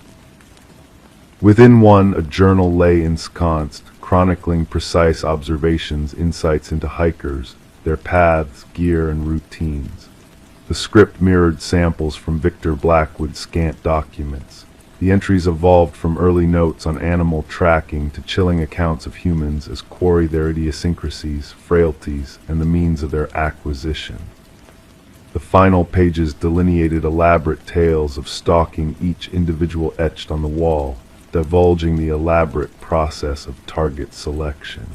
Within one, a journal lay ensconced, chronicling precise observations, insights into hikers, their paths, gear, and routines. The script mirrored samples from Victor Blackwood's scant documents. The entries evolved from early notes on animal tracking to chilling accounts of humans as quarry their idiosyncrasies, frailties, and the means of their acquisition. The final pages delineated elaborate tales of stalking, each individual etched on the wall, divulging the elaborate process of target selection.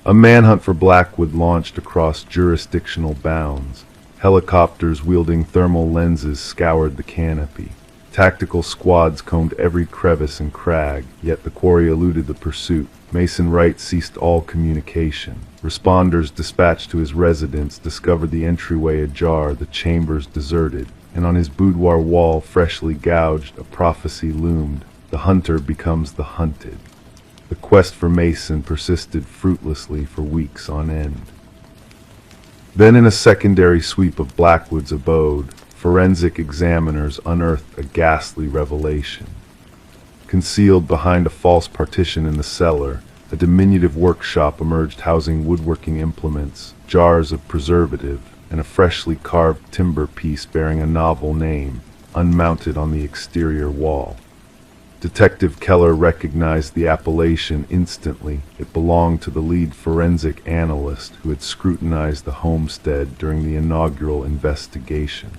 A manhunt for Blackwood launched across jurisdictional bounds. Helicopters wielding thermal lenses scoured the canopy. Tactical squads combed every crevice and crag, yet the quarry eluded the pursuit. Mason Wright ceased all communication. Responders dispatched to his residence discovered the entryway ajar, the chambers deserted, and on his boudoir wall, freshly gouged, a prophecy loomed: the hunter becomes the hunted. The quest for Mason persisted fruitlessly for weeks on end. Then, in a secondary sweep of Blackwood's abode, forensic examiners unearthed a ghastly revelation. Concealed behind a false partition in the cellar, a diminutive workshop emerged housing woodworking implements, jars of preservative, and a freshly carved timber piece bearing a novel name, unmounted on the exterior wall. Detective Keller recognized the appellation instantly. It belonged to the lead forensic analyst who had scrutinized the homestead during the inaugural investigation.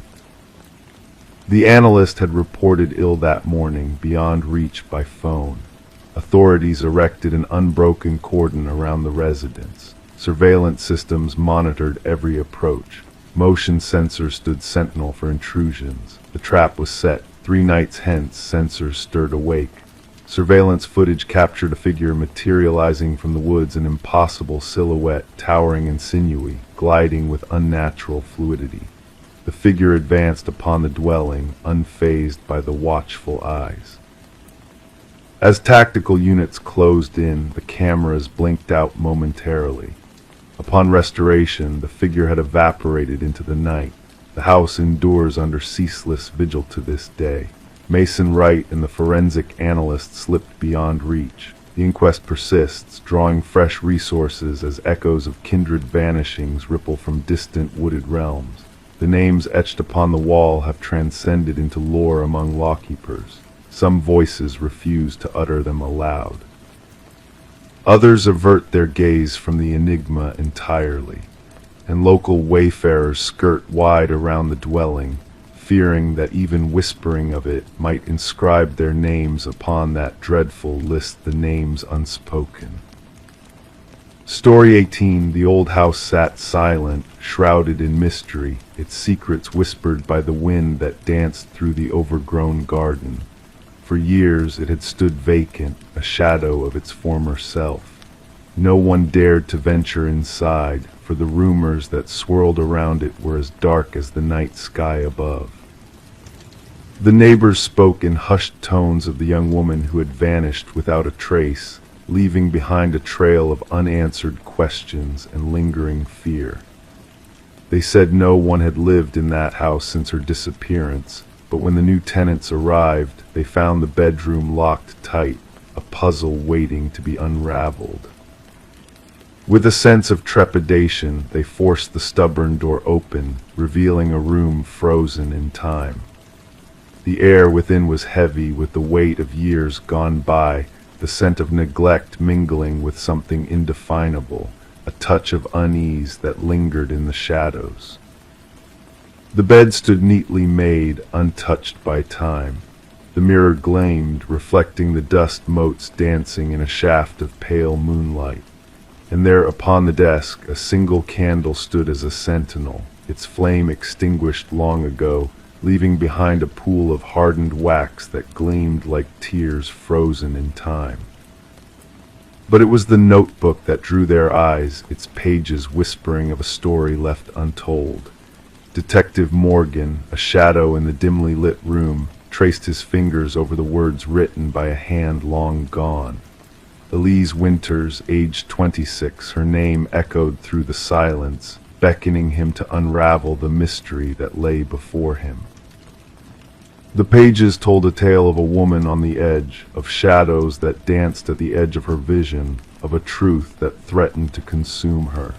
The analyst had reported ill that morning, beyond reach by phone. Authorities erected an unbroken cordon around the residence. Surveillance systems monitored every approach. Motion sensors stood sentinel for intrusions. The trap was set. 3 nights hence, sensors stirred awake. Surveillance footage captured a figure materializing from the woods, an impossible silhouette, towering and sinewy, gliding with unnatural fluidity. The figure advanced upon the dwelling, unfazed by the watchful eyes. As tactical units closed in, the cameras blinked out momentarily. Upon restoration, the figure had evaporated into the night. The house endures under ceaseless vigil to this day. Mason Wright and the forensic analyst slipped beyond reach. The inquest persists, drawing fresh resources as echoes of kindred vanishings ripple from distant wooded realms. The names etched upon the wall have transcended into lore among lawkeepers. Some voices refuse to utter them aloud. Others avert their gaze from the enigma entirely, and local wayfarers skirt wide around the dwelling, fearing that even whispering of it might inscribe their names upon that dreadful list, the names unspoken. Story 18. The old house sat silent, shrouded in mystery, its secrets whispered by the wind that danced through the overgrown garden. For years it had stood vacant, a shadow of its former self. No one dared to venture inside, for the rumors that swirled around it were as dark as the night sky above. The neighbors spoke in hushed tones of the young woman who had vanished without a trace, leaving behind a trail of unanswered questions and lingering fear. They said no one had lived in that house since her disappearance, but when the new tenants arrived, they found the bedroom locked tight, a puzzle waiting to be unraveled. With a sense of trepidation, they forced the stubborn door open, revealing a room frozen in time. The air within was heavy with the weight of years gone by, the scent of neglect mingling with something indefinable, a touch of unease that lingered in the shadows. The bed stood neatly made, untouched by time. The mirror gleamed, reflecting the dust motes dancing in a shaft of pale moonlight. And there upon the desk a single candle stood as a sentinel, its flame extinguished long ago, leaving behind a pool of hardened wax that gleamed like tears frozen in time. But it was the notebook that drew their eyes, its pages whispering of a story left untold. Detective Morgan, a shadow in the dimly lit room, traced his fingers over the words written by a hand long gone. Elise Winters, aged 26, her name echoed through the silence, beckoning him to unravel the mystery that lay before him. The pages told a tale of a woman on the edge, of shadows that danced at the edge of her vision, of a truth that threatened to consume her.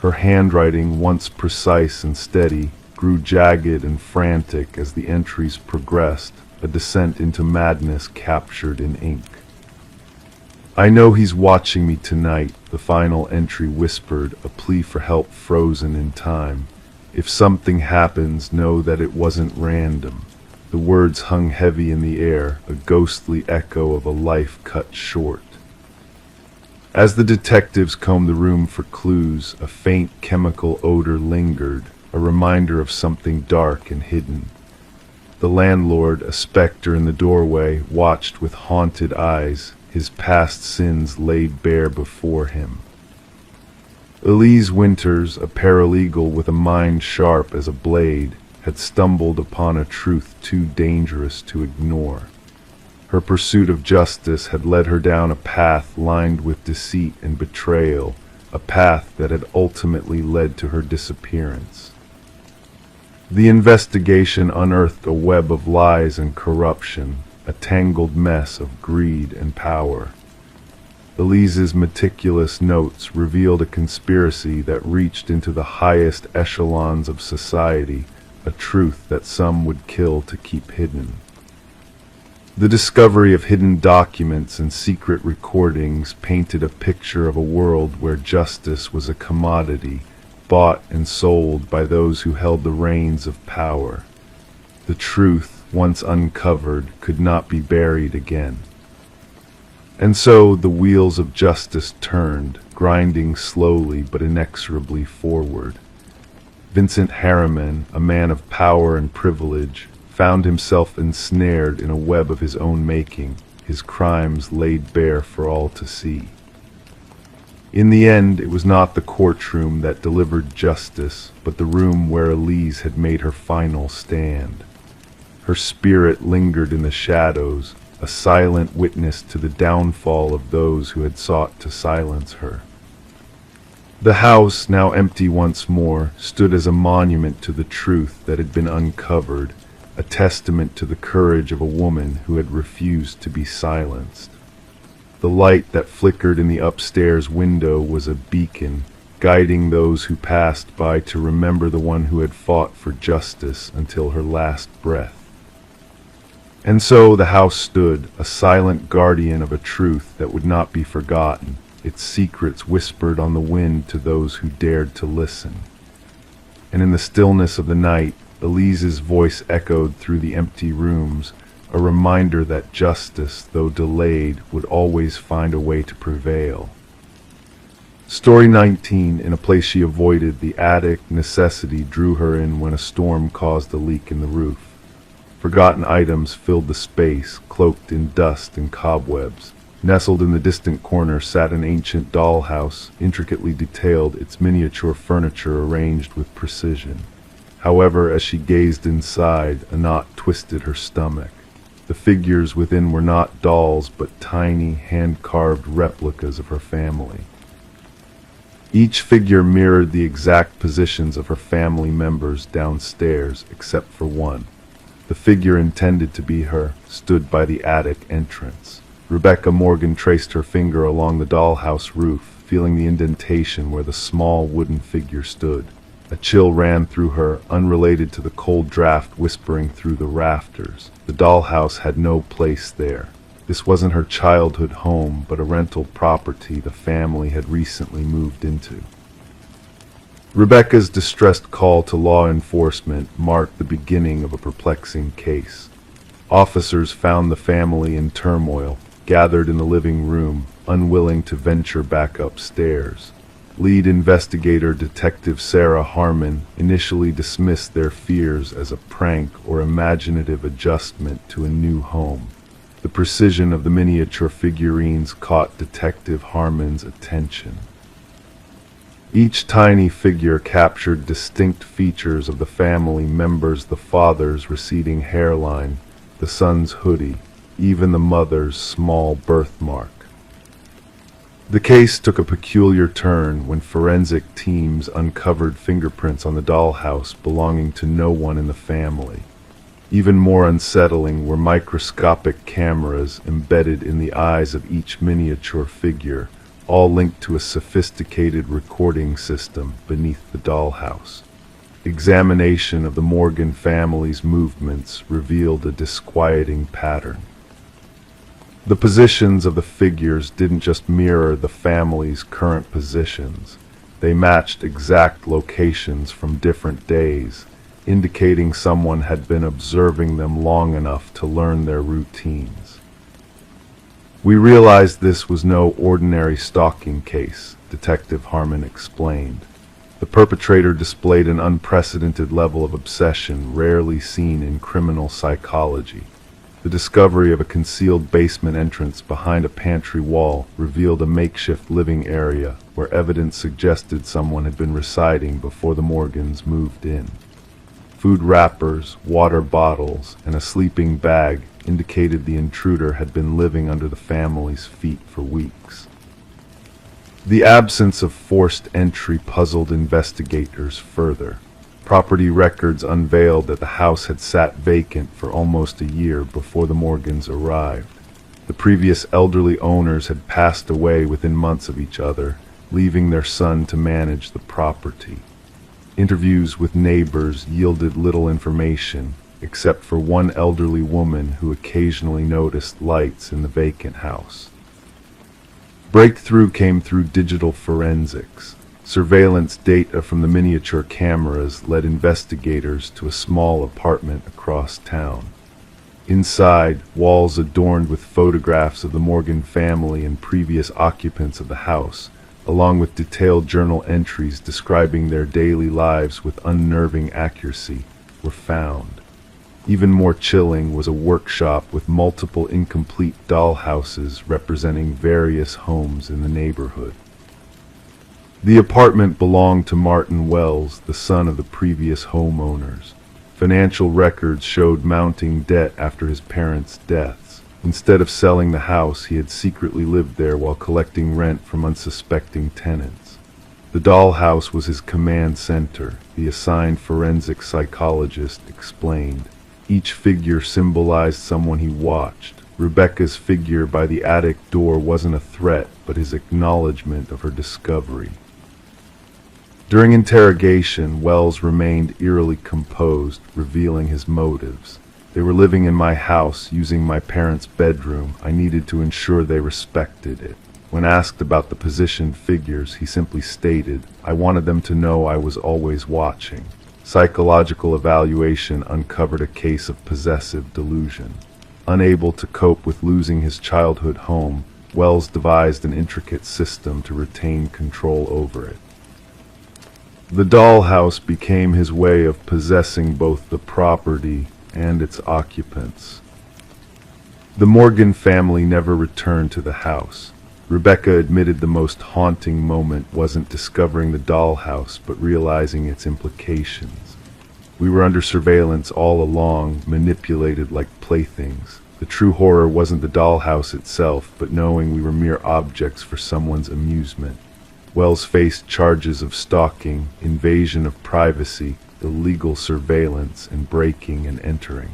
Her handwriting, once precise and steady, grew jagged and frantic as the entries progressed, a descent into madness captured in ink. "I know he's watching me tonight," the final entry whispered, a plea for help frozen in time. "If something happens, know that it wasn't random." The words hung heavy in the air, a ghostly echo of a life cut short. As the detectives combed the room for clues, a faint chemical odor lingered, a reminder of something dark and hidden. The landlord, a specter in the doorway, watched with haunted eyes, his past sins laid bare before him. Elise Winters, a paralegal with a mind sharp as a blade, had stumbled upon a truth too dangerous to ignore. Her pursuit of justice had led her down a path lined with deceit and betrayal, a path that had ultimately led to her disappearance. The investigation unearthed a web of lies and corruption, a tangled mess of greed and power. Elise's meticulous notes revealed a conspiracy that reached into the highest echelons of society, a truth that some would kill to keep hidden. The discovery of hidden documents and secret recordings painted a picture of a world where justice was a commodity, bought and sold by those who held the reins of power. The truth, once uncovered, could not be buried again. And so the wheels of justice turned, grinding slowly but inexorably forward. Vincent Harriman, a man of power and privilege, found himself ensnared in a web of his own making, his crimes laid bare for all to see. In the end, it was not the courtroom that delivered justice, but the room where Elise had made her final stand. Her spirit lingered in the shadows, a silent witness to the downfall of those who had sought to silence her. The house, now empty once more, stood as a monument to the truth that had been uncovered, a testament to the courage of a woman who had refused to be silenced. The light that flickered in the upstairs window was a beacon, guiding those who passed by to remember the one who had fought for justice until her last breath. And so the house stood, a silent guardian of a truth that would not be forgotten, its secrets whispered on the wind to those who dared to listen. And in the stillness of the night, Elise's voice echoed through the empty rooms, a reminder that justice, though delayed, would always find a way to prevail. Story 19, in a place she avoided, the attic necessity drew her in when a storm caused a leak in the roof. Forgotten items filled the space, cloaked in dust and cobwebs. Nestled in the distant corner sat an ancient dollhouse, intricately detailed, its miniature furniture arranged with precision. However, as she gazed inside, a knot twisted her stomach. The figures within were not dolls, but tiny, hand-carved replicas of her family. Each figure mirrored the exact positions of her family members downstairs, except for one. The figure intended to be her stood by the attic entrance. Rebecca Morgan traced her finger along the dollhouse roof, feeling the indentation where the small wooden figure stood. A chill ran through her, unrelated to the cold draft whispering through the rafters. The dollhouse had no place there. This wasn't her childhood home, but a rental property the family had recently moved into. Rebecca's distressed call to law enforcement marked the beginning of a perplexing case. Officers found the family in turmoil, gathered in the living room, unwilling to venture back upstairs. Lead investigator Detective Sarah Harmon initially dismissed their fears as a prank or imaginative adjustment to a new home. The precision of the miniature figurines caught Detective Harmon's attention. Each tiny figure captured distinct features of the family members: the father's receding hairline, the son's hoodie, even the mother's small birthmark. The case took a peculiar turn when forensic teams uncovered fingerprints on the dollhouse belonging to no one in the family. Even more unsettling were microscopic cameras embedded in the eyes of each miniature figure, all linked to a sophisticated recording system beneath the dollhouse. Examination of the Morgan family's movements revealed a disquieting pattern. The positions of the figures didn't just mirror the family's current positions, they matched exact locations from different days, indicating someone had been observing them long enough to learn their routines. We realized this was no ordinary stalking case, Detective Harmon explained. The perpetrator displayed an unprecedented level of obsession rarely seen in criminal psychology. The discovery of a concealed basement entrance behind a pantry wall revealed a makeshift living area where evidence suggested someone had been residing before the Morgans moved in. Food wrappers, water bottles, and a sleeping bag indicated the intruder had been living under the family's feet for weeks. The absence of forced entry puzzled investigators further. Property records unveiled that the house had sat vacant for almost a year before the Morgans arrived. The previous elderly owners had passed away within months of each other, leaving their son to manage the property. Interviews with neighbors yielded little information, except for one elderly woman who occasionally noticed lights in the vacant house. Breakthrough came through digital forensics. Surveillance data from the miniature cameras led investigators to a small apartment across town. Inside, walls adorned with photographs of the Morgan family and previous occupants of the house, along with detailed journal entries describing their daily lives with unnerving accuracy, were found. Even more chilling was a workshop with multiple incomplete dollhouses representing various homes in the neighborhood. The apartment belonged to Martin Wells, the son of the previous homeowners. Financial records showed mounting debt after his parents' deaths. Instead of selling the house, he had secretly lived there while collecting rent from unsuspecting tenants. The dollhouse was his command center, the assigned forensic psychologist explained. Each figure symbolized someone he watched. Rebecca's figure by the attic door wasn't a threat, but his acknowledgement of her discovery. During interrogation, Wells remained eerily composed, revealing his motives. They were living in my house, using my parents' bedroom. I needed to ensure they respected it. When asked about the positioned figures, he simply stated, "I wanted them to know I was always watching." Psychological evaluation uncovered a case of possessive delusion. Unable to cope with losing his childhood home, Wells devised an intricate system to retain control over it. The dollhouse became his way of possessing both the property and its occupants. The Morgan family never returned to the house. Rebecca admitted the most haunting moment wasn't discovering the dollhouse, but realizing its implications. We were under surveillance all along, manipulated like playthings. The true horror wasn't the dollhouse itself, but knowing we were mere objects for someone's amusement. Wells faced charges of stalking, invasion of privacy, illegal surveillance, and breaking and entering.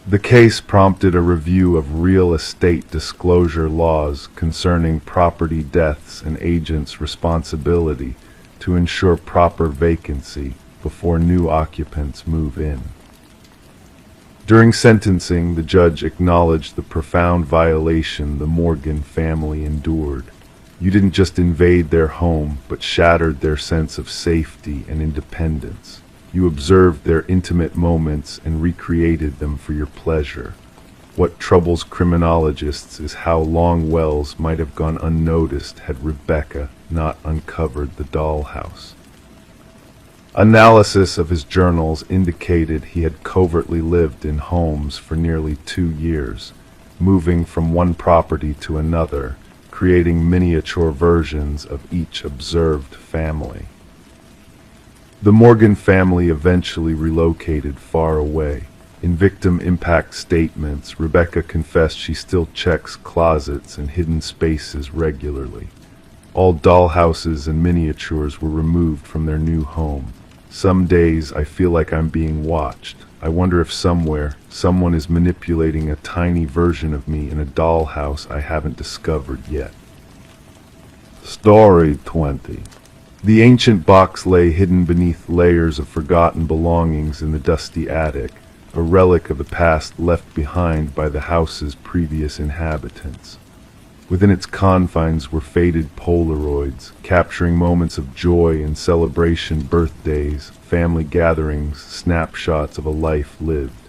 The case prompted a review of real estate disclosure laws concerning property deaths and agents' responsibility to ensure proper vacancy before new occupants move in. During sentencing, the judge acknowledged the profound violation the Morgan family endured. You didn't just invade their home, but shattered their sense of safety and independence. You observed their intimate moments and recreated them for your pleasure. What troubles criminologists is how long Wells might have gone unnoticed had Rebecca not uncovered the dollhouse. Analysis of his journals indicated he had covertly lived in homes for nearly 2 years, moving from one property to another, creating miniature versions of each observed family. The Morgan family eventually relocated far away. In victim impact statements, Rebecca confessed she still checks closets and hidden spaces regularly. All dollhouses and miniatures were removed from their new home. Some days I feel like I'm being watched. I wonder if somewhere, someone is manipulating a tiny version of me in a dollhouse I haven't discovered yet. Story 20. The ancient box lay hidden beneath layers of forgotten belongings in the dusty attic, a relic of the past left behind by the house's previous inhabitants. Within its confines were faded Polaroids, capturing moments of joy and celebration, birthdays, family gatherings, snapshots of a life lived.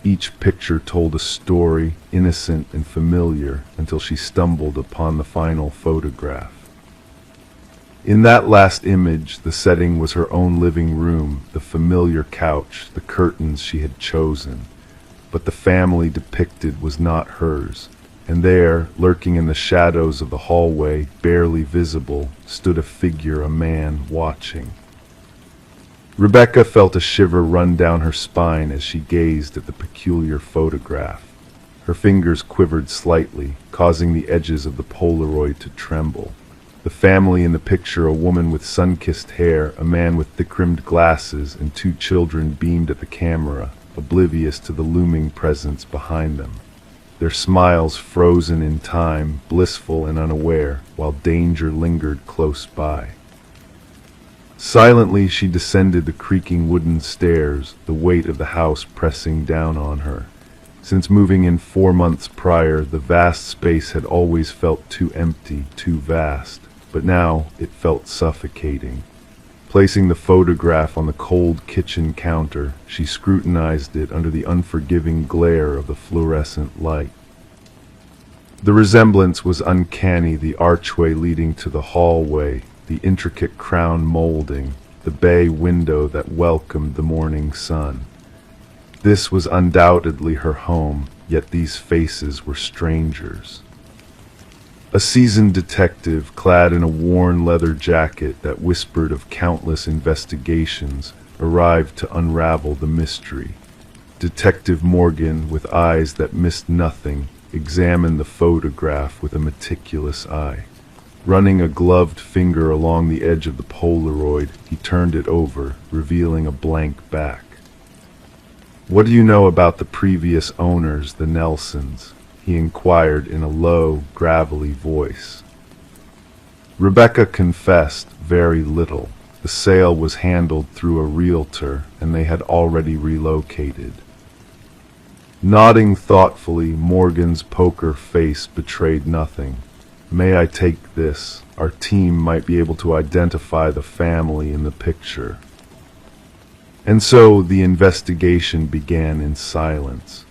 Each picture told a story, innocent and familiar, until she stumbled upon the final photograph. In that last image, the setting was her own living room, the familiar couch, the curtains she had chosen. But the family depicted was not hers. And there, lurking in the shadows of the hallway, barely visible, stood a figure, a man, watching. Rebecca felt a shiver run down her spine as she gazed at the peculiar photograph. Her fingers quivered slightly, causing the edges of the Polaroid to tremble. The family in the picture, a woman with sun-kissed hair, a man with thick-rimmed glasses, and 2 children beamed at the camera, oblivious to the looming presence behind them. Their smiles frozen in time, blissful and unaware, while danger lingered close by. Silently she descended the creaking wooden stairs, the weight of the house pressing down on her. Since moving in 4 months prior, the vast space had always felt too empty, too vast, but now it felt suffocating. Placing the photograph on the cold kitchen counter, she scrutinized it under the unforgiving glare of the fluorescent light. The resemblance was uncanny, the archway leading to the hallway, the intricate crown molding, the bay window that welcomed the morning sun. This was undoubtedly her home, yet these faces were strangers. A seasoned detective, clad in a worn leather jacket that whispered of countless investigations, arrived to unravel the mystery. Detective Morgan, with eyes that missed nothing, examined the photograph with a meticulous eye. Running a gloved finger along the edge of the Polaroid, he turned it over, revealing a blank back. "What do you know about the previous owners, the Nelsons?" he inquired in a low, gravelly voice. Rebecca confessed very little. The sale was handled through a realtor, and they had already relocated. Nodding thoughtfully, Morgan's poker face betrayed nothing. "May I take this? Our team might be able to identify the family in the picture." And so the investigation began in silence.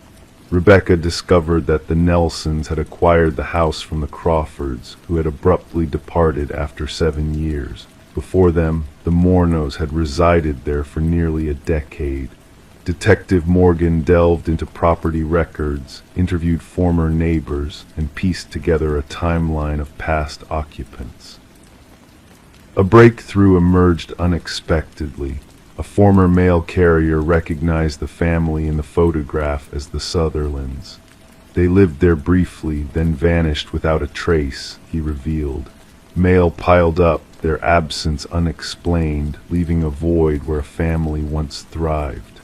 Rebecca discovered that the Nelsons had acquired the house from the Crawfords, who had abruptly departed after 7 years. Before them, the Mornos had resided there for nearly a decade. Detective Morgan delved into property records, interviewed former neighbors, and pieced together a timeline of past occupants. A breakthrough emerged unexpectedly. A former mail carrier recognized the family in the photograph as the Sutherlands. They lived there briefly, then vanished without a trace, he revealed. Mail piled up, their absence unexplained, leaving a void where a family once thrived.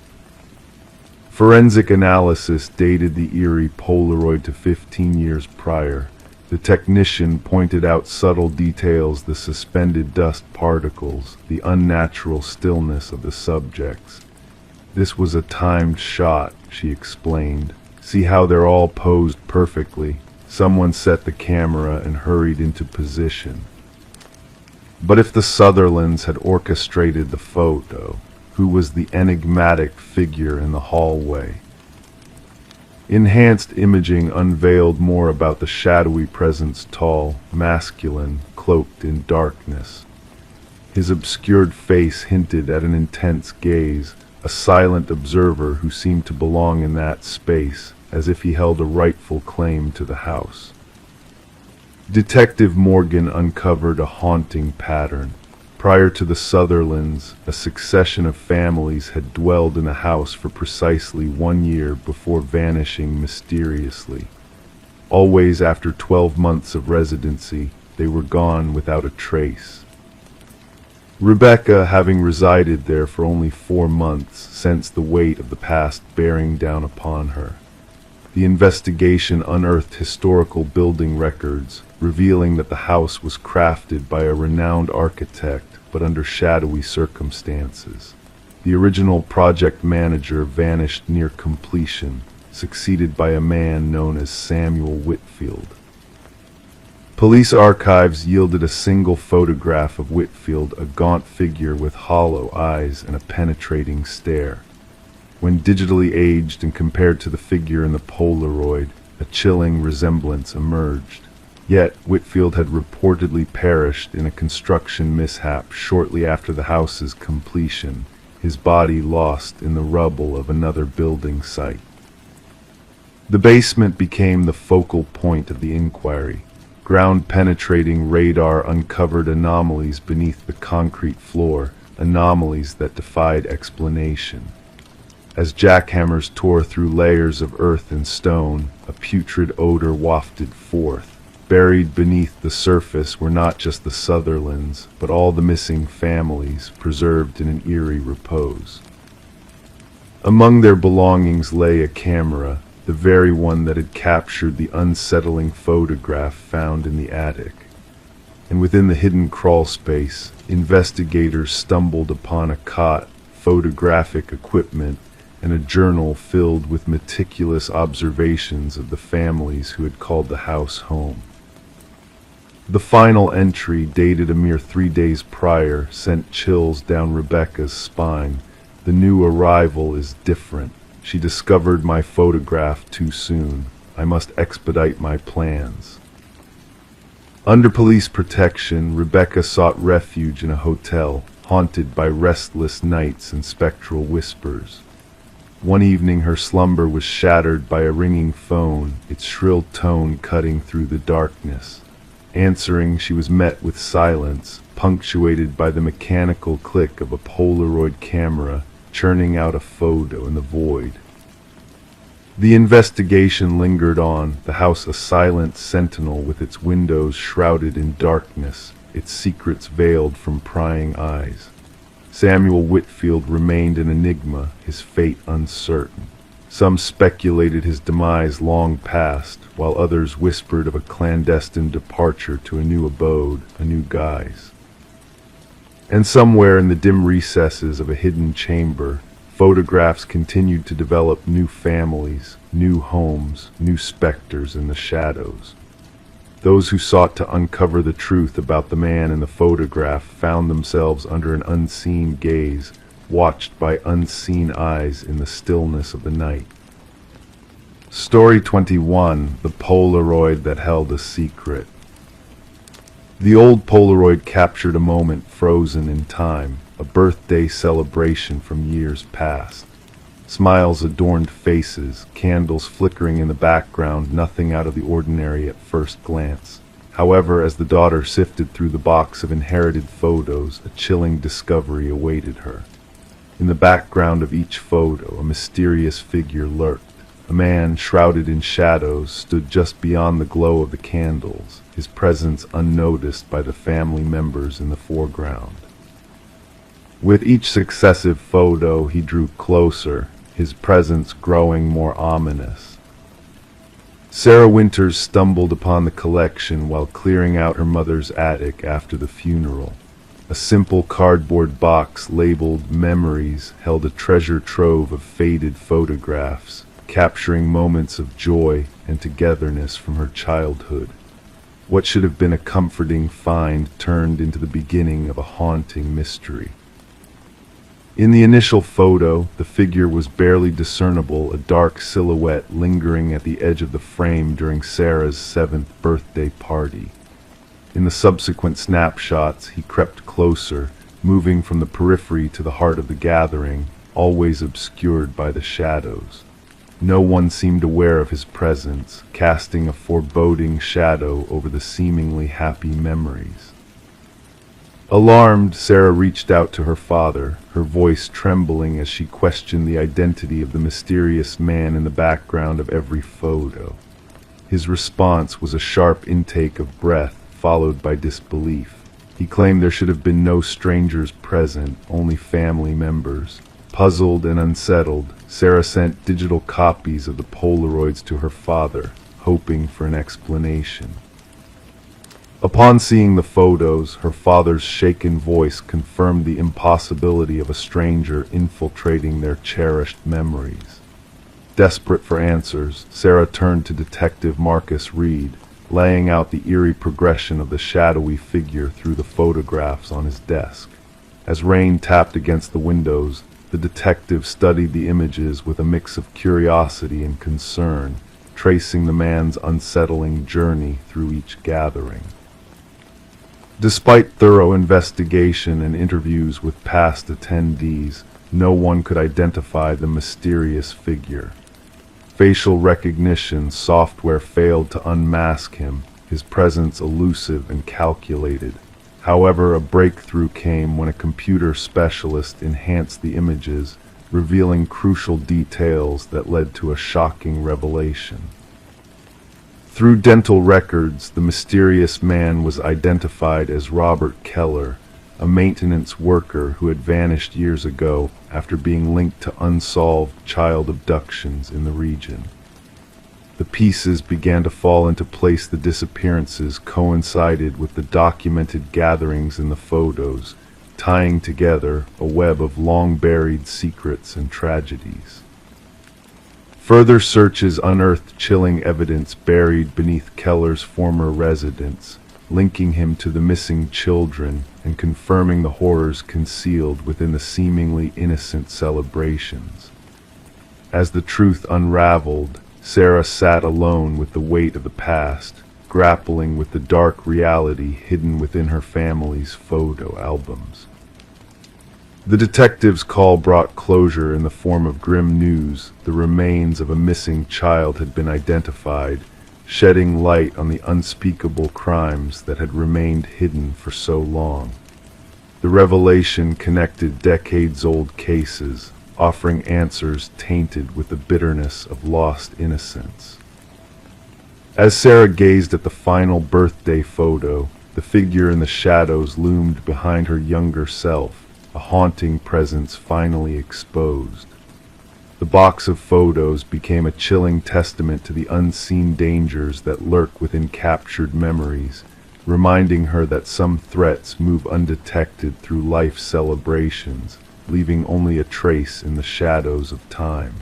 Forensic analysis dated the eerie Polaroid to 15 years prior. The technician pointed out subtle details, the suspended dust particles, the unnatural stillness of the subjects. "This was a timed shot," she explained. "See how they're all posed perfectly. Someone set the camera and hurried into position." But if the Sutherlands had orchestrated the photo, who was the enigmatic figure in the hallway? Enhanced imaging unveiled more about the shadowy presence, tall, masculine, cloaked in darkness. His obscured face hinted at an intense gaze, a silent observer who seemed to belong in that space, as if he held a rightful claim to the house. Detective Morgan uncovered a haunting pattern. Prior to the Sutherlands, a succession of families had dwelled in the house for precisely 1 year before vanishing mysteriously. Always after 12 months of residency, they were gone without a trace. Rebecca, having resided there for only 4 months, sensed the weight of the past bearing down upon her. The investigation unearthed historical building records, revealing that the house was crafted by a renowned architect, but under shadowy circumstances. The original project manager vanished near completion, succeeded by a man known as Samuel Whitfield. Police archives yielded a single photograph of Whitfield, a gaunt figure with hollow eyes and a penetrating stare. When digitally aged and compared to the figure in the Polaroid, a chilling resemblance emerged. Yet Whitfield had reportedly perished in a construction mishap shortly after the house's completion, his body lost in the rubble of another building site. The basement became the focal point of the inquiry. Ground-penetrating radar uncovered anomalies beneath the concrete floor, anomalies that defied explanation. As jackhammers tore through layers of earth and stone, a putrid odor wafted forth. Buried beneath the surface were not just the Sutherlands, but all the missing families, preserved in an eerie repose. Among their belongings lay a camera, the very one that had captured the unsettling photograph found in the attic. And within the hidden crawl space, investigators stumbled upon a cot, photographic equipment, and a journal filled with meticulous observations of the families who had called the house home. The final entry, dated a mere 3 days prior, sent chills down Rebecca's spine. "The new arrival is different. She discovered my photograph too soon. I must expedite my plans." Under police protection, Rebecca sought refuge in a hotel, haunted by restless nights and spectral whispers. One evening her slumber was shattered by a ringing phone, its shrill tone cutting through the darkness. Answering, she was met with silence, punctuated by the mechanical click of a Polaroid camera churning out a photo in the void. The investigation lingered on, the house a silent sentinel with its windows shrouded in darkness, its secrets veiled from prying eyes. Samuel Whitfield remained an enigma, his fate uncertain. Some speculated his demise long past, while others whispered of a clandestine departure to a new abode, a new guise. And somewhere in the dim recesses of a hidden chamber, photographs continued to develop new families, new homes, new specters in the shadows. Those who sought to uncover the truth about the man in the photograph found themselves under an unseen gaze, watched by unseen eyes in the stillness of the night. Story 21, The Polaroid That Held a Secret. The old Polaroid captured a moment frozen in time, a birthday celebration from years past. Smiles adorned faces, candles flickering in the background, nothing out of the ordinary at first glance. However, as the daughter sifted through the box of inherited photos, a chilling discovery awaited her. In the background of each photo, a mysterious figure lurked. A man, shrouded in shadows, stood just beyond the glow of the candles, his presence unnoticed by the family members in the foreground. With each successive photo, he drew closer, his presence growing more ominous. Sarah Winters stumbled upon the collection while clearing out her mother's attic after the funeral. A simple cardboard box labeled Memories held a treasure trove of faded photographs, capturing moments of joy and togetherness from her childhood. What should have been a comforting find turned into the beginning of a haunting mystery. In the initial photo, the figure was barely discernible, a dark silhouette lingering at the edge of the frame during Sarah's 7th birthday party. In the subsequent snapshots, he crept closer, moving from the periphery to the heart of the gathering, always obscured by the shadows. No one seemed aware of his presence, casting a foreboding shadow over the seemingly happy memories. Alarmed, Sarah reached out to her father, her voice trembling as she questioned the identity of the mysterious man in the background of every photo. His response was a sharp intake of breath, followed by disbelief. He claimed there should have been no strangers present, only family members. Puzzled and unsettled, Sarah sent digital copies of the Polaroids to her father, hoping for an explanation. Upon seeing the photos, her father's shaken voice confirmed the impossibility of a stranger infiltrating their cherished memories. Desperate for answers, Sarah turned to Detective Marcus Reed, laying out the eerie progression of the shadowy figure through the photographs on his desk. As rain tapped against the windows, the detective studied the images with a mix of curiosity and concern, tracing the man's unsettling journey through each gathering. Despite thorough investigation and interviews with past attendees, no one could identify the mysterious figure. Facial recognition software failed to unmask him, his presence elusive and calculated. However, a breakthrough came when a computer specialist enhanced the images, revealing crucial details that led to a shocking revelation. Through dental records, the mysterious man was identified as Robert Keller, a maintenance worker who had vanished years ago after being linked to unsolved child abductions in the region. The pieces began to fall into place. The disappearances coincided with the documented gatherings in the photos, tying together a web of long-buried secrets and tragedies. Further searches unearthed chilling evidence buried beneath Keller's former residence, linking him to the missing children and confirming the horrors concealed within the seemingly innocent celebrations. As the truth unraveled, Sarah sat alone with the weight of the past, grappling with the dark reality hidden within her family's photo albums. The detective's call brought closure in the form of grim news. The remains of a missing child had been identified, shedding light on the unspeakable crimes that had remained hidden for so long. The revelation connected decades-old cases, offering answers tainted with the bitterness of lost innocence. As Sarah gazed at the final birthday photo, the figure in the shadows loomed behind her younger self, a haunting presence finally exposed. The box of photos became a chilling testament to the unseen dangers that lurk within captured memories, reminding her that some threats move undetected through life's celebrations, leaving only a trace in the shadows of time.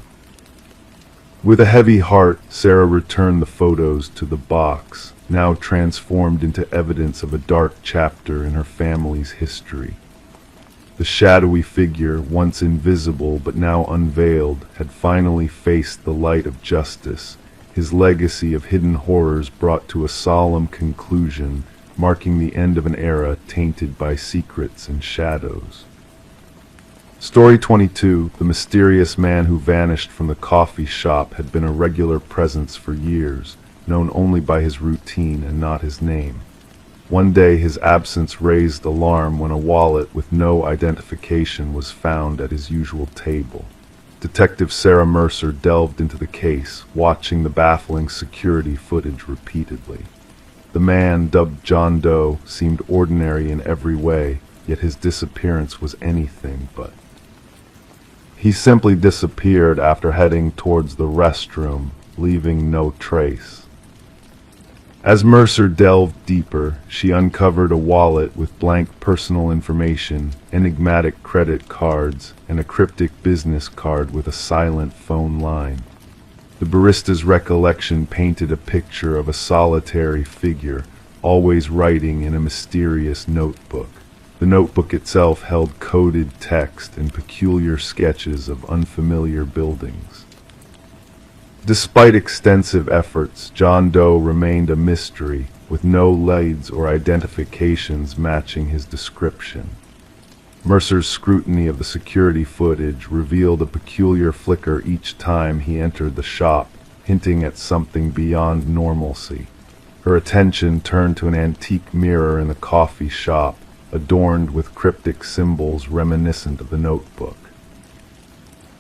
With a heavy heart, Sarah returned the photos to the box, now transformed into evidence of a dark chapter in her family's history. The shadowy figure, once invisible but now unveiled, had finally faced the light of justice, his legacy of hidden horrors brought to a solemn conclusion, marking the end of an era tainted by secrets and shadows. Story 22, the mysterious man who vanished from the coffee shop, had been a regular presence for years, known only by his routine and not his name. One day his absence raised alarm when a wallet with no identification was found at his usual table. Detective Sarah Mercer delved into the case, watching the baffling security footage repeatedly. The man, dubbed John Doe, seemed ordinary in every way, yet his disappearance was anything but. He simply disappeared after heading towards the restroom, leaving no trace. As Mercer delved deeper, she uncovered a wallet with blank personal information, enigmatic credit cards, and a cryptic business card with a silent phone line. The barista's recollection painted a picture of a solitary figure, always writing in a mysterious notebook. The notebook itself held coded text and peculiar sketches of unfamiliar buildings. Despite extensive efforts, John Doe remained a mystery, with no leads or identifications matching his description. Mercer's scrutiny of the security footage revealed a peculiar flicker each time he entered the shop, hinting at something beyond normalcy. Her attention turned to an antique mirror in the coffee shop, adorned with cryptic symbols reminiscent of the notebook.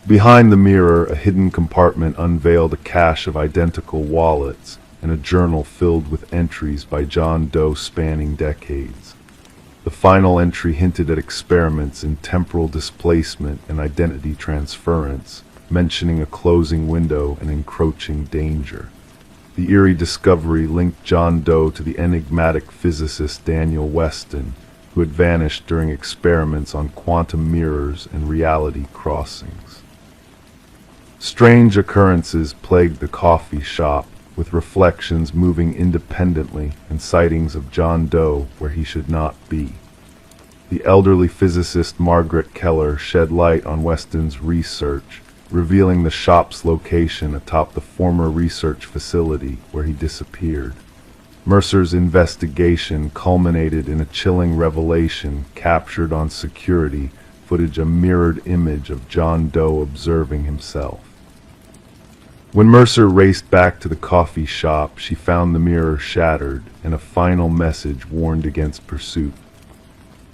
Behind the mirror, a hidden compartment unveiled a cache of identical wallets and a journal filled with entries by John Doe spanning decades. The final entry hinted at experiments in temporal displacement and identity transference, mentioning a closing window and encroaching danger. The eerie discovery linked John Doe to the enigmatic physicist Daniel Weston, who had vanished during experiments on quantum mirrors and reality crossings. Strange occurrences plagued the coffee shop, with reflections moving independently and sightings of John Doe where he should not be. The elderly physicist Margaret Keller shed light on Weston's research, revealing the shop's location atop the former research facility where he disappeared. Mercer's investigation culminated in a chilling revelation captured on security footage, a mirrored image of John Doe observing himself. When Mercer raced back to the coffee shop, she found the mirror shattered, and a final message warned against pursuit.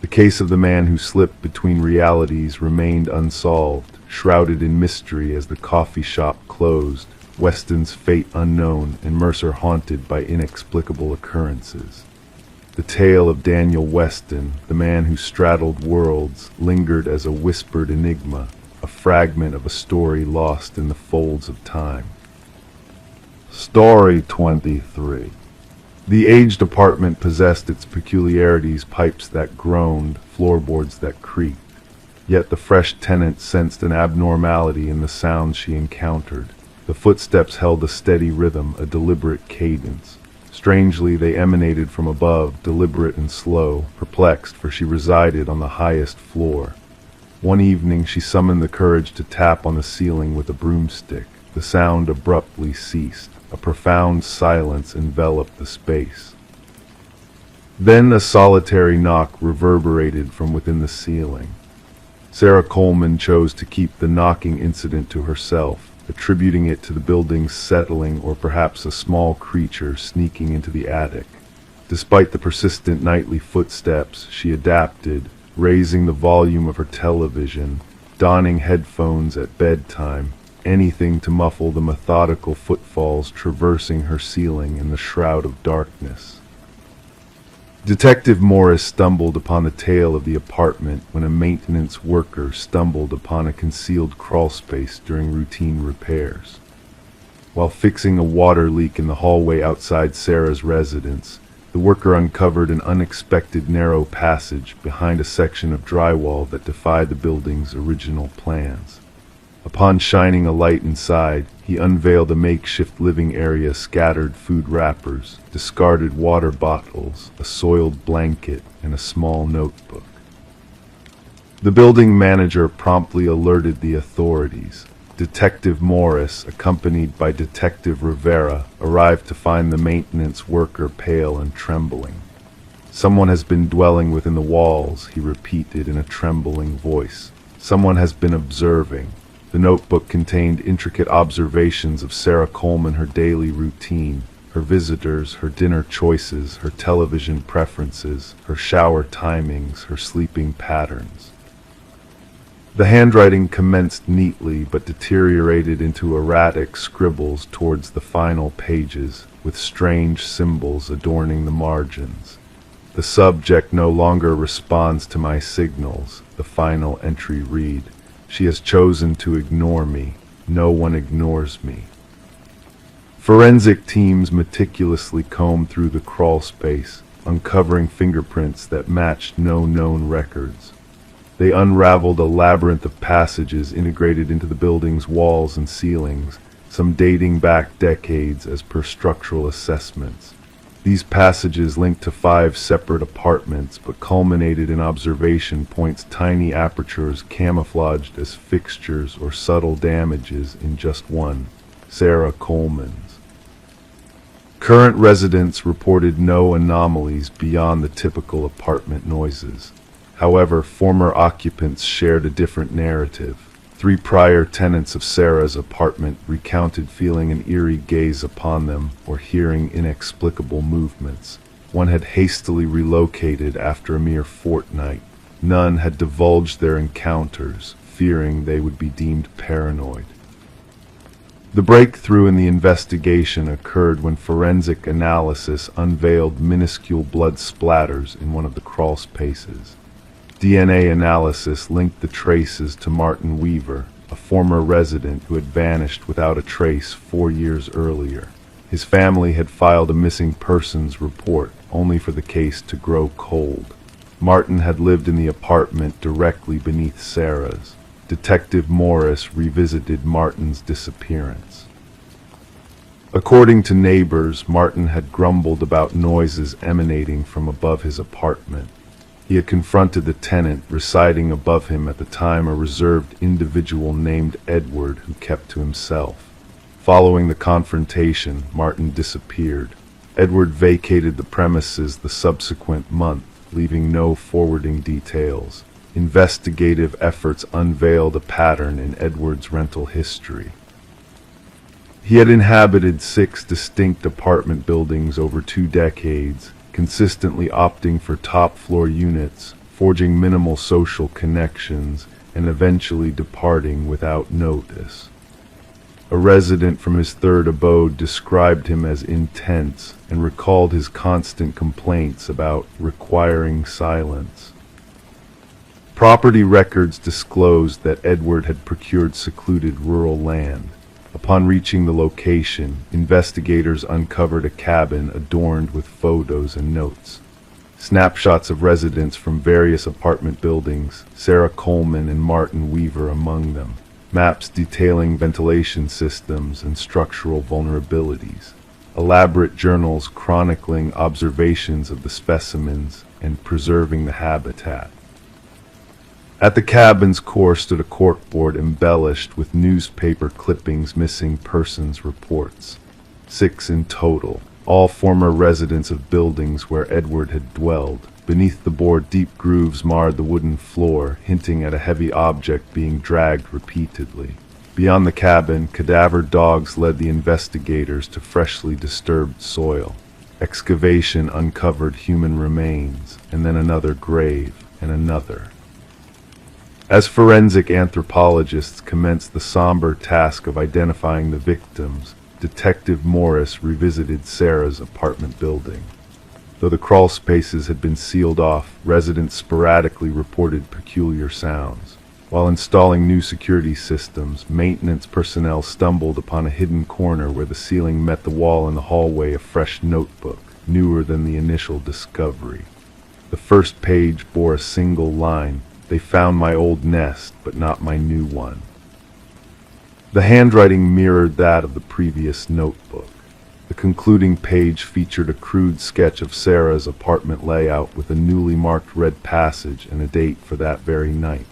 The case of the man who slipped between realities remained unsolved, shrouded in mystery as the coffee shop closed, Weston's fate unknown, and Mercer haunted by inexplicable occurrences. The tale of Daniel Weston, the man who straddled worlds, lingered as a whispered enigma, a fragment of a story lost in the folds of time. Story 23. The aged apartment possessed its peculiarities: pipes that groaned, floorboards that creaked. Yet the fresh tenant sensed an abnormality in the sounds she encountered. The footsteps held a steady rhythm, a deliberate cadence. Strangely, they emanated from above, deliberate and slow, perplexed, for she resided on the highest floor. One evening she summoned the courage to tap on the ceiling with a broomstick. The sound abruptly ceased. A profound silence enveloped the space. Then a solitary knock reverberated from within the ceiling. Sarah Coleman chose to keep the knocking incident to herself, attributing it to the building's settling or perhaps a small creature sneaking into the attic. Despite the persistent nightly footsteps, she adapted, raising the volume of her television, donning headphones at bedtime, anything to muffle the methodical footfalls traversing her ceiling in the shroud of darkness. Detective Morris stumbled upon the tale of the apartment when a maintenance worker stumbled upon a concealed crawlspace during routine repairs. While fixing a water leak in the hallway outside Sarah's residence, the worker uncovered an unexpected narrow passage behind a section of drywall that defied the building's original plans. Upon shining a light inside, he unveiled a makeshift living area: scattered food wrappers, discarded water bottles, a soiled blanket, and a small notebook. The building manager promptly alerted the authorities. Detective Morris, accompanied by Detective Rivera, arrived to find the maintenance worker pale and trembling. "Someone has been dwelling within the walls," he repeated in a trembling voice. "Someone has been observing." The notebook contained intricate observations of Sarah Coleman, her daily routine, her visitors, her dinner choices, her television preferences, her shower timings, her sleeping patterns. The handwriting commenced neatly but deteriorated into erratic scribbles towards the final pages, with strange symbols adorning the margins. "The subject no longer responds to my signals," the final entry read. She has chosen to ignore me. No one ignores me. Forensic teams meticulously combed through the crawl space, uncovering fingerprints that matched no known records. They unraveled a labyrinth of passages integrated into the building's walls and ceilings, some dating back decades as per structural assessments. These passages linked to 5 separate apartments, but culminated in observation points, tiny apertures camouflaged as fixtures or subtle damages in just one, Sarah Coleman's. Current residents reported no anomalies beyond the typical apartment noises. However, former occupants shared a different narrative. 3 prior tenants of Sarah's apartment recounted feeling an eerie gaze upon them or hearing inexplicable movements. One had hastily relocated after a mere fortnight. None had divulged their encounters, fearing they would be deemed paranoid. The breakthrough in the investigation occurred when forensic analysis unveiled minuscule blood splatters in one of the crawl spaces. DNA analysis linked the traces to Martin Weaver, a former resident who had vanished without a trace 4 years earlier. His family had filed a missing persons report, only for the case to grow cold. Martin had lived in the apartment directly beneath Sarah's. Detective Morris revisited Martin's disappearance. According to neighbors, Martin had grumbled about noises emanating from above his apartment. He had confronted the tenant residing above him at the time, a reserved individual named Edward who kept to himself. Following the confrontation, Martin disappeared. Edward vacated the premises the subsequent month, leaving no forwarding details. Investigative efforts unveiled a pattern in Edward's rental history. He had inhabited 6 distinct apartment buildings over 2 decades, consistently opting for top-floor units, forging minimal social connections, and eventually departing without notice. A resident from his 3rd abode described him as intense and recalled his constant complaints about requiring silence. Property records disclosed that Edward had procured secluded rural land. Upon reaching the location, investigators uncovered a cabin adorned with photos and notes. Snapshots of residents from various apartment buildings, Sarah Coleman and Martin Weaver among them. Maps detailing ventilation systems and structural vulnerabilities. Elaborate journals chronicling observations of the specimens and preserving the habitat. At the cabin's core stood a corkboard embellished with newspaper clippings, missing persons reports. 6 in total, all former residents of buildings where Edward had dwelled. Beneath the board, deep grooves marred the wooden floor, hinting at a heavy object being dragged repeatedly. Beyond the cabin, cadaver dogs led the investigators to freshly disturbed soil. Excavation uncovered human remains, and then another grave, and another. As forensic anthropologists commenced the somber task of identifying the victims, Detective Morris revisited Sarah's apartment building. Though the crawl spaces had been sealed off, residents sporadically reported peculiar sounds. While installing new security systems, maintenance personnel stumbled upon a hidden corner where the ceiling met the wall in the hallway, a fresh notebook, newer than the initial discovery. The first page bore a single line: "They found my old nest, but not my new one." The handwriting mirrored that of the previous notebook. The concluding page featured a crude sketch of Sarah's apartment layout with a newly marked red passage and a date for that very night.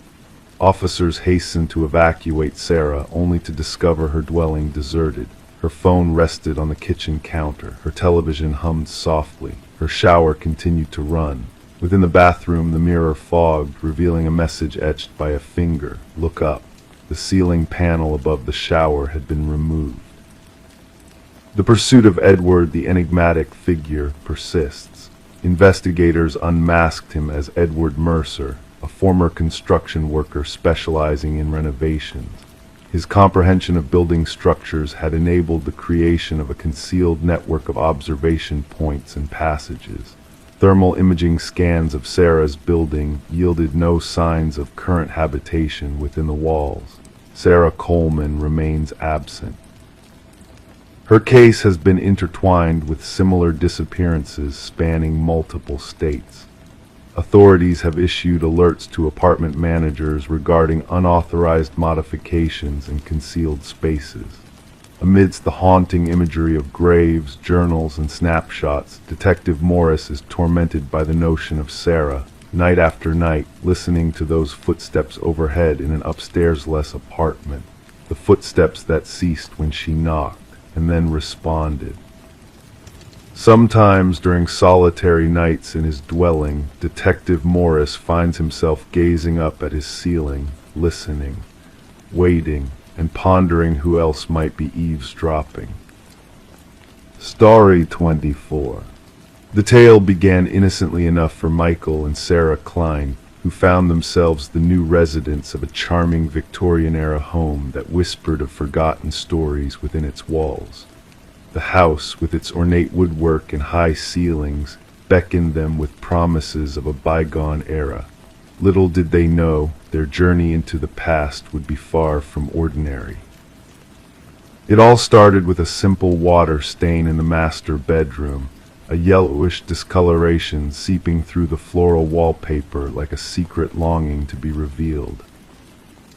Officers hastened to evacuate Sarah, only to discover her dwelling deserted. Her phone rested on the kitchen counter. Her television hummed softly. Her shower continued to run. Within the bathroom, the mirror fogged, revealing a message etched by a finger: "Look up." The ceiling panel above the shower had been removed. The pursuit of Edward, the enigmatic figure, persists. Investigators unmasked him as Edward Mercer, a former construction worker specializing in renovations. His comprehension of building structures had enabled the creation of a concealed network of observation points and passages. Thermal imaging scans of Sarah's building yielded no signs of current habitation within the walls. Sarah Coleman remains absent. Her case has been intertwined with similar disappearances spanning multiple states. Authorities have issued alerts to apartment managers regarding unauthorized modifications in concealed spaces. Amidst the haunting imagery of graves, journals, and snapshots, Detective Morris is tormented by the notion of Sarah, night after night, listening to those footsteps overhead in an upstairs-less apartment, the footsteps that ceased when she knocked and then responded. Sometimes during solitary nights in his dwelling, Detective Morris finds himself gazing up at his ceiling, listening, waiting, and pondering who else might be eavesdropping. Story 24. The tale began innocently enough for Michael and Sarah Klein, who found themselves the new residents of a charming Victorian-era home that whispered of forgotten stories within its walls. The house, with its ornate woodwork and high ceilings, beckoned them with promises of a bygone era. Little did they know their journey into the past would be far from ordinary. It all started with a simple water stain in the master bedroom, a yellowish discoloration seeping through the floral wallpaper like a secret longing to be revealed.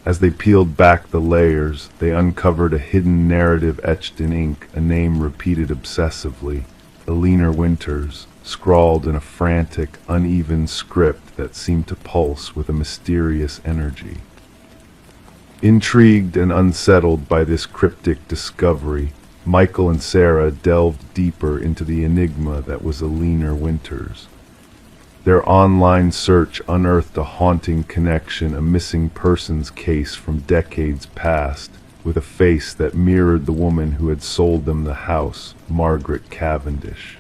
As they peeled back the layers, they uncovered a hidden narrative etched in ink, a name repeated obsessively, Eleanor Winters, scrawled in a frantic, uneven script that seemed to pulse with a mysterious energy. Intrigued and unsettled by this cryptic discovery, Michael and Sarah delved deeper into the enigma that was Eleanor Winters. Their online search unearthed a haunting connection, a missing persons case from decades past, with a face that mirrored the woman who had sold them the house, Margaret Cavendish.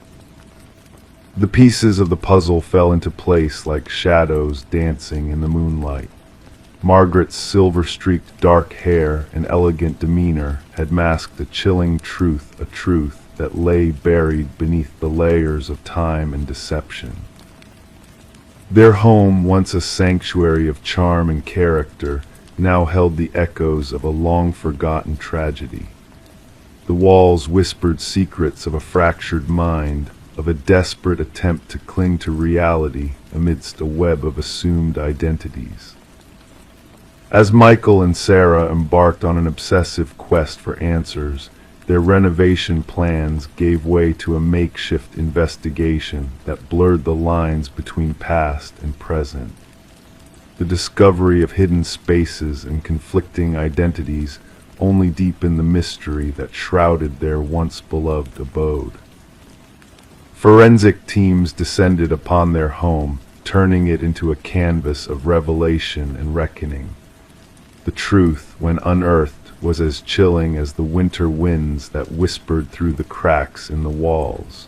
The pieces of the puzzle fell into place like shadows dancing in the moonlight. Margaret's silver-streaked dark hair and elegant demeanor had masked a chilling truth, a truth that lay buried beneath the layers of time and deception. Their home, once a sanctuary of charm and character, now held the echoes of a long-forgotten tragedy. The walls whispered secrets of a fractured mind, of a desperate attempt to cling to reality amidst a web of assumed identities. As Michael and Sarah embarked on an obsessive quest for answers, their renovation plans gave way to a makeshift investigation that blurred the lines between past and present. The discovery of hidden spaces and conflicting identities only deepened the mystery that shrouded their once beloved abode. Forensic teams descended upon their home, turning it into a canvas of revelation and reckoning. The truth, when unearthed, was as chilling as the winter winds that whispered through the cracks in the walls.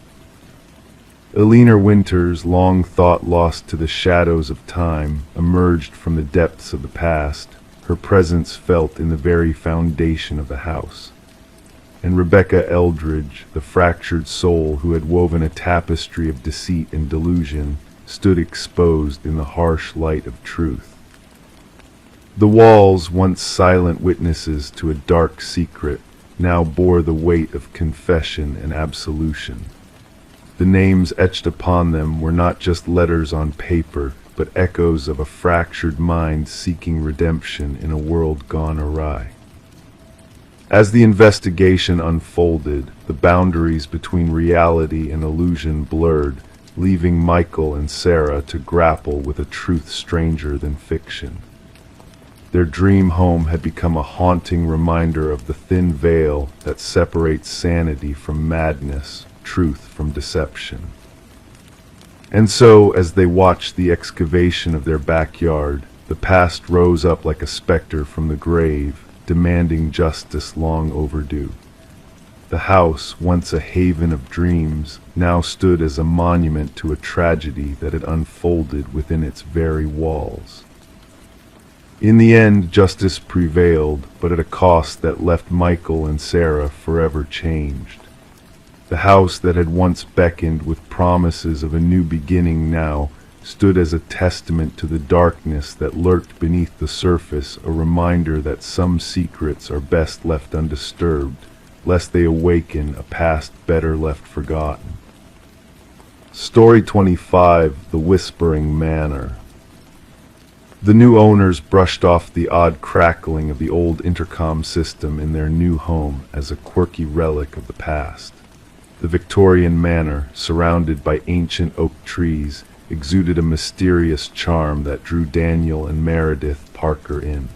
Eleanor Winters, long thought lost to the shadows of time, emerged from the depths of the past, her presence felt in the very foundation of the house. And Rebecca Eldridge, the fractured soul who had woven a tapestry of deceit and delusion, stood exposed in the harsh light of truth. The walls, once silent witnesses to a dark secret, now bore the weight of confession and absolution. The names etched upon them were not just letters on paper, but echoes of a fractured mind seeking redemption in a world gone awry. As the investigation unfolded, the boundaries between reality and illusion blurred, leaving Michael and Sarah to grapple with a truth stranger than fiction. Their dream home had become a haunting reminder of the thin veil that separates sanity from madness, truth from deception. And so, as they watched the excavation of their backyard, the past rose up like a specter from the grave, demanding justice long overdue. The house, once a haven of dreams, now stood as a monument to a tragedy that had unfolded within its very walls. In the end, justice prevailed, but at a cost that left Michael and Sarah forever changed. The house that had once beckoned with promises of a new beginning now stood as a testament to the darkness that lurked beneath the surface, a reminder that some secrets are best left undisturbed, lest they awaken a past better left forgotten. Story 25: The Whispering Manor. The new owners brushed off the odd crackling of the old intercom system in their new home as a quirky relic of the past. The Victorian manor, surrounded by ancient oak trees, exuded a mysterious charm that drew Daniel and Meredith Parker in.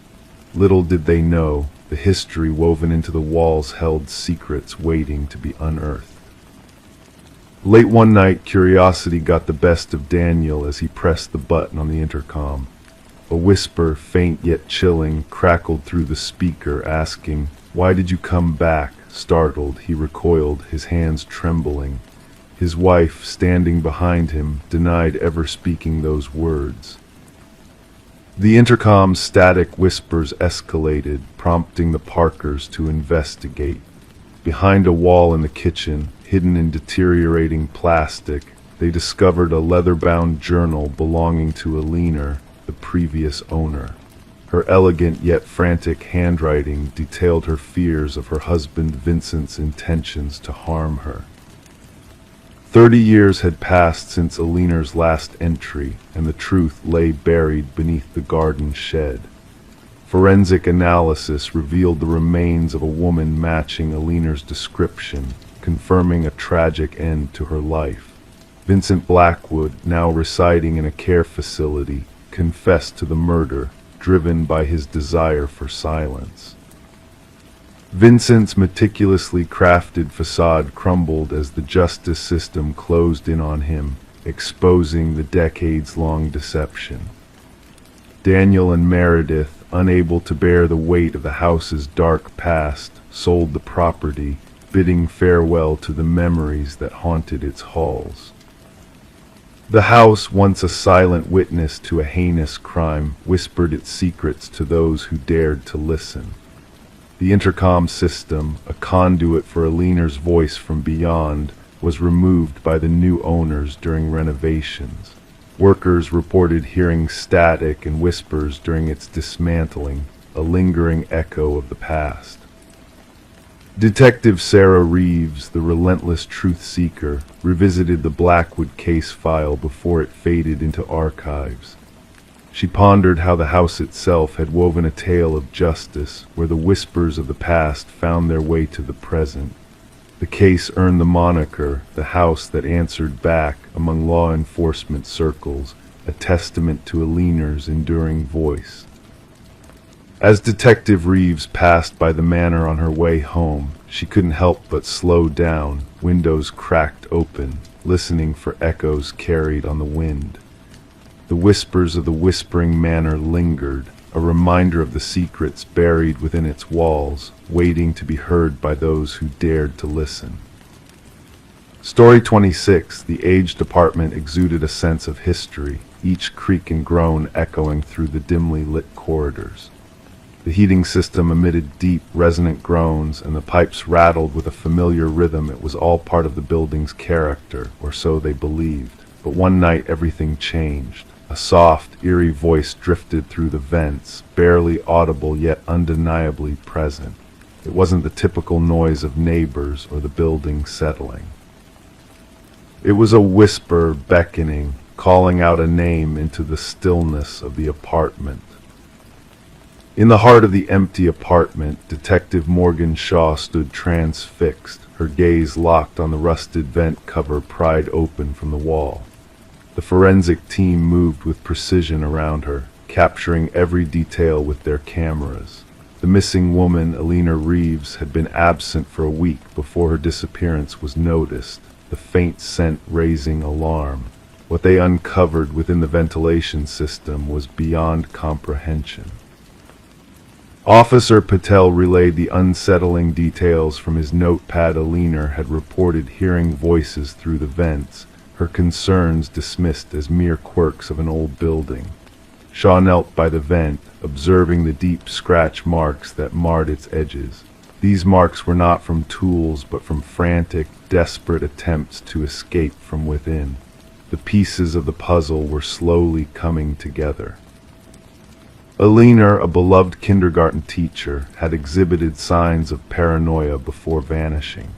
Little did they know, the history woven into the walls held secrets waiting to be unearthed. Late one night, curiosity got the best of Daniel as he pressed the button on the intercom. A whisper, faint yet chilling, crackled through the speaker, asking, "Why did you come back?" Startled, he recoiled, his hands trembling. His wife, standing behind him, denied ever speaking those words. The intercom's static whispers escalated, prompting the Parkers to investigate. Behind a wall in the kitchen, hidden in deteriorating plastic, they discovered a leather-bound journal belonging to Alina, the previous owner. Her elegant yet frantic handwriting detailed her fears of her husband Vincent's intentions to harm her. 30 years had passed since Alina's last entry, and the truth lay buried beneath the garden shed. Forensic analysis revealed the remains of a woman matching Alina's description, confirming a tragic end to her life. Vincent Blackwood, now residing in a care facility, confessed to the murder, driven by his desire for silence. Vincent's meticulously crafted facade crumbled as the justice system closed in on him, exposing the decades-long deception. Daniel and Meredith, unable to bear the weight of the house's dark past, sold the property, bidding farewell to the memories that haunted its halls. The house, once a silent witness to a heinous crime, whispered its secrets to those who dared to listen. The intercom system, a conduit for Alina's voice from beyond, was removed by the new owners during renovations. Workers reported hearing static and whispers during its dismantling, a lingering echo of the past. Detective Sarah Reeves, the relentless truth seeker, revisited the Blackwood case file before it faded into archives. She pondered how the house itself had woven a tale of justice, where the whispers of the past found their way to the present. The case earned the moniker, "The House That Answered Back," among law enforcement circles, a testament to Alina's enduring voice. As Detective Reeves passed by the manor on her way home, she couldn't help but slow down, windows cracked open, listening for echoes carried on the wind. The whispers of the Whispering Manor lingered, a reminder of the secrets buried within its walls, waiting to be heard by those who dared to listen. Story 26: The aged apartment exuded a sense of history, each creak and groan echoing through the dimly lit corridors. The heating system emitted deep, resonant groans, and the pipes rattled with a familiar rhythm. It was all part of the building's character, or so they believed. But one night everything changed. A soft, eerie voice drifted through the vents, barely audible yet undeniably present. It wasn't the typical noise of neighbors or the building settling. It was a whisper beckoning, calling out a name into the stillness of the apartment. In the heart of the empty apartment, Detective Morgan Shaw stood transfixed, her gaze locked on the rusted vent cover pried open from the wall. The forensic team moved with precision around her, capturing every detail with their cameras. The missing woman, Alina Reeves, had been absent for a week before her disappearance was noticed, the faint scent raising alarm. What they uncovered within the ventilation system was beyond comprehension. Officer Patel relayed the unsettling details from his notepad. Alina had reported hearing voices through the vents, her concerns dismissed as mere quirks of an old building. Shaw knelt by the vent, observing the deep scratch marks that marred its edges. These marks were not from tools, but from frantic, desperate attempts to escape from within. The pieces of the puzzle were slowly coming together. Alina, a beloved kindergarten teacher, had exhibited signs of paranoia before vanishing.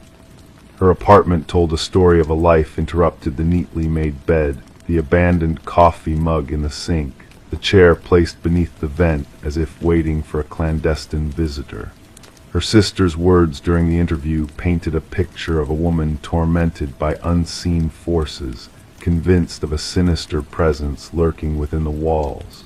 Her apartment told a story of a life interrupted: the neatly made bed, the abandoned coffee mug in the sink, the chair placed beneath the vent as if waiting for a clandestine visitor. Her sister's words during the interview painted a picture of a woman tormented by unseen forces, convinced of a sinister presence lurking within the walls.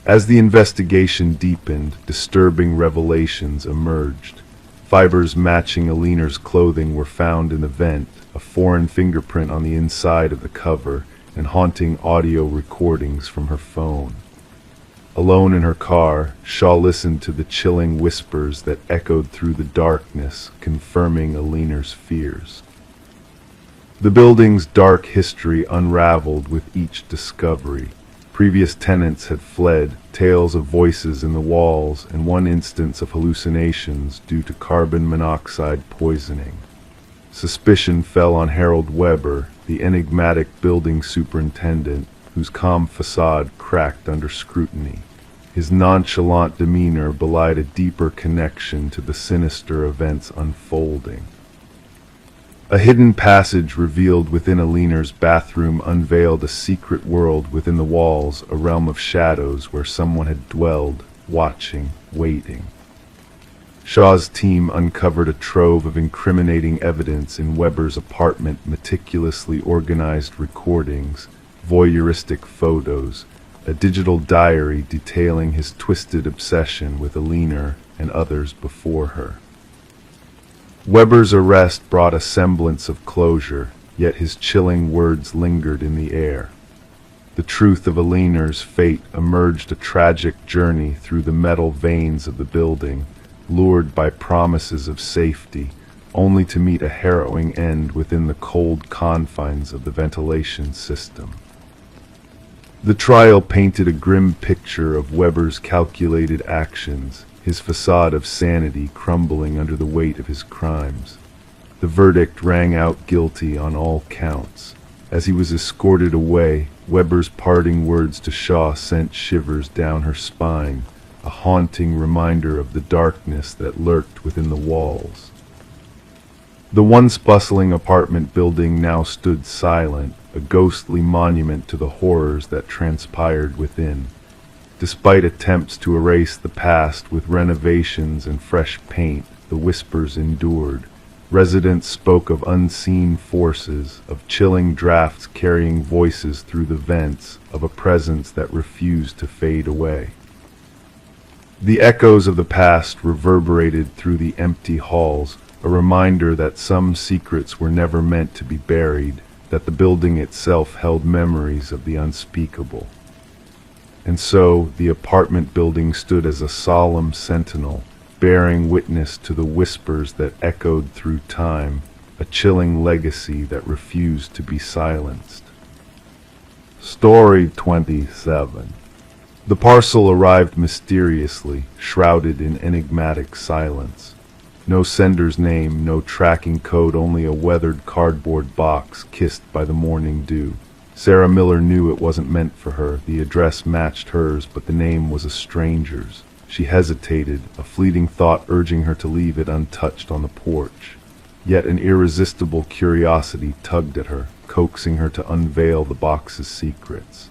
As the investigation deepened, disturbing revelations emerged. Fibers matching Alina's clothing were found in the vent, a foreign fingerprint on the inside of the cover, and haunting audio recordings from her phone. Alone in her car, Shaw listened to the chilling whispers that echoed through the darkness, confirming Alina's fears. The building's dark history unraveled with each discovery. Previous tenants had fled, tales of voices in the walls, and one instance of hallucinations due to carbon monoxide poisoning. Suspicion fell on Harold Weber, the enigmatic building superintendent, whose calm facade cracked under scrutiny. His nonchalant demeanor belied a deeper connection to the sinister events unfolding. A hidden passage revealed within Alina's bathroom unveiled a secret world within the walls, a realm of shadows where someone had dwelled, watching, waiting. Shaw's team uncovered a trove of incriminating evidence in Weber's apartment: meticulously organized recordings, voyeuristic photos, a digital diary detailing his twisted obsession with Alina and others before her. Weber's arrest brought a semblance of closure, yet his chilling words lingered in the air. The truth of Alina's fate emerged: a tragic journey through the metal veins of the building, lured by promises of safety, only to meet a harrowing end within the cold confines of the ventilation system. The trial painted a grim picture of Weber's calculated actions, his facade of sanity crumbling under the weight of his crimes. The verdict rang out guilty on all counts. As he was escorted away, Weber's parting words to Shaw sent shivers down her spine, a haunting reminder of the darkness that lurked within the walls. The once bustling apartment building now stood silent, a ghostly monument to the horrors that transpired within. Despite attempts to erase the past with renovations and fresh paint, the whispers endured. Residents spoke of unseen forces, of chilling drafts carrying voices through the vents, of a presence that refused to fade away. The echoes of the past reverberated through the empty halls, a reminder that some secrets were never meant to be buried, that the building itself held memories of the unspeakable. And so the apartment building stood as a solemn sentinel, bearing witness to the whispers that echoed through time, a chilling legacy that refused to be silenced. Story 27. The parcel arrived mysteriously, shrouded in enigmatic silence. No sender's name, no tracking code, only a weathered cardboard box kissed by the morning dew. Sarah Miller knew it wasn't meant for her. The address matched hers, but the name was a stranger's. She hesitated, a fleeting thought urging her to leave it untouched on the porch. Yet an irresistible curiosity tugged at her, coaxing her to unveil the box's secrets.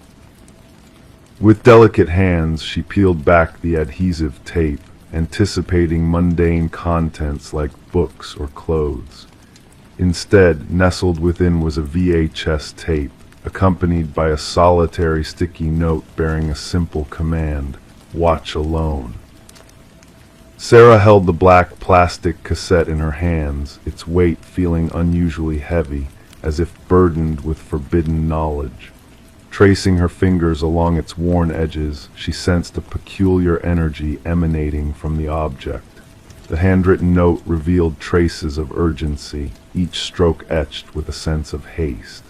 With delicate hands, she peeled back the adhesive tape, anticipating mundane contents like books or clothes. Instead, nestled within was a VHS tape, accompanied by a solitary sticky note bearing a simple command: watch alone. Sarah held the black plastic cassette in her hands, its weight feeling unusually heavy, as if burdened with forbidden knowledge. Tracing her fingers along its worn edges, she sensed a peculiar energy emanating from the object. The handwritten note revealed traces of urgency, each stroke etched with a sense of haste.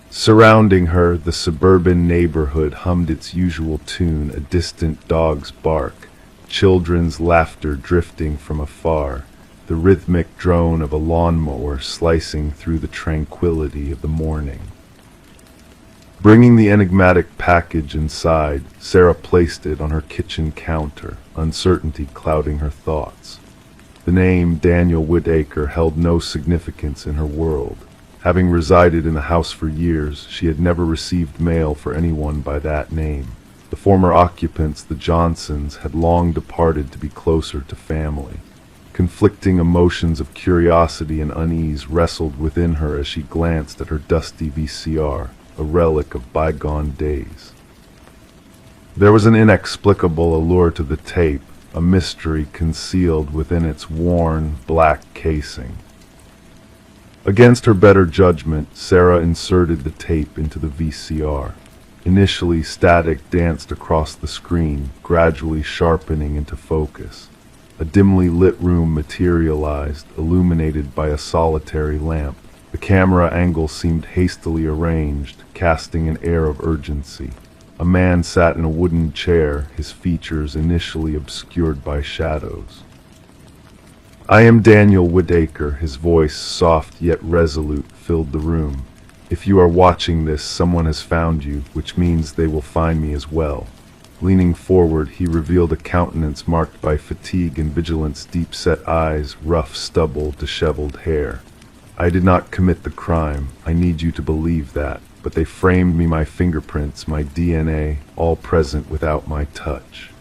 Surrounding her, the suburban neighborhood hummed its usual tune, a distant dog's bark, children's laughter drifting from afar. the rhythmic drone of a lawnmower slicing through the tranquility of the morning. Bringing the enigmatic package inside, Sarah placed it on her kitchen counter, uncertainty clouding her thoughts. The name Daniel Whitaker held no significance in her world. Having resided in the house for years, she had never received mail for anyone by that name. The former occupants, the Johnsons, had long departed to be closer to family. Conflicting emotions of curiosity and unease wrestled within her as she glanced at her dusty VCR, a relic of bygone days. There was an inexplicable allure to the tape, a mystery concealed within its worn, black casing. Against her better judgment, Sarah inserted the tape into the VCR. Initially, static danced across the screen, gradually sharpening into focus. A dimly lit room materialized, illuminated by a solitary lamp. The camera angle seemed hastily arranged, casting an air of urgency. A man sat in a wooden chair, his features initially obscured by shadows. "I am Daniel Whitaker," his voice, soft yet resolute, filled the room. "If you are watching this, someone has found you, which means they will find me as well." Leaning forward, he revealed a countenance marked by fatigue and vigilance, deep-set eyes, rough stubble, disheveled hair. "I did not commit the crime. I need you to believe that. But they framed me, my fingerprints, my DNA, all present without my touch."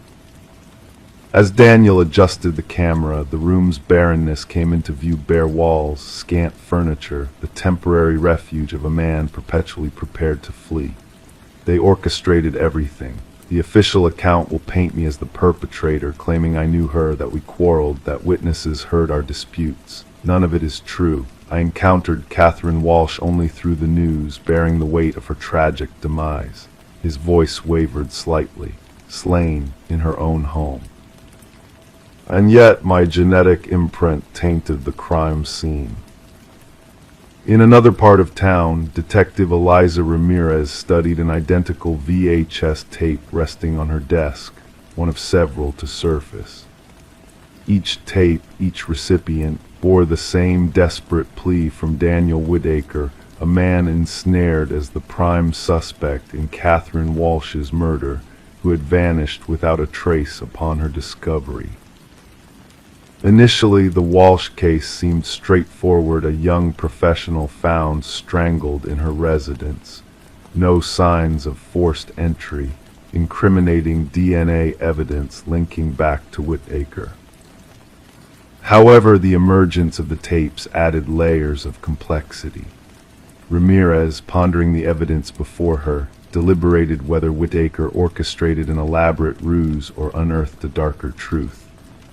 As Daniel adjusted the camera, the room's barrenness came into view: bare walls, scant furniture, the temporary refuge of a man perpetually prepared to flee. They orchestrated everything. The official account will paint me as the perpetrator, claiming I knew her, that we quarreled, that witnesses heard our disputes. None of it is true. I encountered Catherine Walsh only through the news, bearing the weight of her tragic demise. His voice wavered slightly. Slain in her own home. And yet my genetic imprint tainted the crime scene. In another part of town, Detective Eliza Ramirez studied an identical VHS tape resting on her desk, one of several to surface. Each tape, each recipient, bore the same desperate plea from Daniel Whitaker, a man ensnared as the prime suspect in Catherine Walsh's murder, who had vanished without a trace upon her discovery. Initially, the Walsh case seemed straightforward: a young professional found strangled in her residence. No signs of forced entry, incriminating DNA evidence linking back to Whitaker. However, the emergence of the tapes added layers of complexity. Ramirez, pondering the evidence before her, deliberated whether Whitaker orchestrated an elaborate ruse or unearthed a darker truth.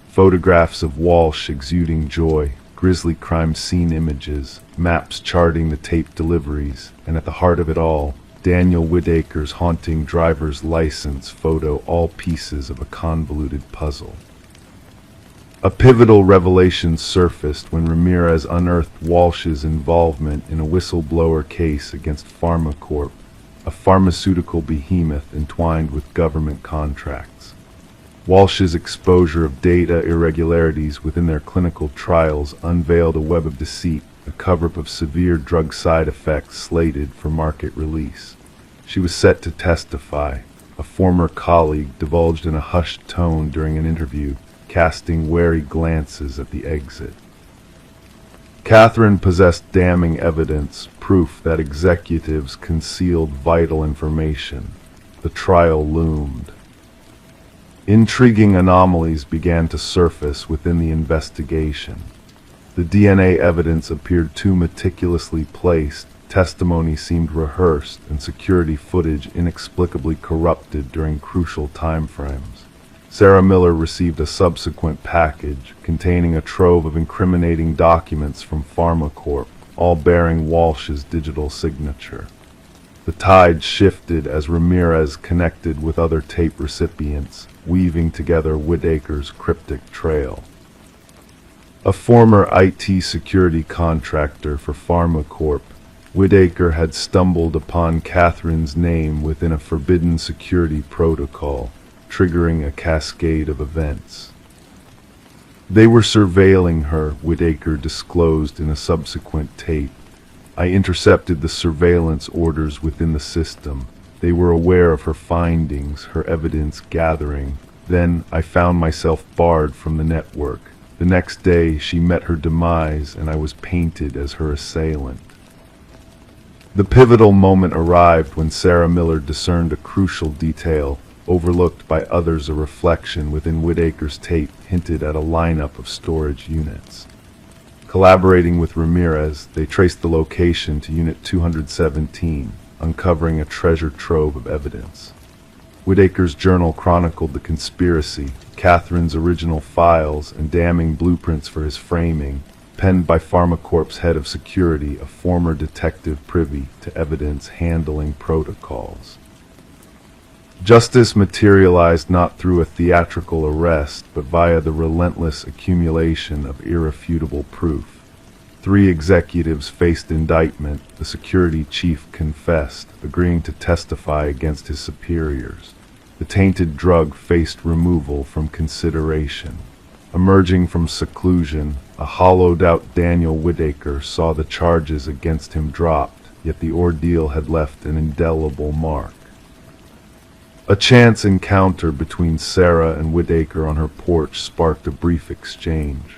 Photographs of Walsh exuding joy, grisly crime scene images, maps charting the tape deliveries, and at the heart of it all, Daniel Whitaker's haunting driver's license photo, all pieces of a convoluted puzzle. A pivotal revelation surfaced when Ramirez unearthed Walsh's involvement in a whistleblower case against PharmaCorp, a pharmaceutical behemoth entwined with government contracts. Walsh's exposure of data irregularities within their clinical trials unveiled a web of deceit, a cover-up of severe drug side effects slated for market release. She was set to testify, a former colleague divulged in a hushed tone during an interview, casting wary glances at the exit. Catherine possessed damning evidence, proof that executives concealed vital information. The trial loomed. Intriguing anomalies began to surface within the investigation. The DNA evidence appeared too meticulously placed, testimony seemed rehearsed, and security footage inexplicably corrupted during crucial timeframes. Sarah Miller received a subsequent package containing a trove of incriminating documents from PharmaCorp, all bearing Walsh's digital signature. The tide shifted as Ramirez connected with other tape recipients, weaving together Whitaker's cryptic trail. A former IT security contractor for PharmaCorp, Whitaker had stumbled upon Catherine's name within a forbidden security protocol, triggering a cascade of events. They were surveilling her, Whitaker disclosed in a subsequent tape. I intercepted the surveillance orders within the system. They were aware of her findings, her evidence gathering. Then I found myself barred from the network. The next day she met her demise, and I was painted as her assailant. The pivotal moment arrived when Sarah Miller discerned a crucial detail, overlooked by others. A reflection within Whitaker's tape hinted at a lineup of storage units. Collaborating with Ramirez, they traced the location to Unit 217, uncovering a treasure trove of evidence. Whitaker's journal chronicled the conspiracy, Catherine's original files, and damning blueprints for his framing, penned by PharmaCorp's head of security, a former detective privy to evidence handling protocols. Justice materialized not through a theatrical arrest, but via the relentless accumulation of irrefutable proof. 3 executives faced indictment. The security chief confessed, agreeing to testify against his superiors. The tainted drug faced removal from consideration. Emerging from seclusion, a hollowed-out Daniel Whitaker saw the charges against him dropped, yet the ordeal had left an indelible mark. A chance encounter between Sarah and Whitaker on her porch sparked a brief exchange.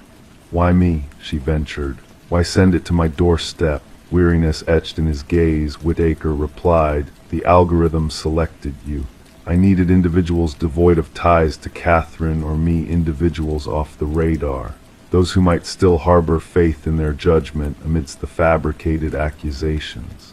"Why me?" she ventured. "Why send it to my doorstep?" Weariness etched in his gaze, Whitaker replied, "The algorithm selected you. I needed individuals devoid of ties to Catherine or me, individuals off the radar, those who might still harbor faith in their judgment amidst the fabricated accusations."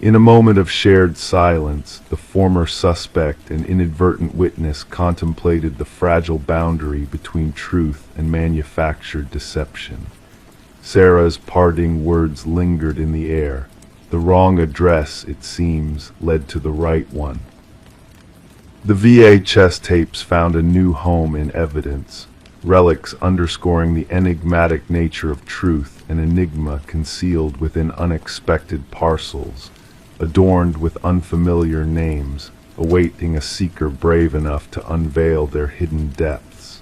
In a moment of shared silence, the former suspect and inadvertent witness contemplated the fragile boundary between truth and manufactured deception. Sarah's parting words lingered in the air. The wrong address, it seems, led to the right one. The VHS tapes found a new home in evidence, relics underscoring the enigmatic nature of truth, an enigma concealed within unexpected parcels, adorned with unfamiliar names, awaiting a seeker brave enough to unveil their hidden depths.